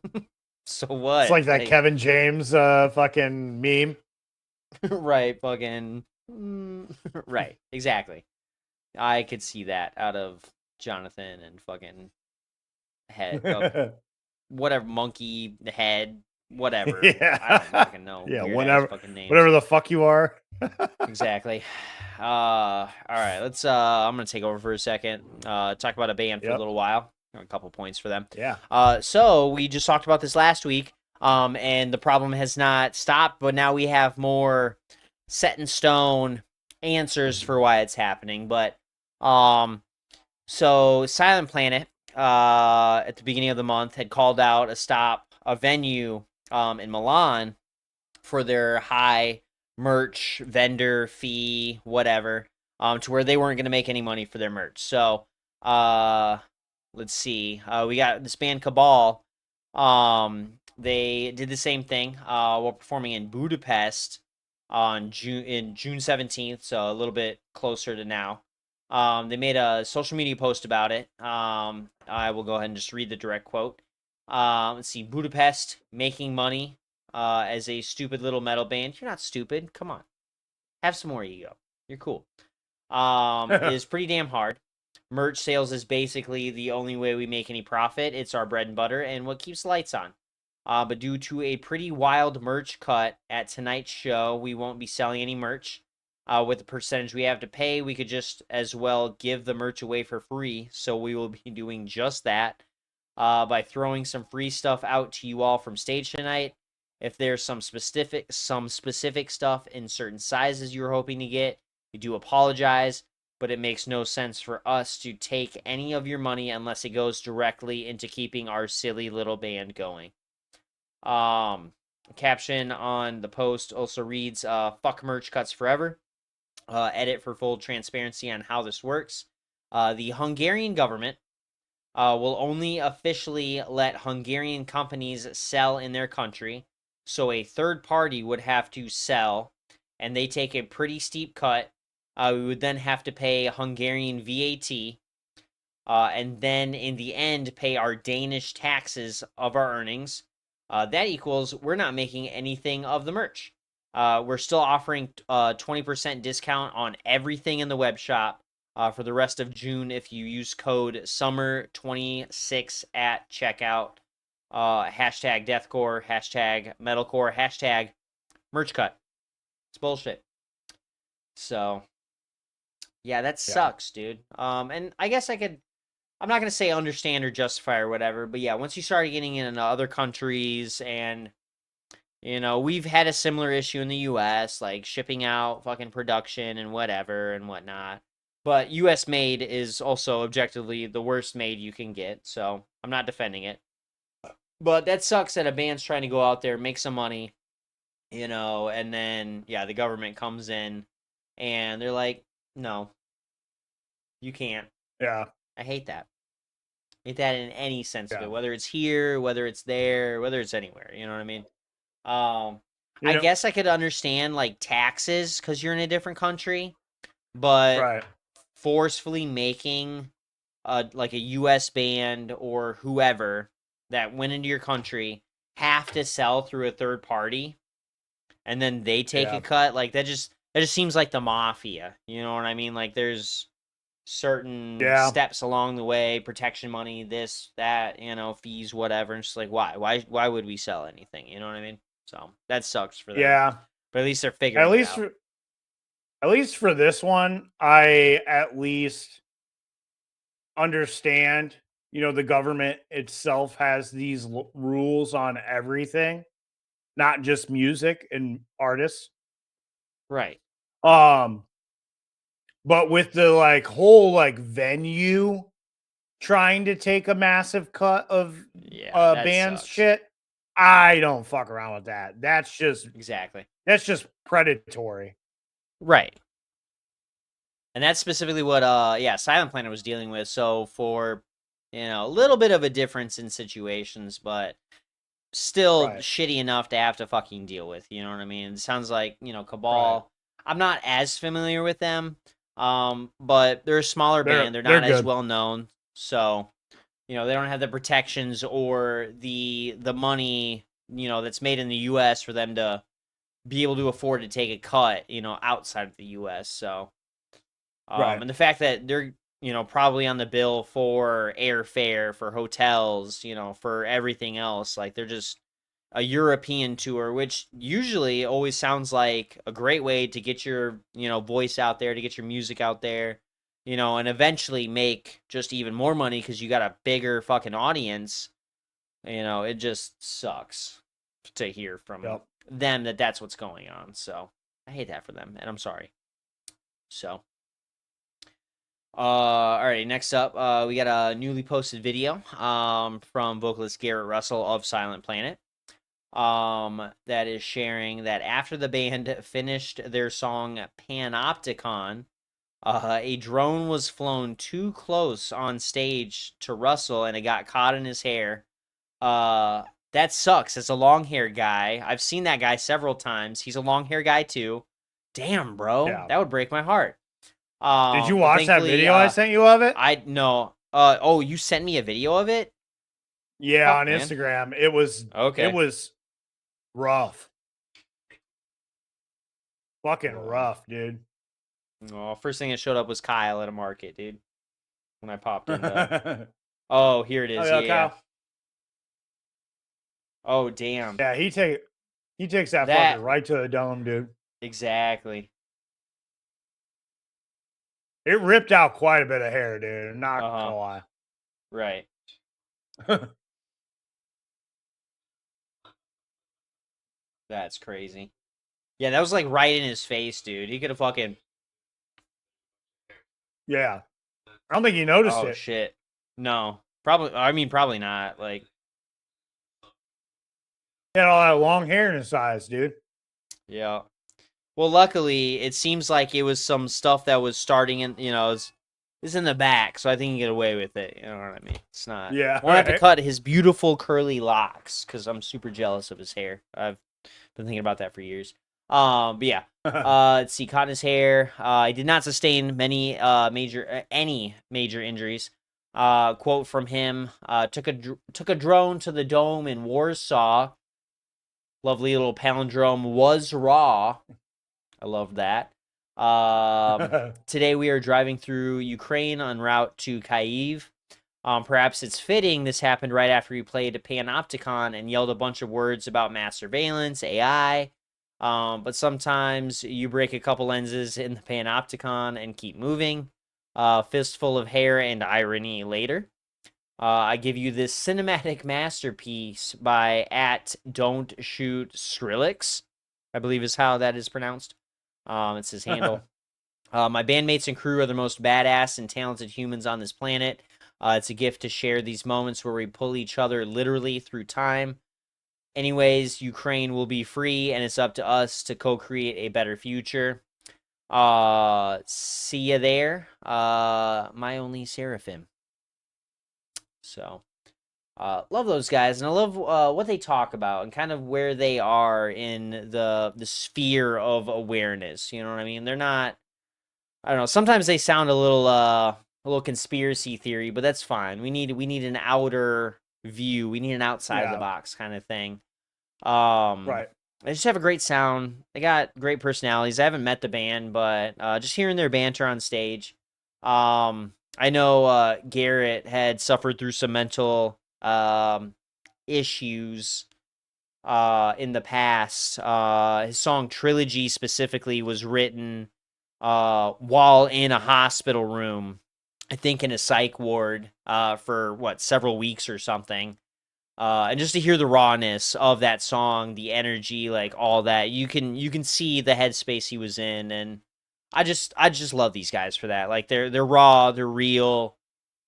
so It's what? like that Like Kevin James fucking meme. right, fucking right, exactly. I could see that out of Jonathan and fucking head whatever monkey head whatever. I don't Yeah. fucking know. Yeah, Weird ass whatever fucking names. whatever the fuck you are. Exactly. All right, let's I'm gonna take over for a second. Talk about a band for a Yep. little while. A couple points for them. Yeah. So we just talked about this last week. And the problem has not stopped, but now we have more set in stone answers for why it's happening. But so Silent Planet at the beginning of the month had called out a venue in Milan for their high merch vendor fee, whatever, to where they weren't going to make any money for their merch. So, let's see. We got this band Cabal. They did the same thing while performing in Budapest on June 17th, so a little bit closer to now. They made a social media post about it. I will go ahead and just read the direct quote. Let's see. Budapest making money as a stupid little metal band. You're not stupid. Come on. Have some more ego. You're cool. It is pretty damn hard. Merch sales is basically the only way we make any profit. It's our bread and butter and what keeps the lights on. But due to a pretty wild merch cut at tonight's show, we won't be selling any merch. With the percentage we have to pay, we could just as well give the merch away for free. So we will be doing just that by throwing some free stuff out to you all from stage tonight. If there's some specific stuff in certain sizes you were hoping to get, we do apologize, but it makes no sense for us to take any of your money unless it goes directly into keeping our silly little band going. Caption on the post also reads, fuck merch cuts forever. Edit for full transparency on how this works. The Hungarian government will only officially let Hungarian companies sell in their country. So a third party would have to sell, and they take a pretty steep cut. We would then have to pay Hungarian VAT, and then in the end pay our Danish taxes of our earnings. That equals we're not making anything of the merch. We're still offering a 20% discount on everything in the web shop for the rest of June if you use code SUMMER26 at checkout. Hashtag deathcore, hashtag metalcore, hashtag merch cut. It's bullshit. So yeah, that Yeah. sucks, dude. And I guess I'm not gonna say understand or justify or whatever, but yeah, once you start getting into other countries and You know, we've had a similar issue in the US, like shipping out fucking production and whatever and whatnot. But US made is also objectively the worst made you can get, so I'm not defending it. But that sucks that a band's trying to go out there, make some money, you know, and then yeah, the government comes in and they're like, "No, you can't." Yeah. I hate that. I hate that in any sense of Yeah. it, whether it's here, whether it's there, whether it's anywhere. You know what I mean? You I know, guess I could understand like taxes because you're in a different country, but right. forcefully making like a U.S. band or whoever that went into your country have to sell through a third party, and then they take Yeah. a cut. Like that just seems like the mafia. You know what I mean? Like there's certain Yeah. steps along the way, protection money, this, that, you know, fees, whatever. And it's just like, why would we sell anything? You know what I mean? So that sucks for them. Yeah. But at least they're At figuring it out. least for this one, I at least understand, you know, the government itself has these rules on everything, not just music and artists. Right. Um, but with the like whole like venue trying to take a massive cut of Yeah, that band's sucks. shit, I don't fuck around with that. Exactly. That's just predatory. Right. And that's specifically what Silent Planet was dealing with. So for a little bit of a difference in situations, but still Right. shitty enough to have to fucking deal with. You know what I mean? It sounds like, Cabal. Right. I'm not as familiar with them. But they're a smaller band. They're They're not as good. well known. So, they don't have the protections or the money, that's made in the US for them to be able to afford to take a cut, outside of the US. So, Right. and the fact that they're, probably on the bill for airfare, for hotels, for everything else. Like they're just a European tour, which usually always sounds like a great way to get your, voice out there, to get your music out there, and eventually make just even more money because you got a bigger fucking audience. It just sucks to hear from Yep. them that that's what's going on. So I hate that for them, and I'm sorry. So. All right, next up, we got a newly posted video from vocalist Garrett Russell of Silent Planet that is sharing that after the band finished their song Panopticon, a drone was flown too close on stage to Russell and it got caught in his hair. That sucks. As a long hair guy, I've seen that guy several times. He's a long hair guy too. Damn, bro, Yeah. that would break my heart. Did you But watch that thankfully, video I sent you of it? I no. Oh, you sent me a video of it? Yeah, Fuck, on man. Instagram. It was Okay. rough. Fucking rough, dude. Oh, first thing that showed up was Kyle at a market, dude. When I popped in. Oh, here it is. yeah, Yeah. Kyle. Oh, damn. Yeah, he takes that That- fucker right to the dome, dude. Exactly. It ripped out quite a bit of hair, dude. I'm not Uh-huh. gonna lie. Right. That's crazy. Yeah, that was like right in his face, dude. He could have fucking. Yeah. I don't think he noticed Oh it. shit. No. Probably not. Like. He had all that long hair in his eyes, dude. Yeah. Well, luckily, it seems like it was some stuff that was starting in, it's in the back, so I think he can get away with it. You know what I mean? It's not. Yeah, I want to have to right. cut his beautiful curly locks because I'm super jealous of his hair. I've been thinking about that for years. But yeah. Let's see, caught in his hair. He did not sustain any major injuries. Quote from him: took a drone to the dome in Warsaw. Lovely little palindrome was raw. I love that. Today we are driving through Ukraine en route to Kyiv. Perhaps it's fitting this happened right after we played Panopticon and yelled a bunch of words about mass surveillance, AI. But sometimes you break a couple lenses in the Panopticon and keep moving. Fistful of hair and irony later. I give you this cinematic masterpiece by at Don't Shoot Skrillex, I believe is how that is pronounced. It's his handle. My bandmates and crew are the most badass and talented humans on this planet. It's a gift to share these moments where we pull each other literally through time. Anyways, Ukraine will be free, and it's up to us to co-create a better future. See you there. My only seraphim. So, love those guys, and I love what they talk about and kind of where they are in the sphere of awareness. You know what I mean? They're not. I don't know. Sometimes they sound a little conspiracy theory, but that's fine. We need an outer view. We need an outside of the box kind of thing. Right. They just have a great sound. They got great personalities. I haven't met the band, but just hearing their banter on stage. I know Garrett had suffered through some mental issues in the past. His song Trilogy specifically was written while in a hospital room, I think in a psych ward for several weeks or something. And just to hear the rawness of that song, the energy, like all that, you can see the headspace he was in, and I just love these guys for that. Like they're raw, they're real,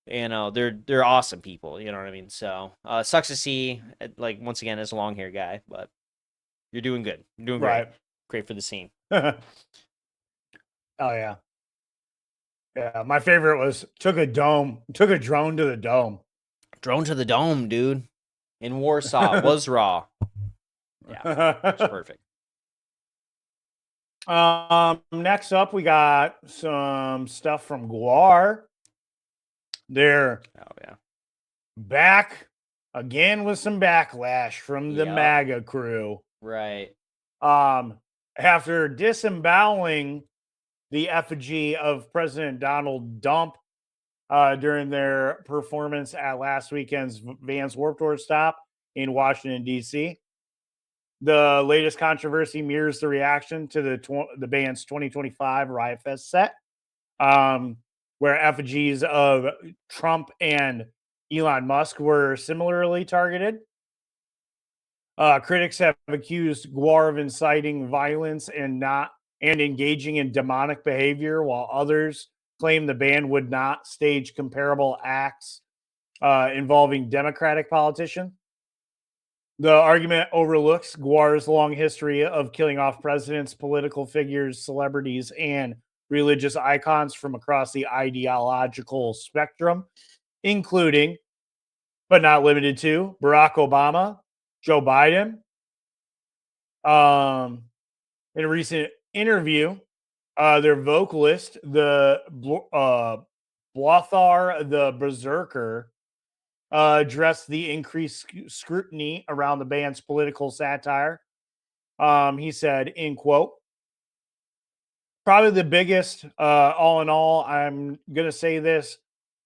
you know, they're awesome people, you know what I mean? So sucks to see, like once again as a long hair guy, but you're doing good. You're doing great. Right. Great for the scene. Oh yeah. Yeah. My favorite was took a drone to the dome. Drone to the dome, dude. In Warsaw was raw. Yeah, it's perfect. Next up, we got some stuff from GWAR. They're back again with some backlash from the MAGA crew. Right. After disemboweling the effigy of President Donald Trump during their performance at last weekend's Vans Warped Tour stop in Washington, D.C. The latest controversy mirrors the reaction to the band's 2025 Riot Fest set, where effigies of Trump and Elon Musk were similarly targeted. Critics have accused GWAR of inciting violence and engaging in demonic behavior, while others claim the band would not stage comparable acts involving Democratic politicians. The argument overlooks GWAR's long history of killing off presidents, political figures, celebrities, and religious icons from across the ideological spectrum, including, but not limited to, Barack Obama, Joe Biden. In a recent interview, their vocalist, the Blothar the Berserker, addressed the increased scrutiny around the band's political satire. He said, in quote, probably the biggest, all in all, I'm going to say this,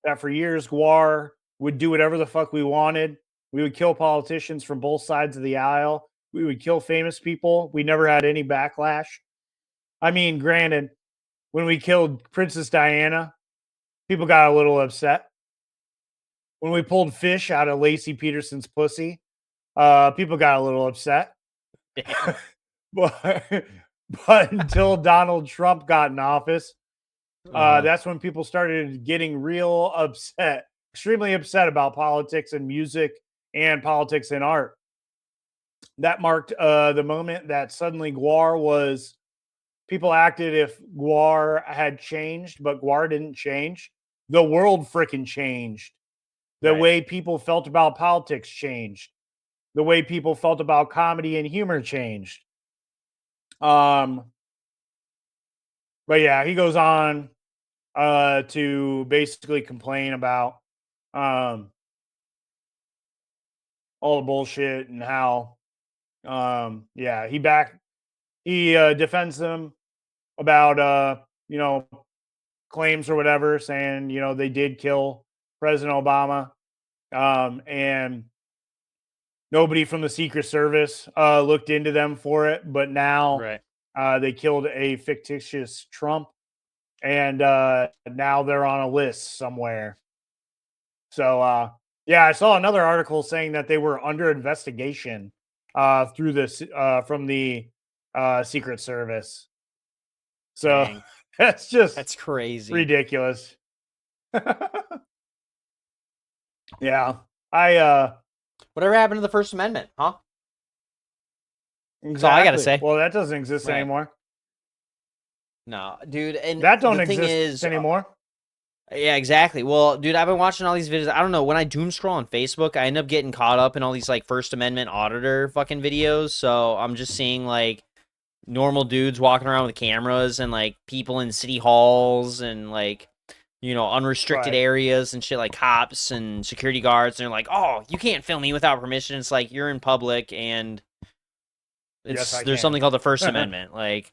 that for years, GWAR would do whatever the fuck we wanted. We would kill politicians from both sides of the aisle. We would kill famous people. We never had any backlash. I mean, granted, when we killed Princess Diana, people got a little upset. When we pulled fish out of Lacey Peterson's pussy, people got a little upset. but until Donald Trump got in office, that's when people started getting real upset, extremely upset about politics and music and politics and art. That marked the moment that suddenly GWAR was, people acted if GWAR had changed, but GWAR didn't change. The world freaking changed. The way people felt about politics changed. The way people felt about comedy and humor changed. But yeah, he goes on to basically complain about all the bullshit and how he defends them about claims or whatever, saying they did kill President Obama, and nobody from the Secret Service looked into them for it, but now they killed a fictitious Trump, and now they're on a list somewhere. So Yeah, I saw another article saying that they were under investigation through this from the Secret Service. So Dang. that's just That's crazy. ridiculous. Yeah. I Whatever happened to the First Amendment, huh? exactly. all I gotta say. Well, that doesn't exist Right. anymore. No, dude. And That don't the thing exist is, anymore. yeah, exactly. Well, dude, I've been watching all these videos. I don't know. When I doom scroll on Facebook, I end up getting caught up in all these like First Amendment auditor fucking videos. So I'm just seeing like normal dudes walking around with cameras and like people in city halls and like, unrestricted Right. areas and shit, like cops and security guards. And they're like, oh, you can't film me without permission. It's like you're in public and Yes, I there's can. something called the First Amendment. Like,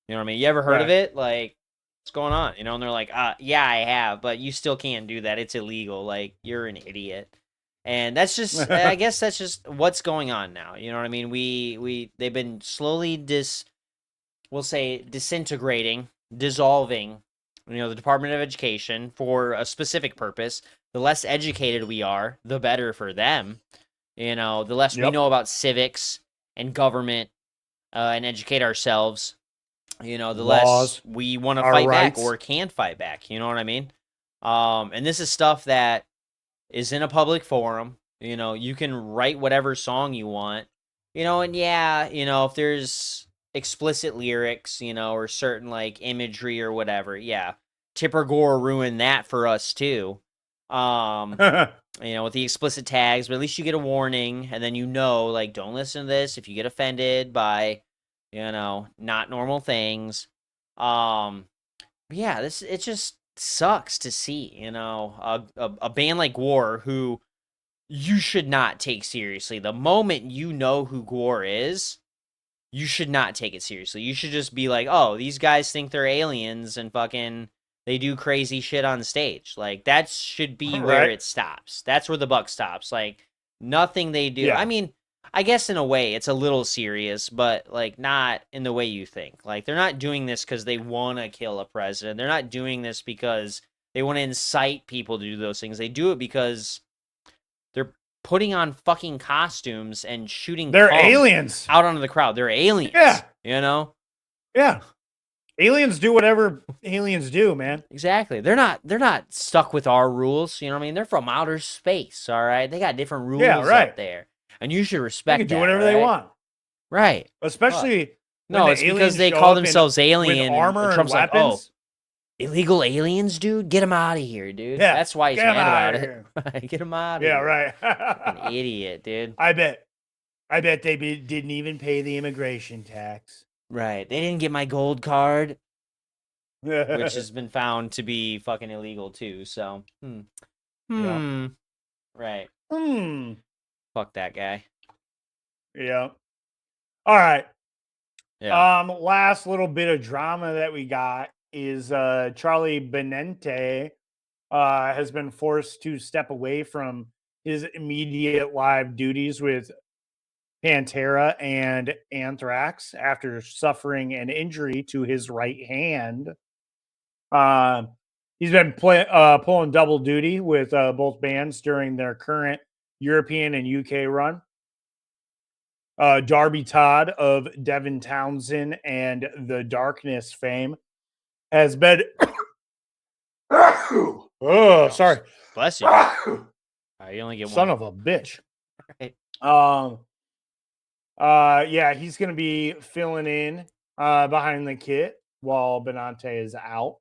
you know what I mean? You ever heard of Right. it? Like, what's going on? And they're like, yeah, I have, but you still can't do that. It's illegal. Like, you're an idiot. And that's just, I guess that's just what's going on now. You know what I mean? They've been slowly we'll say disintegrating, dissolving, the Department of Education for a specific purpose. The less educated we are, the better for them. The less we Yep. know about civics and government and educate ourselves, the Laws, less we want to our fight rights. back or can fight back. You know what I mean? And this is stuff that is in a public forum. You can write whatever song you want. And yeah, if there's explicit lyrics, or certain like imagery or whatever, yeah. Tipper Gore ruined that for us too. With the explicit tags, but at least you get a warning, and then like, don't listen to this if you get offended by, not normal things. Yeah, it just sucks to see, a band like GWAR who you should not take seriously. The moment you know who GWAR is, you should not take it seriously. You should just be like, oh, these guys think they're aliens and fucking they do crazy shit on stage. Like, that should be where Right. it stops. That's where the buck stops. Like, nothing they do. Yeah. I mean, I guess in a way it's a little serious, but like not in the way you think. Like, they're not doing this because they want to kill a president. They're not doing this because they want to incite people to do those things. They do it because they're putting on fucking costumes and shooting They're cum aliens. out onto the crowd. They're aliens. Yeah. Yeah. Aliens do whatever aliens do, man. Exactly. They're not stuck with our rules. You know what I mean? They're from outer space. All right. They got different rules right. up there, and you should They respect can do that, whatever they right? want. Right. Especially when No, the it's because aliens they show call up themselves alien with armor and and Trump's like, weapons. oh, illegal aliens, dude. Get them out of here, dude. Yeah, That's why he's get 'em mad outta about it. Get them out of Yeah, here. right. An idiot, dude. I bet they didn't even pay the immigration tax. Right. They didn't get my gold card, which has been found to be fucking illegal too. So, Yeah. Right. Hmm. Fuck that guy. Yeah. All right. Yeah. Last little bit of drama that we got is Charlie Benente has been forced to step away from his immediate live duties with Pantera and Anthrax after suffering an injury to his right hand. He's been pulling double duty with both bands during their current European and UK run. Darby Todd of Devin Townsend and The Darkness fame has been. Oh, sorry. Bless you. You only get Son one. of a bitch. Right. Yeah, he's going to be filling in behind the kit while Benante is out.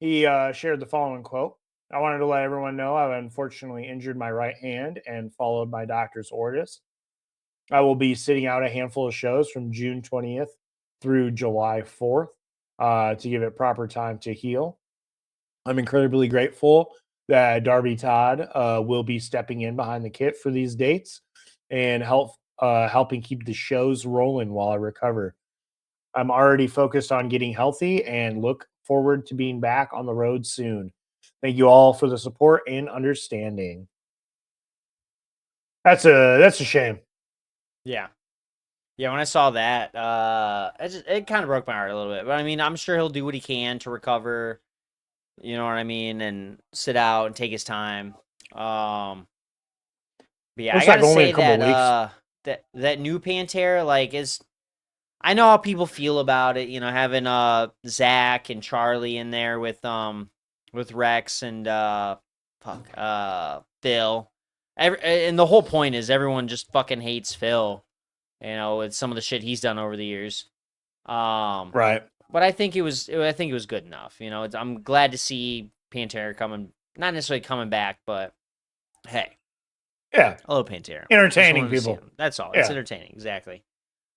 He shared the following quote. I wanted to let everyone know I've unfortunately injured my right hand and followed my doctor's orders. I will be sitting out a handful of shows from June 20th through July 4th to give it proper time to heal. I'm incredibly grateful that Darby Todd will be stepping in behind the kit for these dates and helping keep the shows rolling while I recover. I'm already focused on getting healthy and look forward to being back on the road soon. Thank you all for the support and understanding. That's a shame. Yeah. Yeah, when I saw that, it kind of broke my heart a little bit. But I mean, I'm sure he'll do what he can to recover. You know what I mean, and sit out and take his time. But yeah, Looks I gotta like only a say couple that weeks. that new Pantera like is. I know how people feel about it. You know, having Zach and Charlie in there with Rex and Phil. And the whole point is everyone just fucking hates Phil. You know, with some of the shit he's done over the years. Right. But I think it was good enough. You know, I'm glad to see Pantera coming, not necessarily coming back, but hey, Yeah. I love Pantera. Entertaining Just wanted to see people. them. That's all. It's Yeah. entertaining, exactly.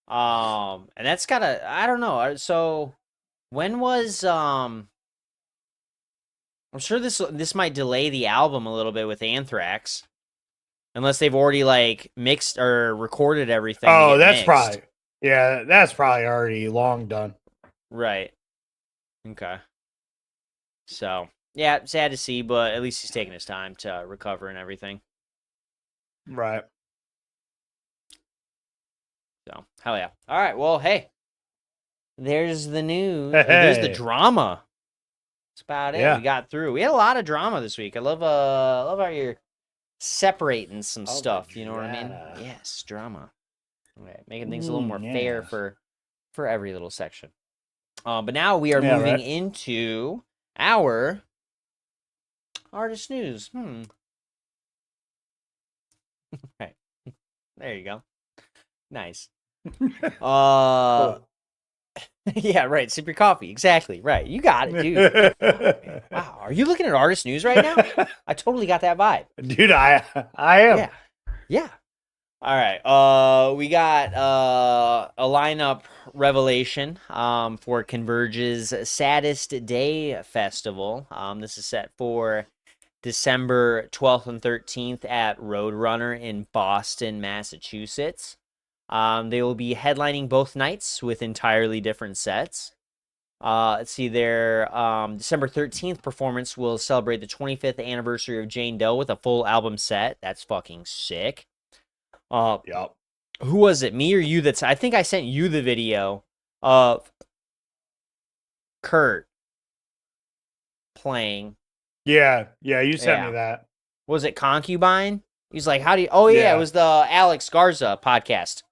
And that's gotta. I don't know. So when was I'm sure this might delay the album a little bit with Anthrax, unless they've already like mixed or recorded everything to Oh, get that's mixed. probably that's probably already long done. Right. Okay. So yeah, sad to see, but at least he's taking his time to recover and everything. Right. So hell yeah. All right. Well, hey, there's the news. There's the Hey. drama. That's about it. Yeah. We got through. We had a lot of drama this week. I love how you're separating some All the stuff. You know what I mean? drama. Yes, drama. Right, making things a little more fair Yes. for every little section. But now we are Yeah, moving right. into our artist news. Right. There you go. Nice. Cool. Yeah, right. Sip your coffee. Exactly. Right. You got it, dude. Wow. Are you looking at artist news right now? I totally got that vibe. Dude, I am. Yeah. Yeah. All right. We got a lineup revelation for Converge's Saddest Day Festival. This is set for December 12th and 13th at Roadrunner in Boston, Massachusetts. They will be headlining both nights with entirely different sets. Let's see, their December 13th performance will celebrate the 25th anniversary of Jane Doe with a full album set. That's fucking sick. Yep. Who was it, me or you? I think I sent you the video of Kurt playing. Yeah. You sent Yeah. me that. Was it Concubine? He's like, how do you... Oh, yeah, it was the Alex Garza podcast.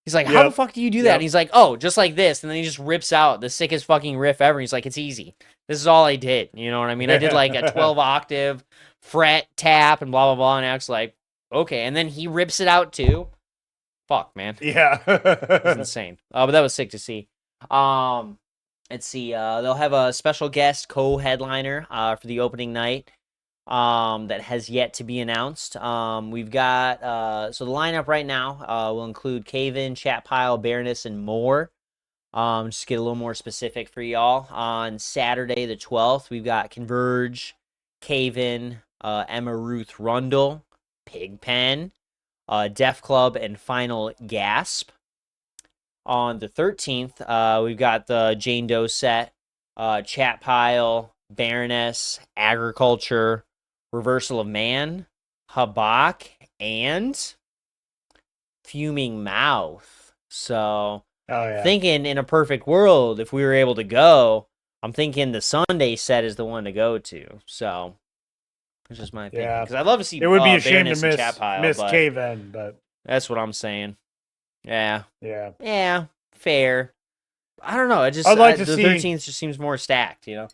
He's like, how the fuck do you do that? And he's like, oh, just like this. And then he just rips out the sickest fucking riff ever. He's like, it's easy. This is all I did. You know what I mean? I did like a 12 octave fret tap and blah, blah, blah. And Alex like, okay. And then he rips it out too. Fuck, man. Yeah. It's insane. But that was sick to see. Let's see. They'll have a special guest co-headliner for the opening night that has yet to be announced. We've got so the lineup right now will include Cave-In, Chat Pile, Bareness, and more. Just to get a little more specific for y'all. On Saturday the 12th, we've got Converge, Cave-In, Emma Ruth Rundle, Pigpen, Def Club, and Final Gasp. On the 13th, we've got the Jane Doe set, Chat Pile, Baroness, Agriculture, Reversal of Man, Habak, and Fuming Mouth. So, thinking in a perfect world, if we were able to go, I'm thinking the Sunday set is the one to go to. So, it's just my opinion. Because I'd love to see it would be a shame Baroness to and Chat Pile, miss but Cave-In, but that's what I'm saying. Yeah. Yeah. Yeah. Fair. I don't know. I'd like to the see 13th just seems more stacked, you know?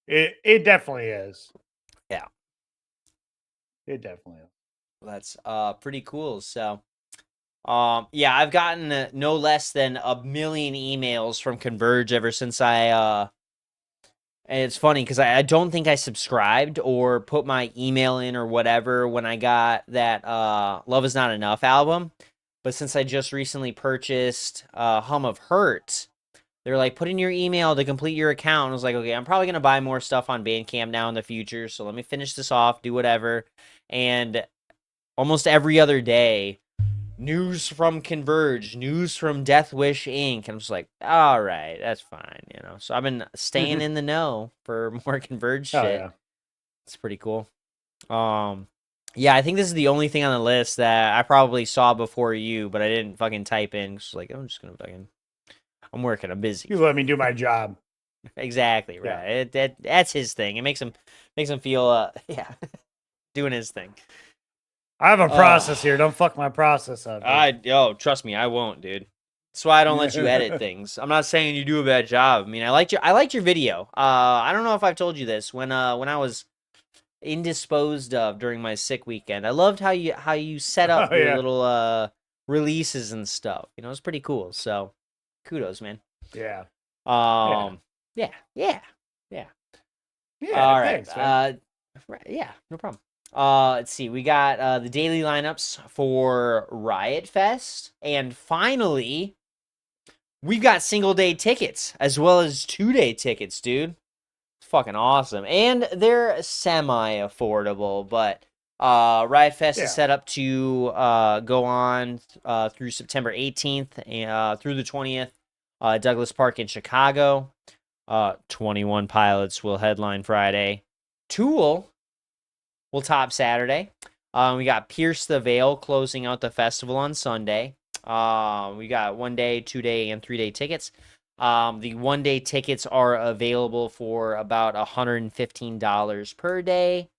It definitely is. Yeah. It definitely is. That's pretty cool. So yeah, I've gotten no less than 1 million emails from Converge ever since and it's funny because I don't think I subscribed or put my email in or whatever when I got that Love Is Not Enough album. But since I just recently purchased Hum of Hurt, they're like, put in your email to complete your account. I was like, okay, I'm probably going to buy more stuff on Bandcamp now in the future. So let me finish this off, do whatever. And almost every other day, news from Converge, news from Death Wish Inc. And I'm just like, all right, that's fine, you know. So I've been staying in the know for more Converge shit. Yeah. It's pretty cool. Yeah, I think this is the only thing on the list that I probably saw before you, but I didn't fucking type in. Just like, I'm just gonna fucking, I'm working, I'm busy. You let me do my job. Exactly right. That's his thing. It makes him feel yeah, doing his thing. I have a process here. Don't fuck my process up. Trust me, I won't, dude. That's why I don't let you edit things. I'm not saying you do a bad job. I mean, I liked your video. I don't know if I've told you this when I was indisposed of during my sick weekend. I loved how you set up your little releases and stuff. You know, it's pretty cool. So, kudos, man. Yeah. Yeah. Yeah. All right. Thanks, man. Yeah, no problem. Let's see. We got the daily lineups for Riot Fest, and finally, we've got single day tickets as well as 2-day tickets, dude. Fucking awesome. And they're semi affordable, but Riot Fest is set up to go on through September 18th and through the 20th. Douglas Park in Chicago. 21 Pilots will headline Friday. Tool will top Saturday. We got Pierce the Veil closing out the festival on Sunday. We got 1-day, 2-day, and 3-day tickets. The 1-day tickets are available for about $115 per day.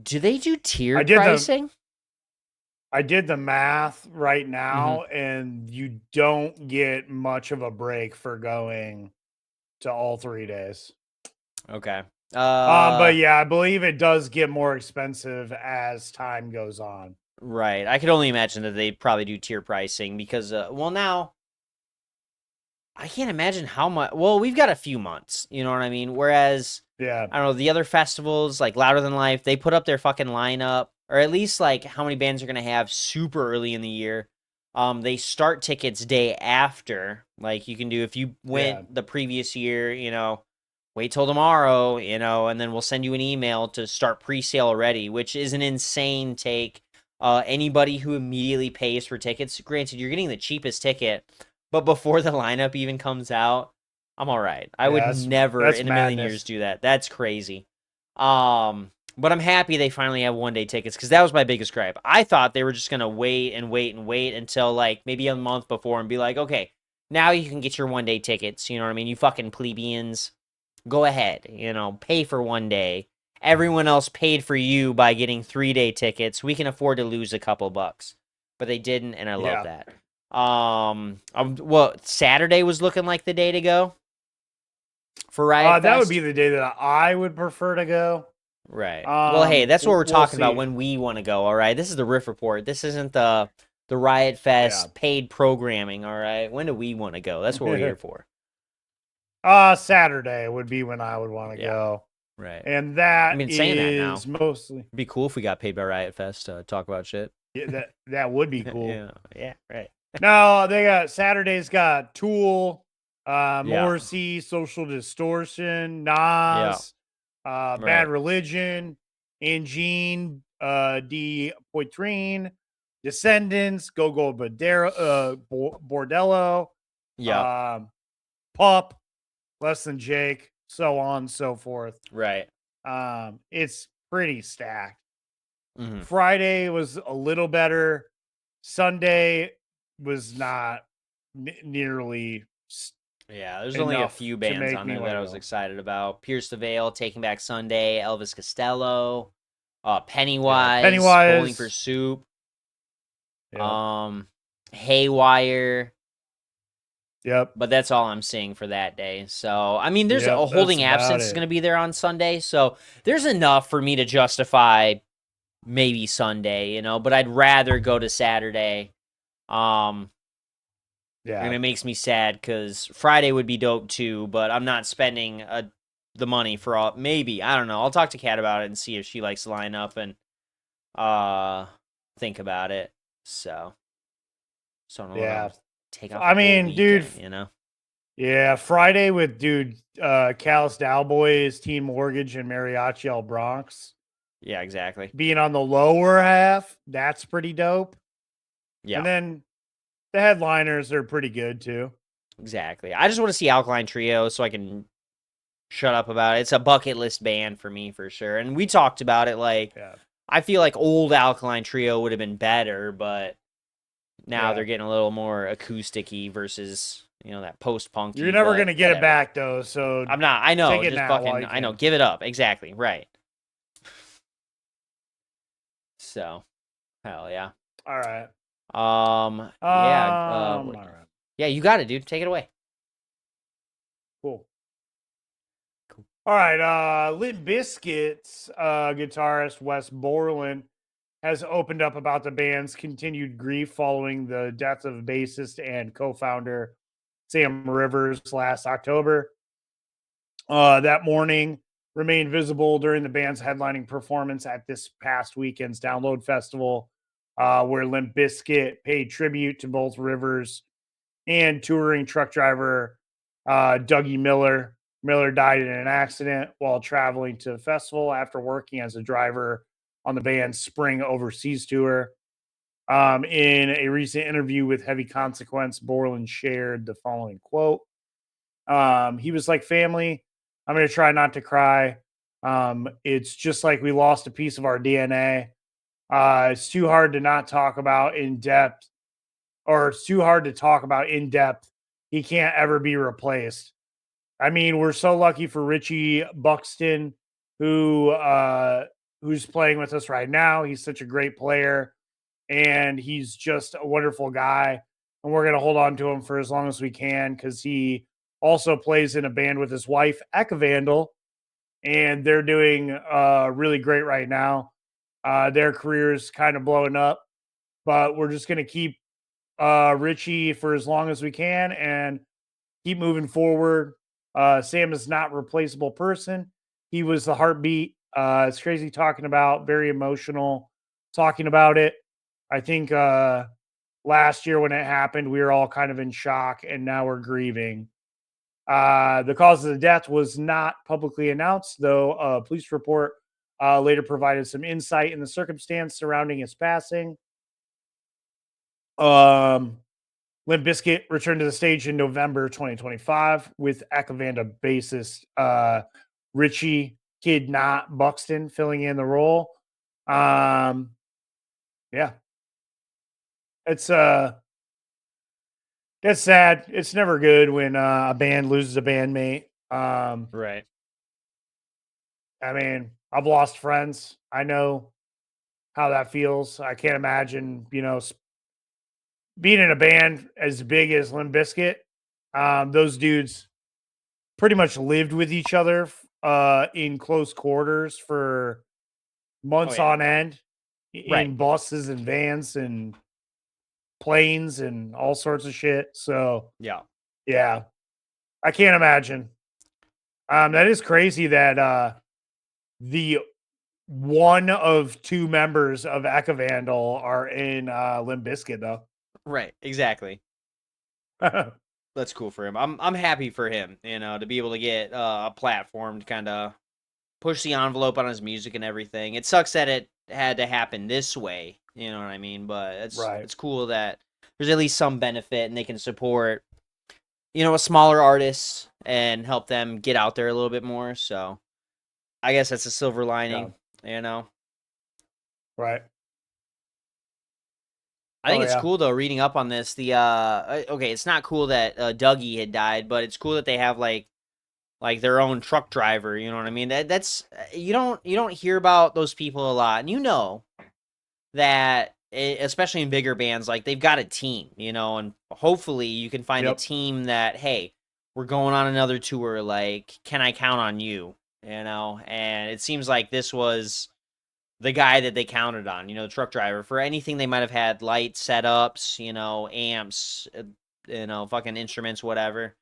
Do they do tier pricing? I did the math right now, and you don't get much of a break for going to all 3 days. Okay. But yeah, I believe it does get more expensive as time goes on. Right. I could only imagine that they probably do tier pricing because, now I can't imagine how much. Well, we've got a few months, you know what I mean? Whereas, I don't know, the other festivals like Louder Than Life, they put up their fucking lineup, or at least like how many bands are going to have super early in the year. They start tickets day after. Like you can do, if you went the previous year, wait till tomorrow, and then we'll send you an email to start pre-sale already, which is an insane take. Anybody who immediately pays for tickets, granted, you're getting the cheapest ticket, but before the lineup even comes out, I'm all right. I would never in a million years do that. That's crazy. But I'm happy they finally have 1-day tickets because that was my biggest gripe. I thought they were just going to wait until like maybe a month before and be like, okay, now you can get your 1-day tickets. You know what I mean? You fucking plebeians, go ahead, pay for 1 day. Everyone else paid for you by getting 3-day tickets. We can afford to lose a couple bucks, but they didn't. And I love that. Well, Saturday was looking like the day to go for Riot Fest. That would be the day that I would prefer to go. Right. Well, hey, that's what we're talking about when we want to go. All right. This is the Riff Report. This isn't the Riot Fest paid programming. All right. When do we want to go? That's what we're here for. Saturday would be when I would want to go. Right. And that saying that now. Mostly. It'd be cool if we got paid by Riot Fest to talk about shit. Yeah, that would be cool. Yeah, right. No, they got Saturday's got Tool, Morrissey, Social Distortion, Nas, Bad Religion, Angine, D. Poitrine, Descendants, Go Bordello, Pup, Less Than Jake, so on and so forth. Right. It's pretty stacked. Mm-hmm. Friday was a little better. Sunday was not nearly. There's only a few bands on there that I was excited about. Pierce the Veil, Taking Back Sunday, Elvis Costello, Pennywise, Bowling for Soup, Haywire. Yep. But that's all I'm seeing for that day. So, I mean, there's a Holding Absence is going to be there on Sunday. So, there's enough for me to justify maybe Sunday, but I'd rather go to Saturday. And it makes me sad because Friday would be dope too, but I'm not spending the money for all. Maybe, I don't know. I'll talk to Kat about it and see if she likes to line up and think about it. So I don't know. Take off. Dude, Yeah, Friday with Callous Dowboys, Teen Mortgage, and Mariachi El Bronx. Yeah, exactly. Being on the lower half, that's pretty dope. Yeah. And then the headliners are pretty good too. Exactly. I just want to see Alkaline Trio so I can shut up about it. It's a bucket list band for me for sure. And we talked about it I feel like old Alkaline Trio would have been better, but now they're getting a little more acoustic-y versus, that post-punk. You're never going to get it back though, so I'm not. I know. Just fucking I know. Give it up. Exactly. Right. So, hell yeah. All right. Yeah. All right. Yeah, you got it, dude. Take it away. Cool. All right. Limp Bizkit's guitarist Wes Borland has opened up about the band's continued grief following the death of bassist and co-founder Sam Rivers last October. That morning remained visible during the band's headlining performance at this past weekend's Download Festival, where Limp Bizkit paid tribute to both Rivers and touring truck driver Dougie Miller. Miller died in an accident while traveling to the festival after working as a driver on the band's spring overseas tour. In a recent interview with Heavy Consequence, Borland shared the following quote. He was like family. I'm going to try not to cry. It's just like we lost a piece of our DNA. It's too hard to not talk about in depth, or it's too hard to talk about in depth. He can't ever be replaced. I mean, we're so lucky for Richie Buxton, who's playing with us right now. He's such a great player, and he's just a wonderful guy. And we're going to hold on to him for as long as we can because he also plays in a band with his wife, Ekavandal, and they're doing really great right now. Their career's kind of blowing up, but we're just going to keep Richie for as long as we can and keep moving forward. Sam is not a replaceable person. He was the heartbeat. It's crazy talking about, very emotional talking about it. I think last year when it happened, we were all kind of in shock, and now we're grieving. The cause of the death was not publicly announced, though a police report later provided some insight in the circumstance surrounding his passing. Limp Bizkit returned to the stage in November 2025 with Ekavanda bassist Richie Kid Not Buxton filling in the role. Yeah, it's that's sad. It's never good when a band loses a bandmate. Right. I mean, I've lost friends. I know how that feels. I can't imagine, being in a band as big as Limp Bizkit. Those dudes pretty much lived with each other in close quarters for months yeah. on end in Right. buses and vans and planes and all sorts of shit. So, Yeah. yeah, I can't imagine. That is crazy that the one of two members of Ekavandal are in Limp Bizkit, though. Right. Exactly. That's cool for him. I'm happy for him, to be able to get a platform to kind of push the envelope on his music and everything. It sucks that it had to happen this way, you know what I mean? But Right. it's cool that there's at least some benefit and they can support, a smaller artist and help them get out there a little bit more. So I guess that's a silver lining, Right. I think Oh, it's yeah. cool though reading up on this. The okay, it's not cool that Dougie had died, but it's cool that they have like their own truck driver, you know what I mean? That's you don't hear about those people a lot. And that especially in bigger bands, like they've got a team, and hopefully you can find a Yep. team that, hey, we're going on another tour, like can I count on you? And it seems like this was the guy that they counted on, the truck driver, for anything they might have had, light setups, amps, fucking instruments, whatever.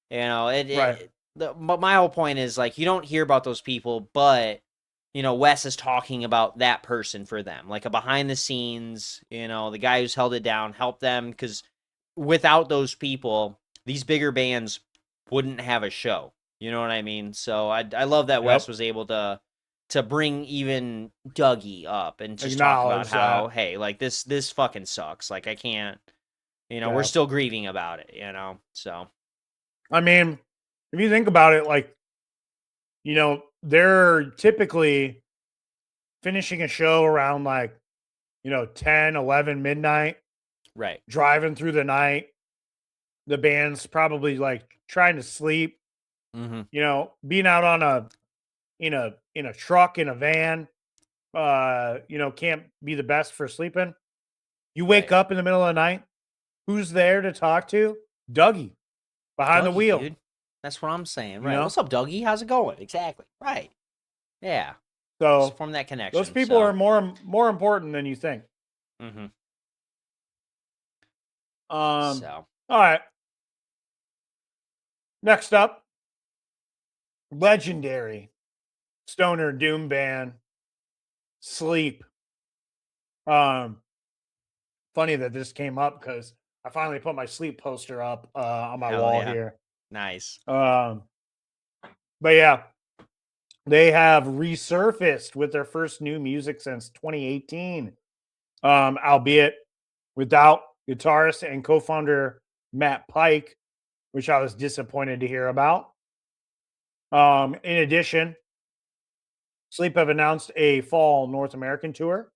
Right. But my whole point is, like, you don't hear about those people, but Wes is talking about that person for them, like a behind the scenes, the guy who's held it down, help them, because without those people, these bigger bands wouldn't have a show. You know what I mean? So I love that Wes Yep. was able to bring even Dougie up and just talk about Acknowledge how, that. hey, like this fucking sucks. Like I can't, we're Yeah. still grieving about it, so. I mean, if you think about it, like, they're typically finishing a show around like, 10, 11 midnight, Right. driving through the night. The band's probably like trying to sleep, Mm-hmm. being out on in a truck, in a van, can't be the best for sleeping. You wake Right. up in the middle of the night. Who's there to talk to? Dougie behind the Dougie, wheel. dude. That's what I'm saying. You Right. know? What's up, Dougie? How's it going? Exactly. Right. Yeah. Just So form that connection. those people are more important than you think. Mm-hmm. All right. Next up, legendary stoner doom band, Sleep. Funny that this came up because I finally put my Sleep poster up on my Hell wall yeah. here. Nice. But yeah, they have resurfaced with their first new music since 2018, albeit without guitarist and co-founder Matt Pike, which I was disappointed to hear about. In addition, Sleep have announced a fall North American tour,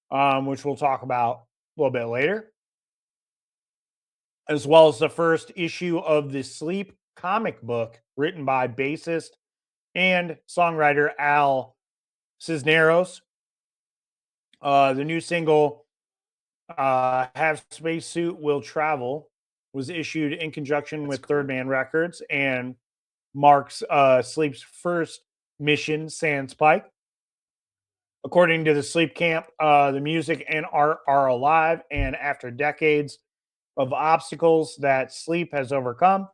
which we'll talk about a little bit later, as well as the first issue of the Sleep comic book written by bassist and songwriter Al Cisneros. The new single, Have Spacesuit Will Travel, was issued in conjunction with Third Man Records and marks Sleep's first mission, Sans Pike. According to the Sleep Camp, the music and art are alive, and after decades of obstacles that Sleep has overcome,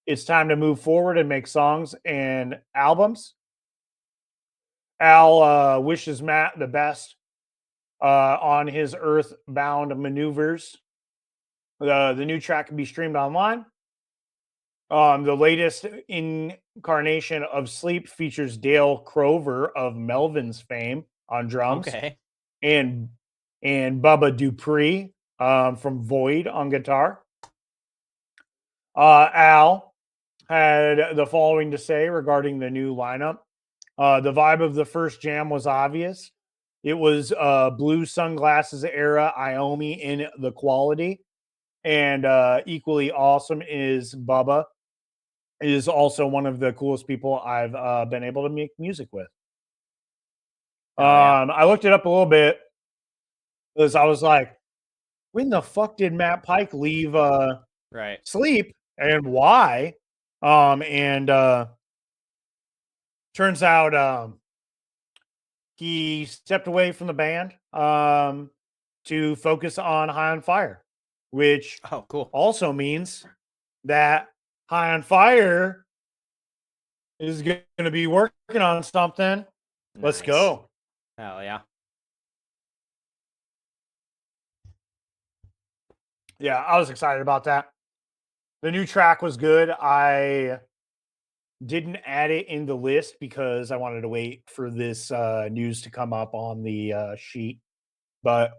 it's time to move forward and make songs and albums. Al wishes Matt the best on his earthbound maneuvers. The new track can be streamed online. The latest incarnation of Sleep features Dale Crover of Melvin's fame on drums, Okay. and Bubba Dupree from Void on guitar. Al had the following to say regarding the new lineup. The vibe of the first jam was obvious. It was blue sunglasses era Iomi in the quality. And equally awesome is Bubba. Is also one of the coolest people I've been able to make music with. Yeah. I looked it up a little bit because I was like, when the fuck did Matt Pike leave Right. Sleep and why? And turns out he stepped away from the band to focus on High on Fire, which Oh, cool. also means that High on Fire is going to be working on something. Let's Nice. go. Hell yeah. Yeah, I was excited about that. The new track was good. I didn't add it in the list because I wanted to wait for this news to come up on the sheet, but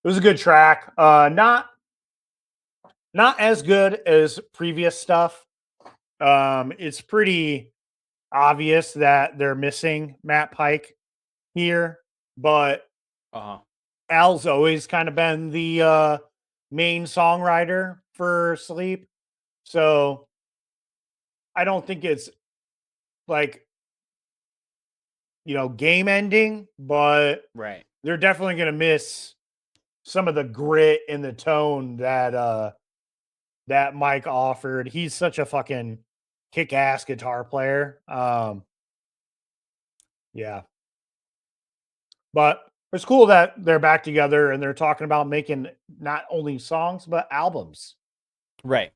it was a good track. Not as good as previous stuff. It's pretty obvious that they're missing Matt Pike here, but Uh-huh. Al's always kind of been the main songwriter for Sleep. So I don't think it's like, game ending, but Right. they're definitely going to miss some of the grit and the tone that Mike offered. He's such a fucking kick-ass guitar player. Yeah. But it's cool that they're back together and they're talking about making not only songs but albums. Right.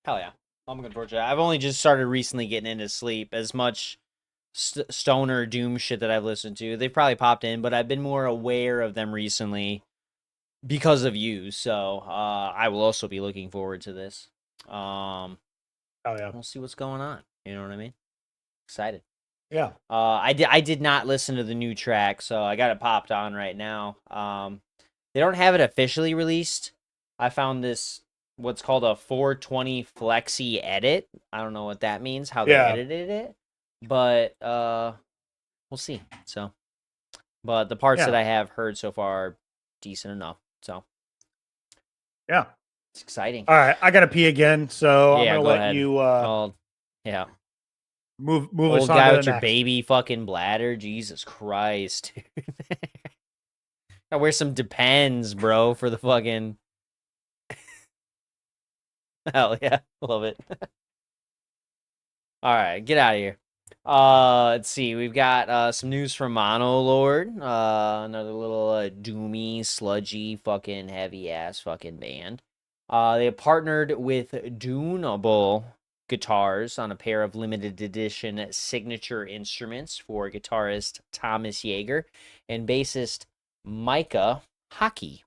Hell yeah. I'm looking forward to that. I've only just started recently getting into Sleep. As much stoner doom shit that I've listened to, they've probably popped in, but I've been more aware of them recently because of you. So I will also be looking forward to this. Oh yeah. We'll see what's going on. You know what I mean? Excited. Yeah. I did not listen to the new track, so I got it popped on right now. They don't have it officially released. I found this what's called a 420 Flexi edit. I don't know what that means, how they Yeah. edited it, but we'll see. So, but the parts that Yeah. I have heard so far are decent enough. So, Yeah. it's exciting. All right. I got to pee again, so I'm Yeah, going to go let ahead. you I'll, yeah. Move us Old on guy to with the your next. baby fucking bladder. Jesus Christ, dude. I wear some Depends, bro, for the fucking. Hell yeah, love it. All right, get out of here. Let's see. We've got some news from Mono Lord. Another little doomy, sludgy, fucking heavy ass fucking band. They have partnered with Duneable Guitars on a pair of limited edition signature instruments for guitarist Thomas Yeager and bassist Micah Hockey.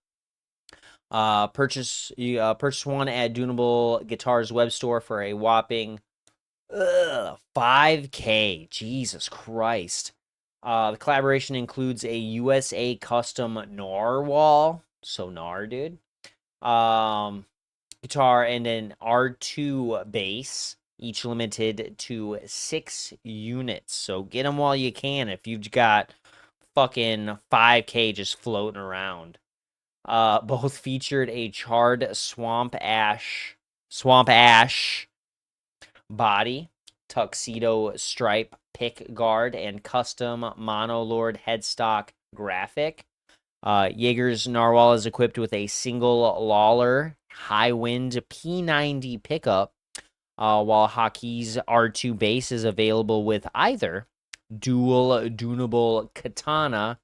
Purchase one at Duneable Guitars web store for a whopping 5K. Jesus Christ. The collaboration includes a USA custom narwhal. So gnar, dude. Guitar and an R2 bass, each limited to 6 units. So get them while you can if you've got fucking 5K just floating around. Both featured a charred swamp ash body, tuxedo stripe pick guard, and custom monolord headstock graphic. Jaeger's Narwhal is equipped with a single Lawler high wind P90 pickup, while Hockey's R2 bass is available with either dual tunable katana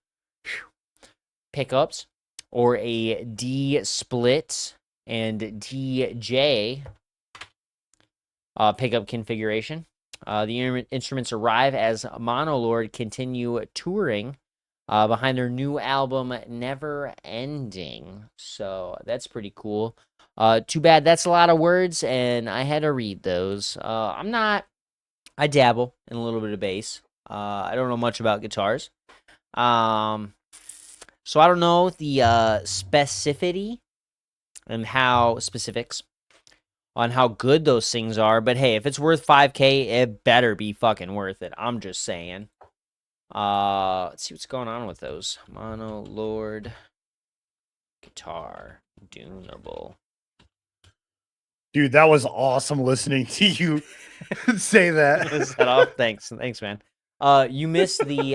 pickups or a D split and DJ pickup configuration. The instruments arrive as Monolord continue touring behind their new album, Never Ending. So that's pretty cool. Too bad that's a lot of words, and I had to read those. I dabble in a little bit of bass. I don't know much about guitars. So I don't know the specificity and how specifics on how good those things are, but hey, if it's worth 5K, it better be fucking worth it. I'm just saying. Let's see what's going on with those. Mono Lord guitar tunable. Dude, that was awesome listening to you say that. Is that off? Thanks, man. You missed the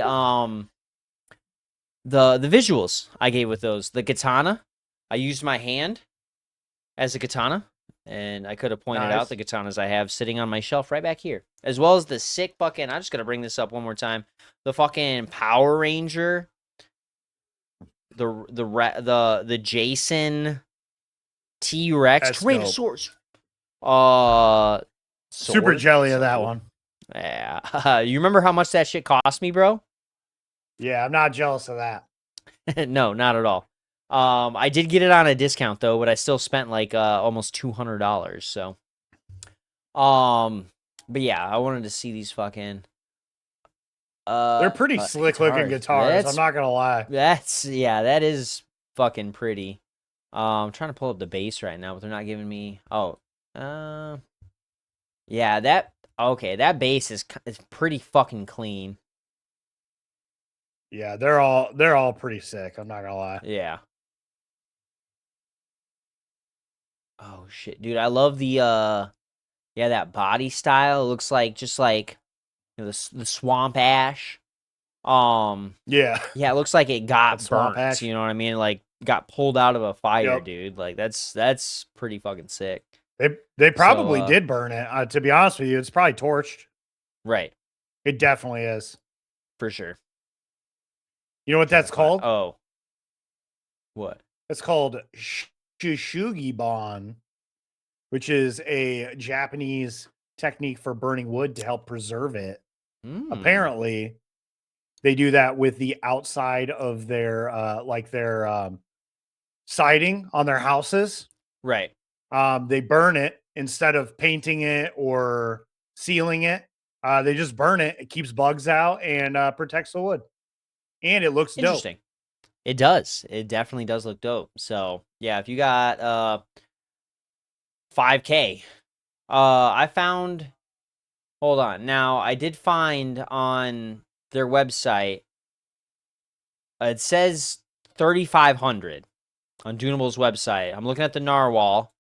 visuals I gave with those. The katana, I used my hand as a katana, and I could have pointed out the katanas I have sitting on my shelf right back here, as well as the sick fucking. I'm just gonna bring this up one more time. The fucking Power Ranger, the Jason T-Rex Tyrannosaurus. Super Sword, jelly of so that cool. one. Yeah, you remember how much that shit cost me, bro? Yeah, I'm not jealous of that. No, not at all. I did get it on a discount though, but I still spent like almost $200. So, but yeah, I wanted to see these fucking. They're pretty slick looking guitars. I'm not gonna lie. That is fucking pretty. I'm trying to pull up the bass right now, but they're not giving me. Oh, yeah, that bass is pretty fucking clean. Yeah, they're all pretty sick. I'm not gonna lie. Yeah. Oh shit, dude! I love the that body style. It looks like just like the swamp ash. Yeah, it looks like it got swamp burnt. ash. You know what I mean? Like got pulled out of a fire, Yep. dude. Like that's pretty fucking sick. They probably did burn it. To be honest with you, it's probably torched. Right. It definitely is. For sure. You know what that's called? Oh. What? It's called Shushugiban, which is a Japanese technique for burning wood to help preserve it. Apparently, they do that with the outside of their siding on their houses. Right. They burn it instead of painting it or sealing it. They just burn it. It keeps bugs out and protects the wood. And it looks dope. Interesting. It does. It definitely does look dope. So yeah, if you got 5K, I found. Hold on. Now I did find on their website. It says 3,500 on Dunable's website. I'm looking at the Narwhal.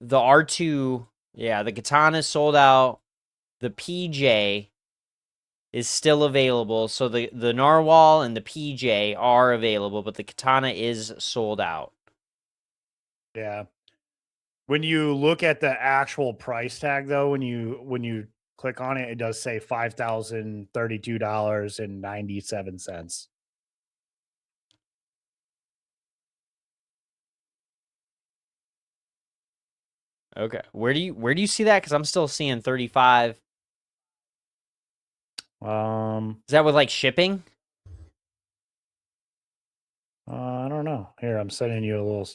The R2, yeah, the katana is sold out. the PJ is still available. So the narwhal and the PJ are available, but the katana is sold out. Yeah. When you look at the actual price tag, though, when you click on it, it does say $5,032.97. Okay. Where do you see that? Because I'm still seeing 35. Is that with like shipping? I don't know. Here, I'm sending you a little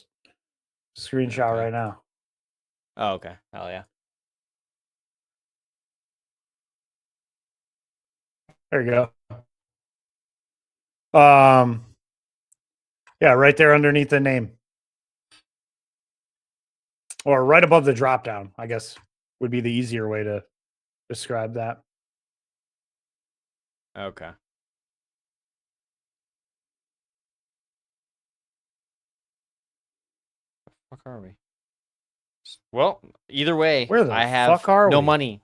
screenshot Okay. right now. Oh, okay. Hell yeah. There you go. Yeah, right there underneath the name, or right above the drop down, I guess would be the easier way to describe that. Okay. Fuck are we? Well, either way, Where the I have fuck are no we? money.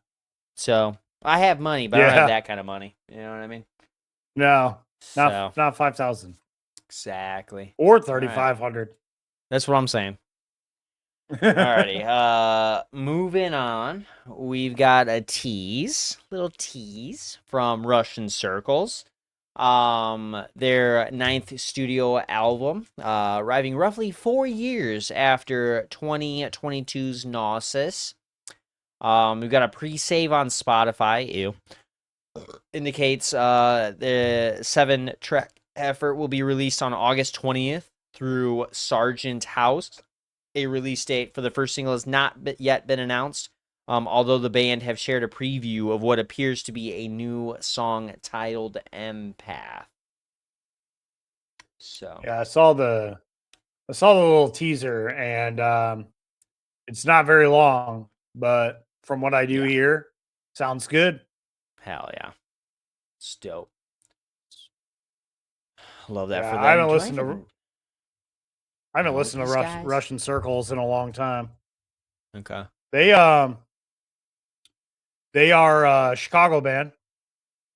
So I have money, but I don't have Yeah, that kind of money. You know what I mean? no, So not 5,000 exactly. or All right. 3,500. That's what I'm saying. Alrighty. Moving on. We've got a little tease from Russian Circles. Their ninth studio album, arriving roughly 4 years after 2022's Gnosis. We've got a pre-save on Spotify. Ew. Indicates the 7-track effort will be released on August 20th through Sargent House. A release date for the first single has not yet been announced, although the band have shared a preview of what appears to be a new song titled Empath. So Yeah, I saw the little teaser, and it's not very long, but from what I do yeah, hear, sounds good. hell yeah, it's dope. Love that Yeah, for I them. haven't Do I listened to even I haven't know listened to these guys? Russian Circles in a long time. Okay, They are a Chicago band.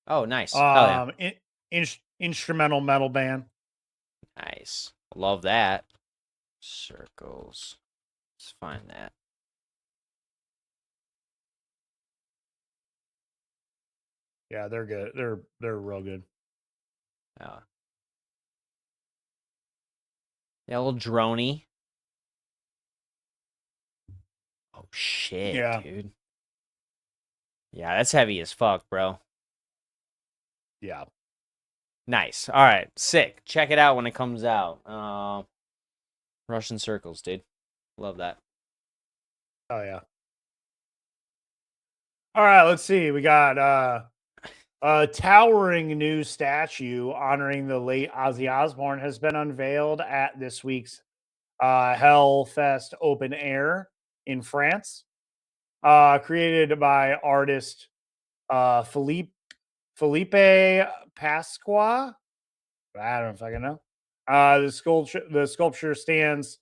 oh nice, hell yeah, Instrumental metal band. nice. Love that. Circles. Let's find that. Yeah, they're good. They're real good. Yeah, a little droney. Oh shit, Yeah, dude. Yeah, that's heavy as fuck, bro. yeah. Nice. All right, sick. Check it out when it comes out. Russian Circles, dude. Love that. Oh yeah. All right, let's see. We got a towering new statue honoring the late Ozzy Osbourne has been unveiled at this week's Hellfest Open Air in France. Created by artist Felipe Pasqua. I don't fucking know. The sculpture stands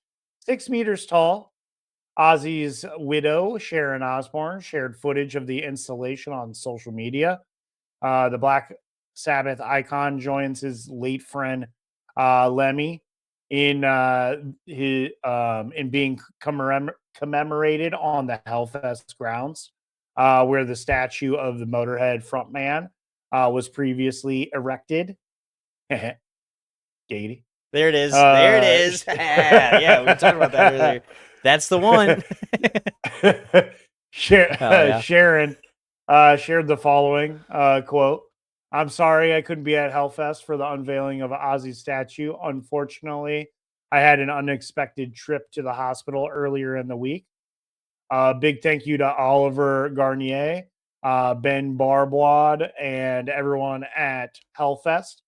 6 meters tall. Ozzy's widow, Sharon Osbourne, shared footage of the installation on social media. The Black Sabbath icon joins his late friend Lemmy in being commemorated on the Hellfest grounds, where the statue of the Motorhead frontman was previously erected. Katie. There it is. There it Uh, is. Yeah, we were talking about that earlier. That's the one. Hell yeah. Sharon shared the following quote. I'm sorry I couldn't be at Hellfest for the unveiling of Ozzy's statue. Unfortunately, I had an unexpected trip to the hospital earlier in the week. Big thank you to Oliver Garnier, Ben Barbois, and everyone at Hellfest.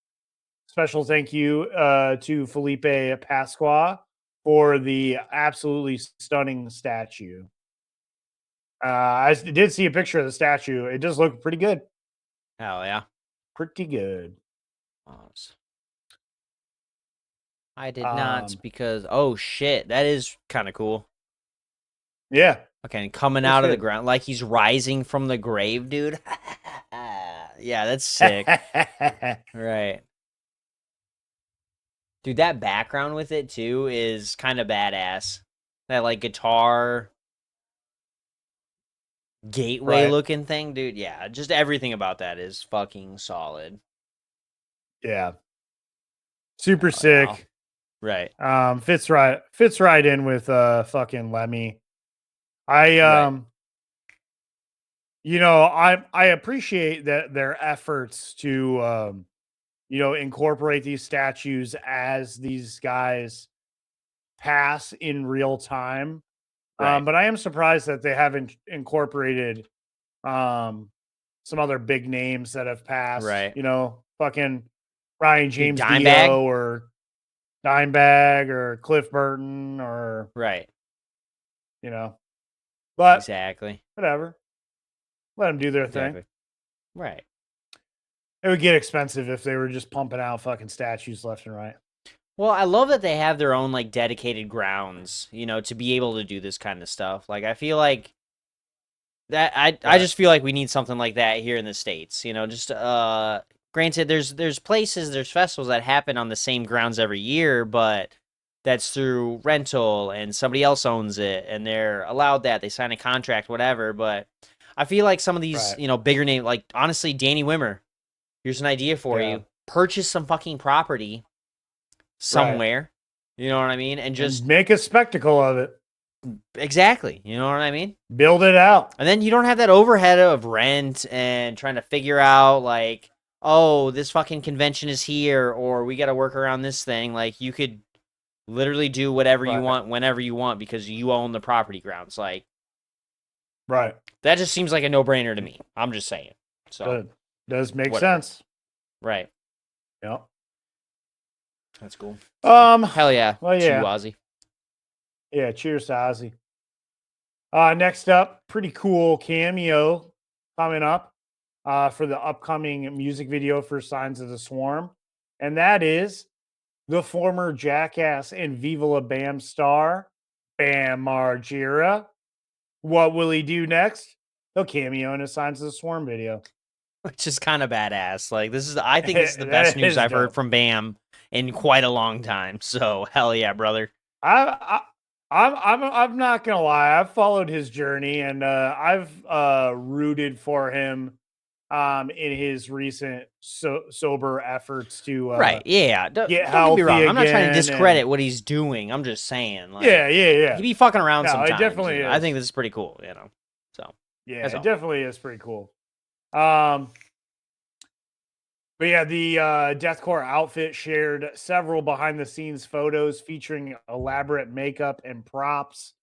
Special thank you to Felipe Pasqua for the absolutely stunning statue. I did see a picture of the statue. It does look pretty good. Hell yeah. Pretty good. Pause. I did not because oh shit, that is kind of cool. Yeah, Okay, and coming That's out of the good. ground like he's rising from the grave, dude. Yeah, that's sick. Right. Dude, that background with it too is kind of badass. That like guitar gateway Right. looking thing, dude. Yeah, just everything about that is fucking solid. Yeah. Super Oh, yeah. sick. Right. Fits right in with fucking Lemmy. I Right. I appreciate that their efforts to incorporate these statues as these guys pass in real time. Right. But I am surprised that they haven't incorporated some other big names that have passed, Right. fucking Ryan Dude, James Dimebag? Dio or Dimebag or Cliff Burton or, Right. you know, but Exactly. whatever. Let them do their thing. Exactly. Right. It would get expensive if they were just pumping out fucking statues left and right. Well, I love that they have their own like dedicated grounds, to be able to do this kind of stuff. Like I feel like that I Right. just feel like we need something like that here in the States, just granted there's places, there's festivals that happen on the same grounds every year, but that's through rental and somebody else owns it and they're allowed that. They sign a contract, whatever, but I feel like some of these, Right. bigger name like honestly Danny Wimmer, here's an idea for Yeah. you. Purchase some fucking property Right. somewhere. You know what I mean? And just And make a spectacle of it. exactly, you know what I mean? Build it out. And then you don't have that overhead of rent and trying to figure out like, oh, this fucking convention is here or we got to work around this thing. Like you could literally do whatever you Right. want whenever you want because you own the property grounds. Like Right. that just seems like a no-brainer to me. I'm just saying. So, Good. Does make whatever. sense. Right. Yep. That's cool. Hell yeah. Well, To you, yeah. Ozzy. Yeah. Cheers to Ozzy. Next up, pretty cool cameo coming up for the upcoming music video for Signs of the Swarm. And that is the former Jackass and Viva La Bam star, Bam Margera. What will he do next? He'll cameo in a Signs of the Swarm video. Which is kind of badass. Like I think this is the best That news is I've heard dope. from Bam in quite a long time. So hell yeah, brother. I'm not gonna lie. I've followed his journey and I've rooted for him in his recent sober efforts to Right. Yeah. get Don't get me healthy wrong. I'm not trying to again. discredit And what he's doing. I'm just saying, like, yeah. he be fucking around No, it sometimes. definitely I think is. this is pretty cool, So, Yeah, that's it all. definitely is pretty cool. But yeah, the deathcore outfit shared several behind the scenes photos featuring elaborate makeup and props.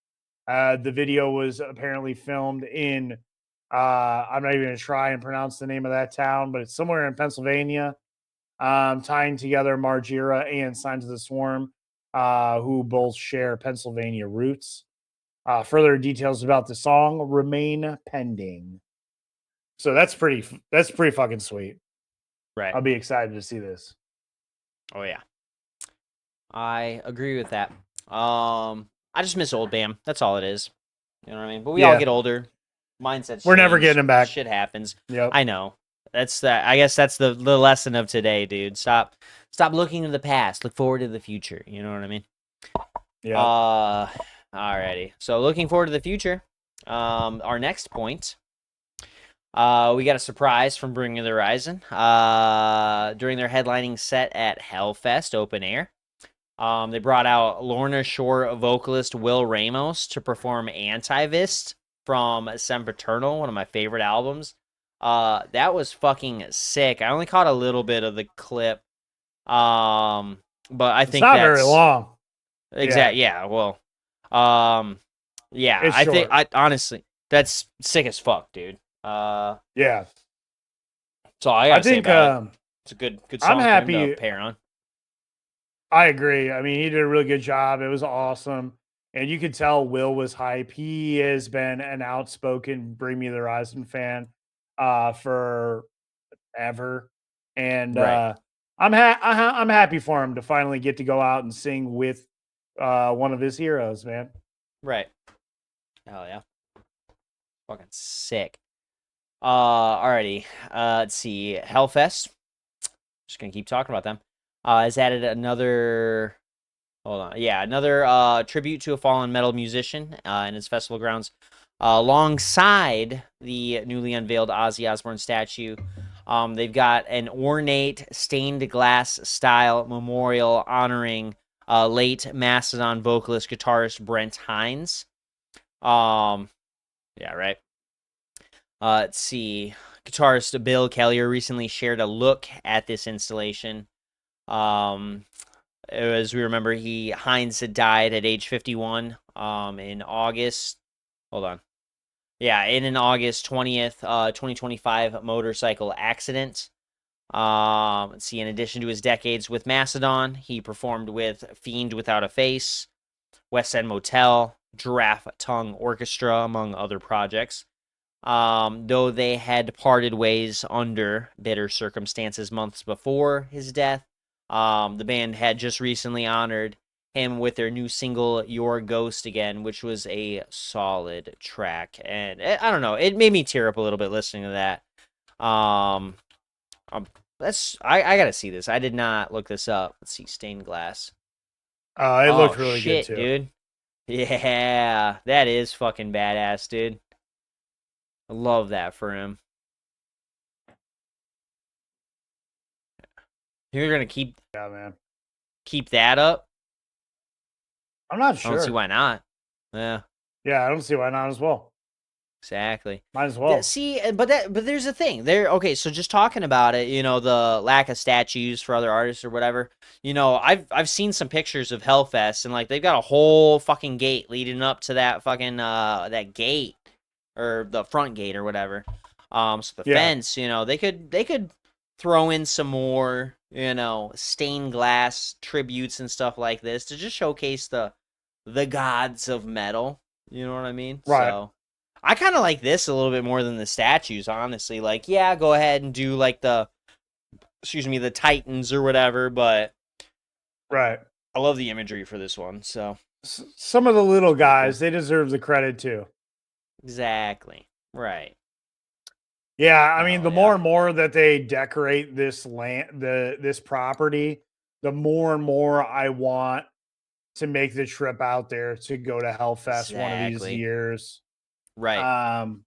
The video was apparently filmed in I'm not even gonna try and pronounce the name of that town, but it's somewhere in Pennsylvania. Tying together Margera and Signs of the Swarm, who both share Pennsylvania roots. Further details about the song remain pending. So that's pretty fucking sweet. Right. I'll be excited to see this. Oh yeah. I agree with that. I just miss old Bam. That's all it is. You know what I mean? But we all Yeah. get older. Mindsets We're never change. getting him back. Shit happens. Yep. I know. That's that. I guess that's the lesson of today, dude. Stop looking to the past. Look forward to the future. You know what I mean? Yeah. Alrighty. So looking forward to the future. Our next point. We got a surprise from Bring Me the Horizon. During their headlining set at Hellfest Open Air. They brought out Lorna Shore vocalist Will Ramos to perform Antivist from Sempiternal, one of my favorite albums. That was fucking sick. I only caught a little bit of the clip. But I think not that's very long. Exactly. Yeah. Well. Yeah. It's I think short. honestly that's sick as fuck, dude. Yeah. That's all I gotta say about it. It's a good song I'm for him happy. to pair on. I agree. I mean, he did a really good job. It was awesome. And you could tell Will was hype. He has been an outspoken Bring Me the Horizon fan for ever. And Right. I'm happy for him to finally get to go out and sing with one of his heroes, man. Right. Hell yeah. Fucking sick. Alrighty. Let's see. Hellfest. Just gonna keep talking about them. Has added another. Hold on. Yeah, another tribute to a fallen metal musician in its festival grounds, alongside the newly unveiled Ozzy Osbourne statue. They've got an ornate stained glass style memorial honoring late Mastodon vocalist guitarist Brent Hines. Yeah, right. Let's see. Guitarist Bill Kellier recently shared a look at this installation. As we remember, Hines had died at age 51 in August. Hold on. Yeah, in an August 20th, 2025 motorcycle accident. Let's see, in addition to his decades with Mastodon, he performed with Fiend Without a Face, West End Motel, Giraffe Tongue Orchestra, among other projects. Though they had parted ways under bitter circumstances months before his death, the band had just recently honored him with their new single "Your Ghost Again," which was a solid track, and I don't know, it made me tear up a little bit listening to that. I gotta see this. I did not look this up. Let's see, stained glass. It looked really shit, good too, dude. Yeah, that is fucking badass, dude. I love that for him. You're gonna Yeah, man. keep that up? I'm not I don't see sure. why not. Yeah, Yeah, I don't see why not as well. exactly. Might as well. See, but there's a thing. Okay, so just talking about it, the lack of statues for other artists or whatever. I've seen some pictures of Hellfest, and like they've got a whole fucking gate leading up to that fucking that gate, or the front gate or whatever. So the Yeah. fence, they could throw in some more, stained glass tributes and stuff like this to just showcase the gods of metal. You know what I mean? Right. So I kind of like this a little bit more than the statues, honestly. Like, yeah, go ahead and do like the Titans or whatever, but Right. I love the imagery for this one. So Some of the little guys, they deserve the credit too. exactly. Right. Yeah, I mean, Oh, the yeah. more and more that they decorate this this property, the more and more I want to make the trip out there to go to Hellfest one of these Exactly. years. Right.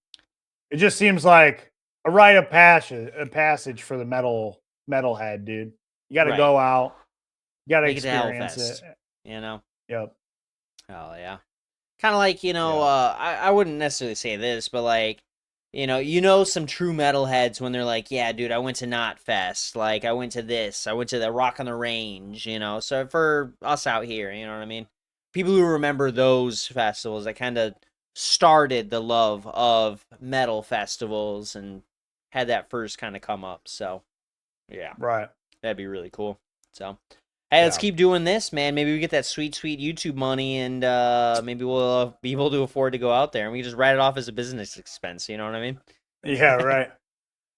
It just seems like a rite of passage for the metalhead, dude. You got to Right. go out, you got to Make it to experience Hellfest. it. Yep. Oh yeah. Kind of like, I wouldn't necessarily say this, but like, some true metalheads when they're like, yeah, dude, I went to Knotfest. Like, I went to this. I went to the Rock on the Range, So for us out here, you know what I mean? People who remember those festivals that kind of started the love of metal festivals and had that first kind of come up. So, yeah. Right. That'd be really cool. So, hey, let's Yeah. keep doing this, man. Maybe we get that sweet, sweet YouTube money, and maybe we'll be able to afford to go out there, and we can just write it off as a business expense. You know what I mean? Yeah, right.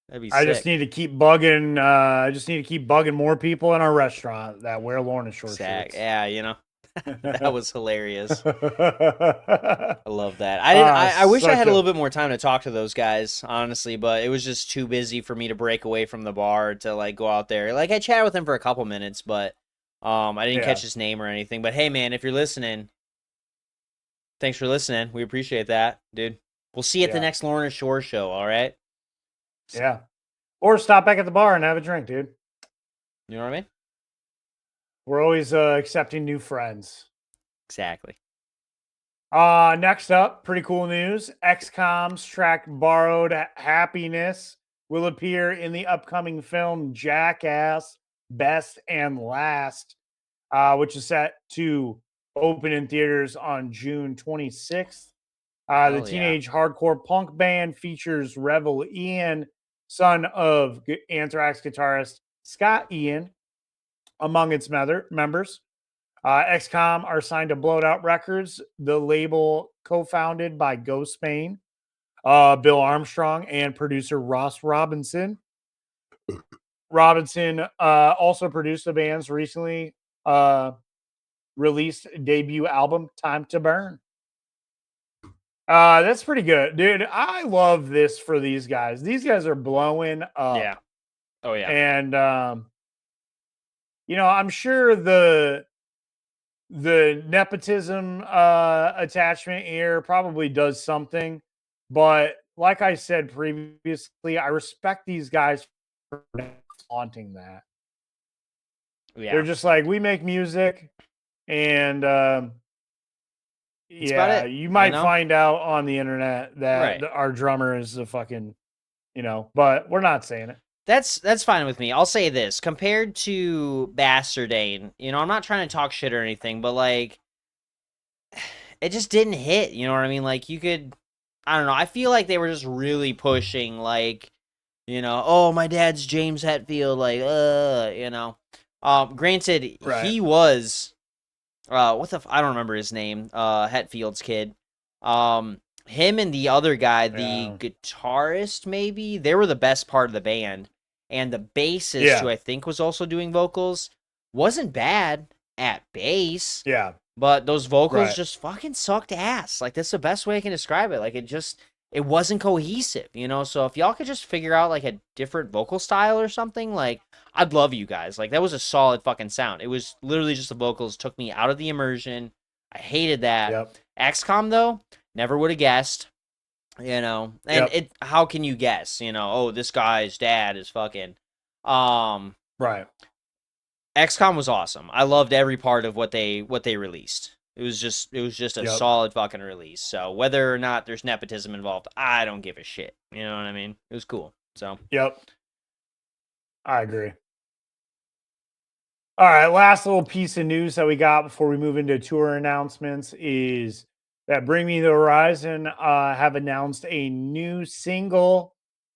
That'd be I sick. just need to keep bugging. I just need to keep bugging more people in our restaurant that wear Lorna short shorts. Yeah, that was hilarious. I love that. I wish I had a little bit more time to talk to those guys, honestly, but it was just too busy for me to break away from the bar to like go out there. Like I chatted with him for a couple minutes, but I didn't catch his name or anything. But hey, man, if you're listening, thanks for listening. We appreciate that, dude. We'll see you at the next Lorna Shore show. All right. Yeah. Or stop back at the bar and have a drink, dude. You know what I mean? We're always accepting new friends. Exactly. Next up, pretty cool news. XCOM's track Borrowed Happiness will appear in the upcoming film Jackass Best and Last, which is set to open in theaters on June 26th. The teenage hardcore punk band features Revel Ian, son of Anthrax guitarist Scott Ian, among its members. XCOM are signed to Blowed Out Records, the label co-founded by Ghost Spain, Bill Armstrong, and producer Ross Robinson. Robinson also produced the band's recently released debut album, Time to Burn. That's pretty good, dude. I love this for these guys. These guys are blowing up. Yeah. Oh yeah. And I'm sure the nepotism attachment here probably does something, but like I said previously, I respect these guys for flaunting that. They're Yeah. just like, we make music, and That's about yeah, it. you might know? find out on the internet that Right. our drummer is a fucking, but we're not saying it. That's fine with me. I'll say this. Compared to Bastardane, I'm not trying to talk shit or anything, but like it just didn't hit, you know what I mean? Like you could I don't know. I feel like they were just really pushing like, oh, my dad's James Hetfield, like granted Right. he was I don't remember his name, Hetfield's kid. Him and the other guy, the Yeah. guitarist, maybe they were the best part of the band, and the bassist, Yeah. who I think was also doing vocals, wasn't bad at bass, Yeah. but those vocals Right. just fucking sucked ass. Like that's the best way I can describe it. Like it wasn't cohesive, So if y'all could just figure out like a different vocal style or something, like I'd love you guys. Like that was a solid fucking sound. It was literally just the vocals took me out of the immersion. I hated that. Yep. XCOM though, never would have guessed. And Yep. how can you guess? Oh, this guy's dad is fucking. Right. XCOM was awesome. I loved every part of what they released. It was just a Yep. solid fucking release. So whether or not there's nepotism involved, I don't give a shit. You know what I mean? It was cool. So Yep. I agree. All right, last little piece of news that we got before we move into tour announcements is that Bring Me the Horizon have announced a new single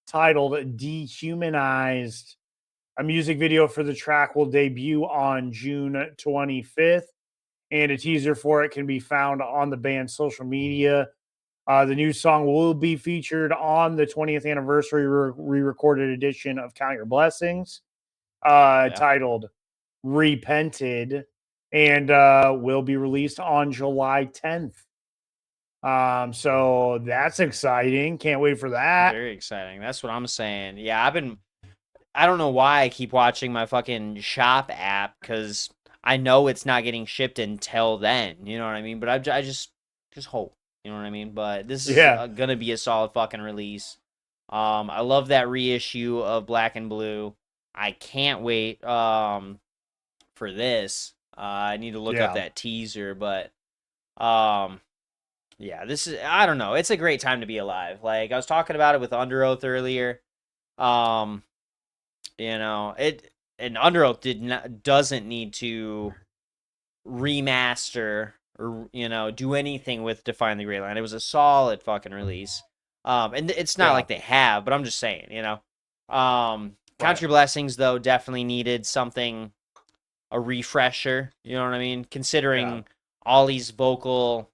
titled Dehumanized. A music video for the track will debut on June 25th, and a teaser for it can be found on the band's social media. The new song will be featured on the 20th anniversary re-recorded edition of Count Your Blessings, titled Repented, and will be released on July 10th. So that's exciting. Can't wait for that. very exciting. That's what I'm saying. Yeah, I don't know why I keep watching my fucking shop app because I know it's not getting shipped until then. You know what I mean? But I just hope. You know what I mean? But this is gonna be a solid fucking release. I love that reissue of Black and Blue. I can't wait for this. I need to look up that teaser, but yeah, this is I don't know. It's a great time to be alive. Like I was talking about it with Under Oath earlier. And Under Oath doesn't need to remaster or do anything with Define the Great Line. It was a solid fucking release. And it's not like they have, but I'm just saying, Count Your Blessings though definitely needed something, a refresher. You know what I mean? Considering Ollie's vocal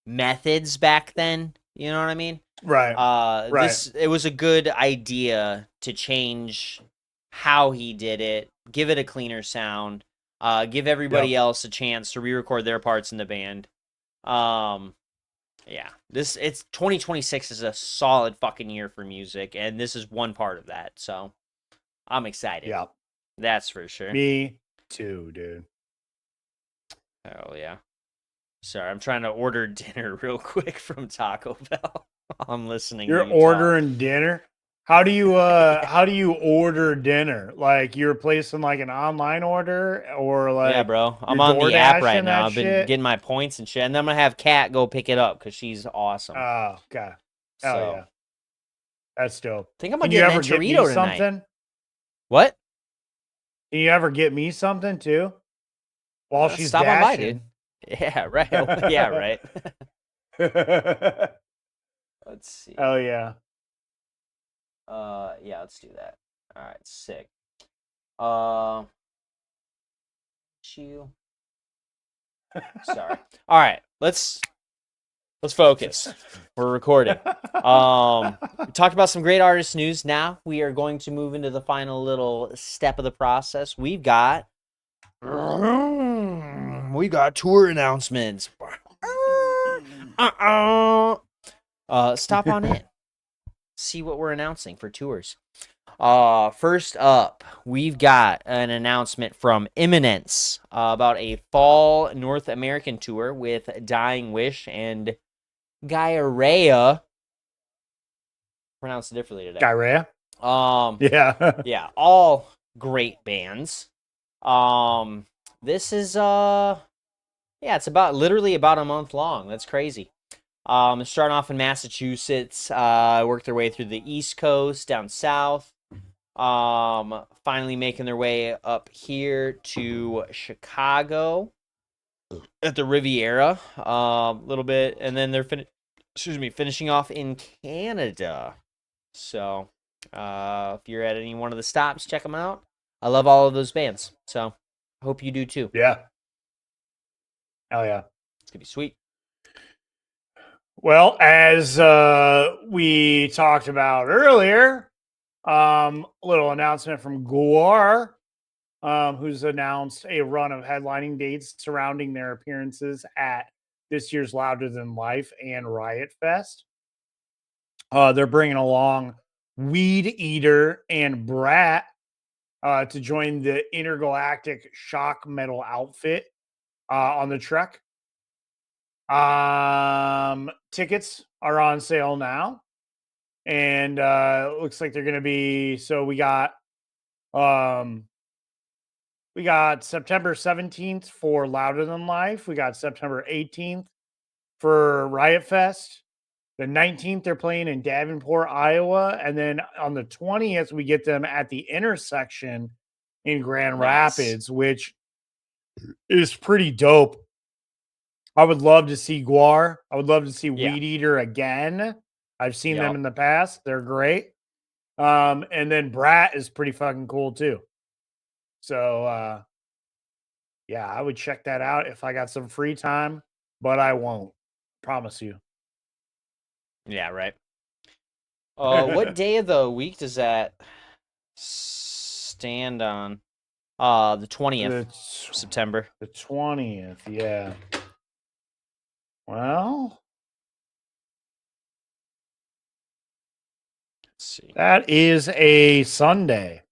methods back then. You know what I mean? Right. It was a good idea to change how he did it, give it a cleaner sound, give everybody else a chance to re-record their parts in the band. Yeah, it's 2026 is a solid fucking year for music, and this is one part of that. So I'm excited. Yeah, that's for sure. Me too, dude. Oh yeah. Sorry, I'm trying to order dinner real quick from Taco Bell. I'm listening. You're ordering dinner? How do you order dinner? Like you're placing like an online order or like yeah, bro. I'm on the app right now. I've been getting my points and shit, and then I'm gonna have Kat go pick it up because she's awesome. Oh, okay. Oh yeah, that's dope. I think I'm gonna get an Enchilito tonight. Something? What? Can you ever get me something too? While she's stop dashing? on by, dude. Yeah, right. Yeah, right. Let's see. Oh yeah. Yeah, let's do that. All right, sick. You. Sorry. All right, let's focus. We're recording. We talked about some great artist news. Now we are going to move into the final little step of the process. We've got tour announcements. Stop on in. See what we're announcing for tours. First up, we've got an announcement from Imminence about a fall North American tour with Dying Wish and Gaia pronounced differently today. Gyrea. Yeah. Yeah, all great bands. This is it's literally about a month long. That's crazy. Starting off in Massachusetts, worked their way through the East Coast, down south. Finally making their way up here to Chicago at the Riviera, a little bit, and then they're finishing off in Canada. So, if you're at any one of the stops, check them out. I love all of those bands, so hope you do too. Yeah. Hell yeah. It's gonna be sweet. Well, as we talked about earlier, little announcement from GWAR, who's announced a run of headlining dates surrounding their appearances at this year's Louder Than Life and Riot Fest. They're bringing along Weed Eater and Brat to join the intergalactic shock metal outfit on the trek. Tickets are on sale now, and it looks like they're going to be. So we got September 17th for Louder Than Life. We got September 18th for Riot Fest. The 19th they're playing in Davenport, Iowa, and then on the 20th we get them at the Intersection in Grand Rapids, which is pretty dope. I would love to see GWAR. I would love to see Weed Eater again. I've seen them in the past. They're great. And then Brat is pretty fucking cool too. So yeah, I would check that out if I got some free time, but I won't. Promise you. Yeah, right. What day of the week does that stand on? The 20th September. The 20th, yeah. Well, let's see. That is a Sunday.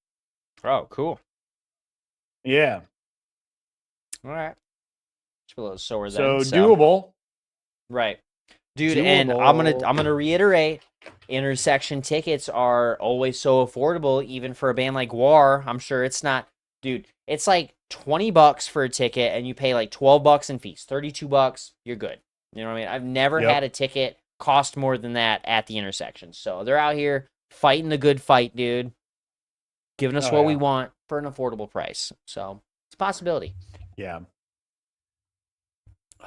Oh, cool. Yeah. All right. It's a little sore So then. doable. Right. Dude, and I'm gonna reiterate, intersection tickets are always so affordable, even for a band like GWAR. I'm sure it's not, dude. It's like $20 for a ticket, and you pay like $12 in fees. $32, you're good. You know what I mean? I've never had a ticket cost more than that at the intersection. So they're out here fighting the good fight, dude. Giving us what we want for an affordable price. So it's a possibility. Yeah.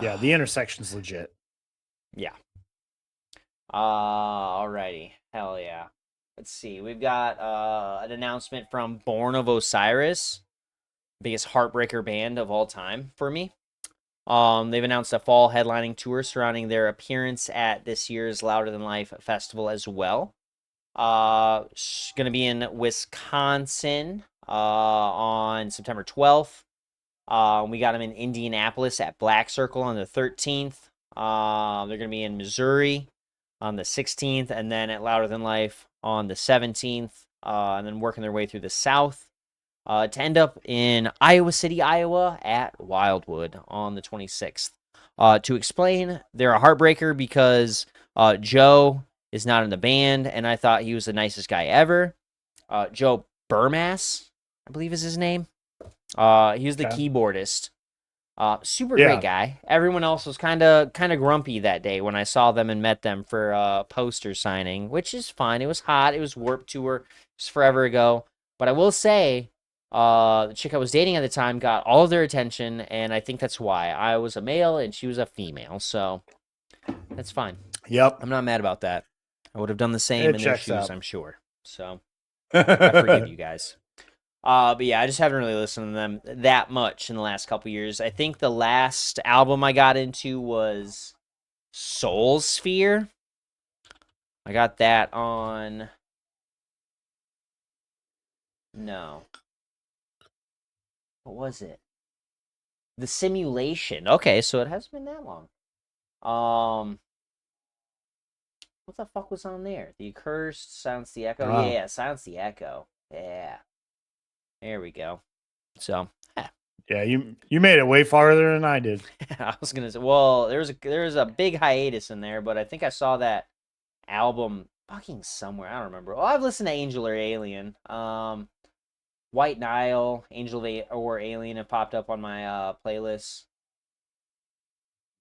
Yeah, the intersection's legit. Yeah. Alrighty. Hell yeah. Let's see. We've got an announcement from Born of Osiris, biggest heartbreaker band of all time for me. They've announced a fall headlining tour surrounding their appearance at this year's Louder Than Life festival as well. Gonna be in Wisconsin on September 12th. We got them in Indianapolis at Black Circle on the 13th. They're gonna be in Missouri on the 16th, and then at Louder Than Life on the 17th, and then working their way through the South to end up in Iowa City, Iowa at Wildwood on the 26th. To explain, they're a heartbreaker because Joe is not in the band, and I thought he was the nicest guy ever. Joe Burmass, I believe is his name. He was the keyboardist. Super great guy. Everyone else was kind of grumpy that day when I saw them and met them for poster signing, which is fine. It was hot. It was Warped Tour. It was forever ago. But I will say, the chick I was dating at the time got all of their attention, and I think that's why. I was a male and she was a female, so that's fine. Yep. I'm not mad about that. I would have done the same in their shoes, I'm sure. So I forgive you guys. But yeah, I just haven't really listened to them that much in the last couple years. I think the last album I got into was Soul Sphere. I got that on... No. What was it? The Simulation. Okay, so it hasn't been that long. what the fuck was on there? The Accursed, Silence the Echo. Ah. Yeah, Silence the Echo. Yeah. There we go. So, Yeah, you made it way farther than I did. I was gonna say, well, there was a big hiatus in there, but I think I saw that album fucking somewhere. I don't remember. Well, I've listened to Angel or Alien. White Nile, or Alien have popped up on my playlist.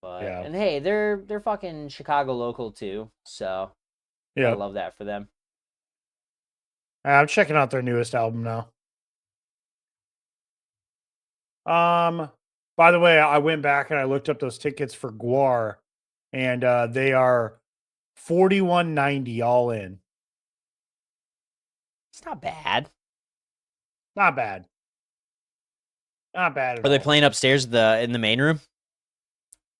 But Yeah. and hey, they're fucking Chicago local too, so I Yeah. love that for them. I'm checking out their newest album now. By the way, I went back and I looked up those tickets for GWAR, and they are $41.90 all in. It's not bad. Not bad. Not bad at Are they all. playing upstairs in the main room?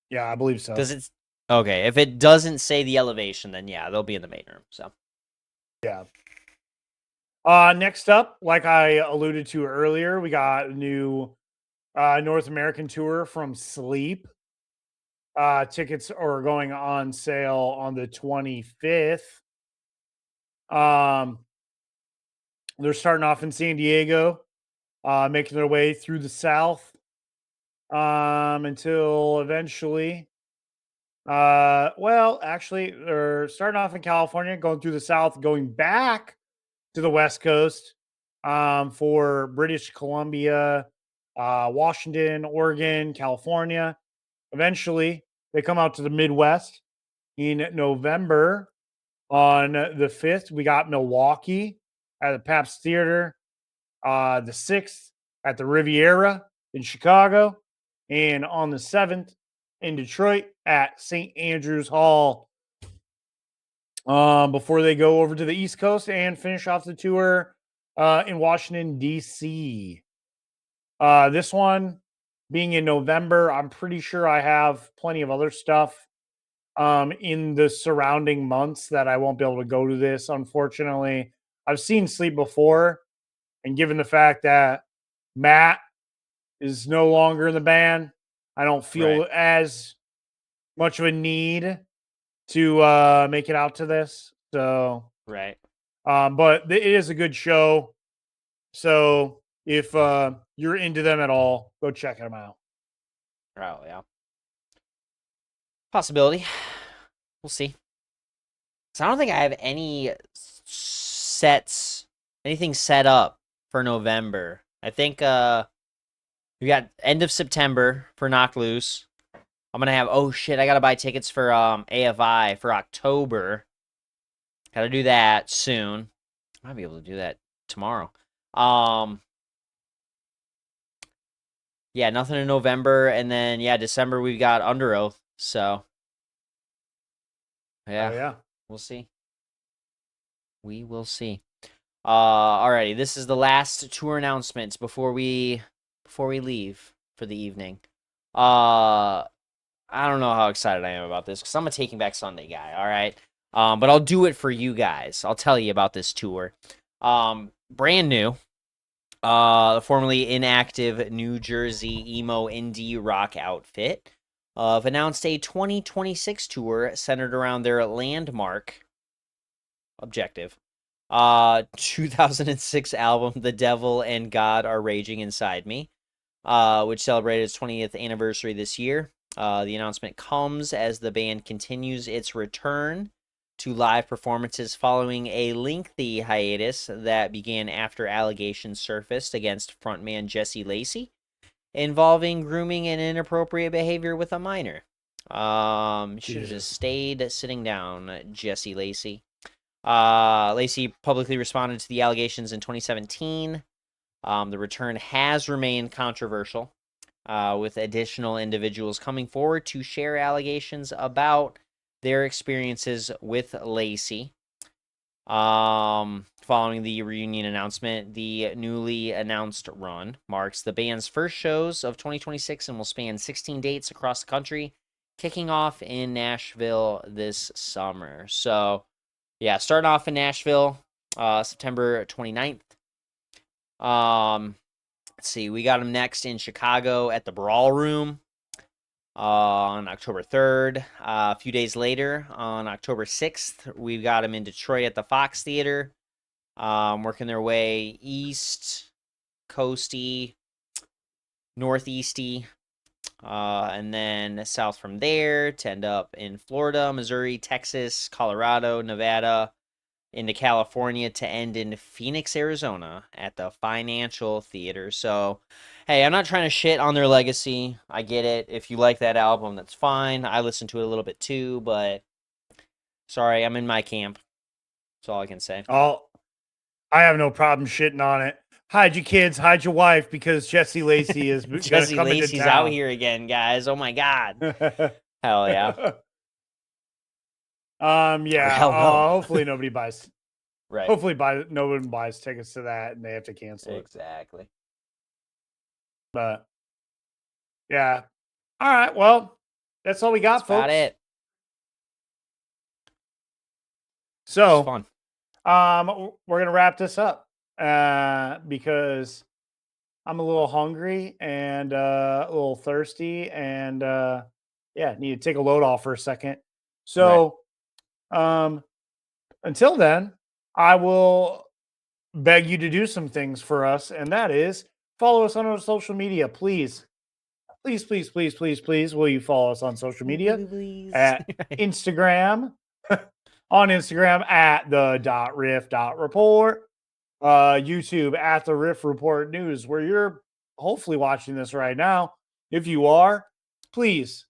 Yeah, I believe so. Does it? Okay, if it doesn't say the elevation, then yeah, they'll be in the main room. So Yeah. Next up, like I alluded to earlier, we got a new North American tour from Sleep. Tickets are going on sale on the 25th. They're starting off in San Diego, making their way through the South, until eventually, well, actually, they're starting off in California, going through the South, going back to the West Coast, for British Columbia, Washington, Oregon, California. Eventually, they come out to the Midwest in November. On the 5th, we got Milwaukee at the Pabst Theater. The 6th at the Riviera in Chicago. And on the 7th in Detroit at St. Andrews Hall. Before they go over to the East Coast and finish off the tour in Washington, D.C. This one being in November, I'm pretty sure I have plenty of other stuff in the surrounding months that I won't be able to go to this, unfortunately. I've seen Sleep before, and given the fact that Matt is no longer in the band, I don't feel Right. as much of a need to make it out to this. So, right. but it is a good show. So if you're into them at all, go check them out. Oh yeah. Possibility. We'll see. So I don't think I have anything set up for November. I think we got end of September for Knock Loose. I'm gonna have I gotta buy tickets for AFI for October. Gotta do that soon. I might be able to do that tomorrow. Yeah, nothing in November, and then December we've got Under Oath. So yeah, Yeah. we'll see. We will see. Alrighty, this is the last tour announcements before we leave for the evening. I don't know how excited I am about this because I'm a Taking Back Sunday guy. All right, but I'll do it for you guys. I'll tell you about this tour. Brand new. The formerly inactive New Jersey emo indie rock outfit have announced a 2026 tour centered around their landmark objective. 2006 album The Devil and God Are Raging Inside Me, which celebrated its 20th anniversary this year. The announcement comes as the band continues its return to live performances following a lengthy hiatus that began after allegations surfaced against frontman Jesse Lacey involving grooming and inappropriate behavior with a minor. Should have just stayed sitting down, Jesse Lacey. Lacey publicly responded to the allegations in 2017. The return has remained controversial, with additional individuals coming forward to share allegations about their experiences with Lacey. Following the reunion announcement, the newly announced run marks the band's first shows of 2026 and will span 16 dates across the country, kicking off in Nashville this summer. So, yeah, starting off in Nashville, September 29th. Let's see, we got them next in Chicago at the Brawl Room. on October 3rd. A few days later, on October 6th, we've got them in Detroit at the Fox Theater, working their way east, coasty, northeasty, and then south from there to end up in Florida, Missouri, Texas, Colorado, Nevada, into California to end in Phoenix, Arizona at the Financial Theater. So, hey, I'm not trying to shit on their legacy. I get it. If you like that album, that's fine. I listened to it a little bit too, but sorry, I'm in my camp. That's all I can say. Oh, I have no problem shitting on it. Hide your kids, hide your wife, because Jesse Lacey is going to Jesse come into Lacey's town. out here again, guys. Oh my god. Hell yeah. Yeah. hell no. Hopefully nobody buys. Right. Hopefully, no one buys tickets to that, and they have to cancel it. Exactly. But yeah. All right. Well, that's all we got, That's folks. about it. So, It's fun. we're gonna wrap this up because I'm a little hungry and a little thirsty, and yeah, need to take a load off for a second. So, until then, I will beg you to do some things for us, and that is follow us on our social media, please. Please, please, please, please, please, will you follow us on social media at Instagram, on Instagram at the.riff.report, YouTube at the Riff Report News, where you're hopefully watching this right now. If you are, please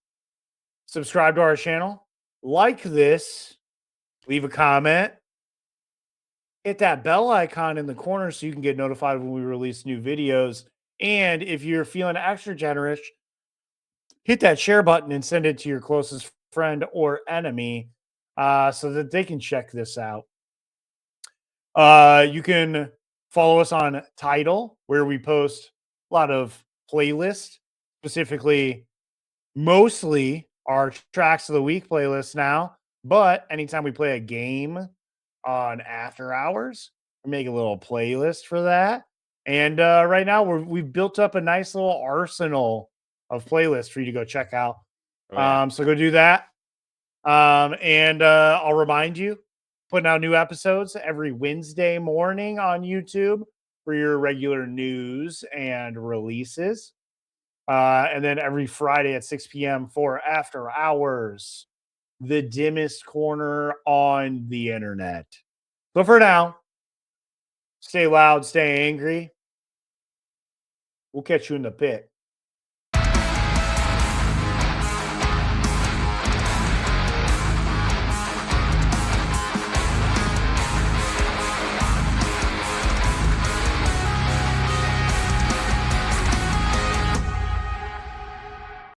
subscribe to our channel, like this, leave a comment, hit that bell icon in the corner so you can get notified when we release new videos. And if you're feeling extra generous, hit that share button and send it to your closest friend or enemy so that they can check this out. You can follow us on Tidal, where we post a lot of playlists, specifically mostly our tracks of the week playlist now. But anytime we play a game on After Hours, we make a little playlist for that. And right now we've built up a nice little arsenal of playlists for you to go check out. So go do that. And I'll remind you, putting out new episodes every Wednesday morning on YouTube for your regular news and releases. And then every Friday at 6 p.m. for After Hours, the dimmest corner on the internet. So for now, stay loud, stay angry. We'll catch you in the pit.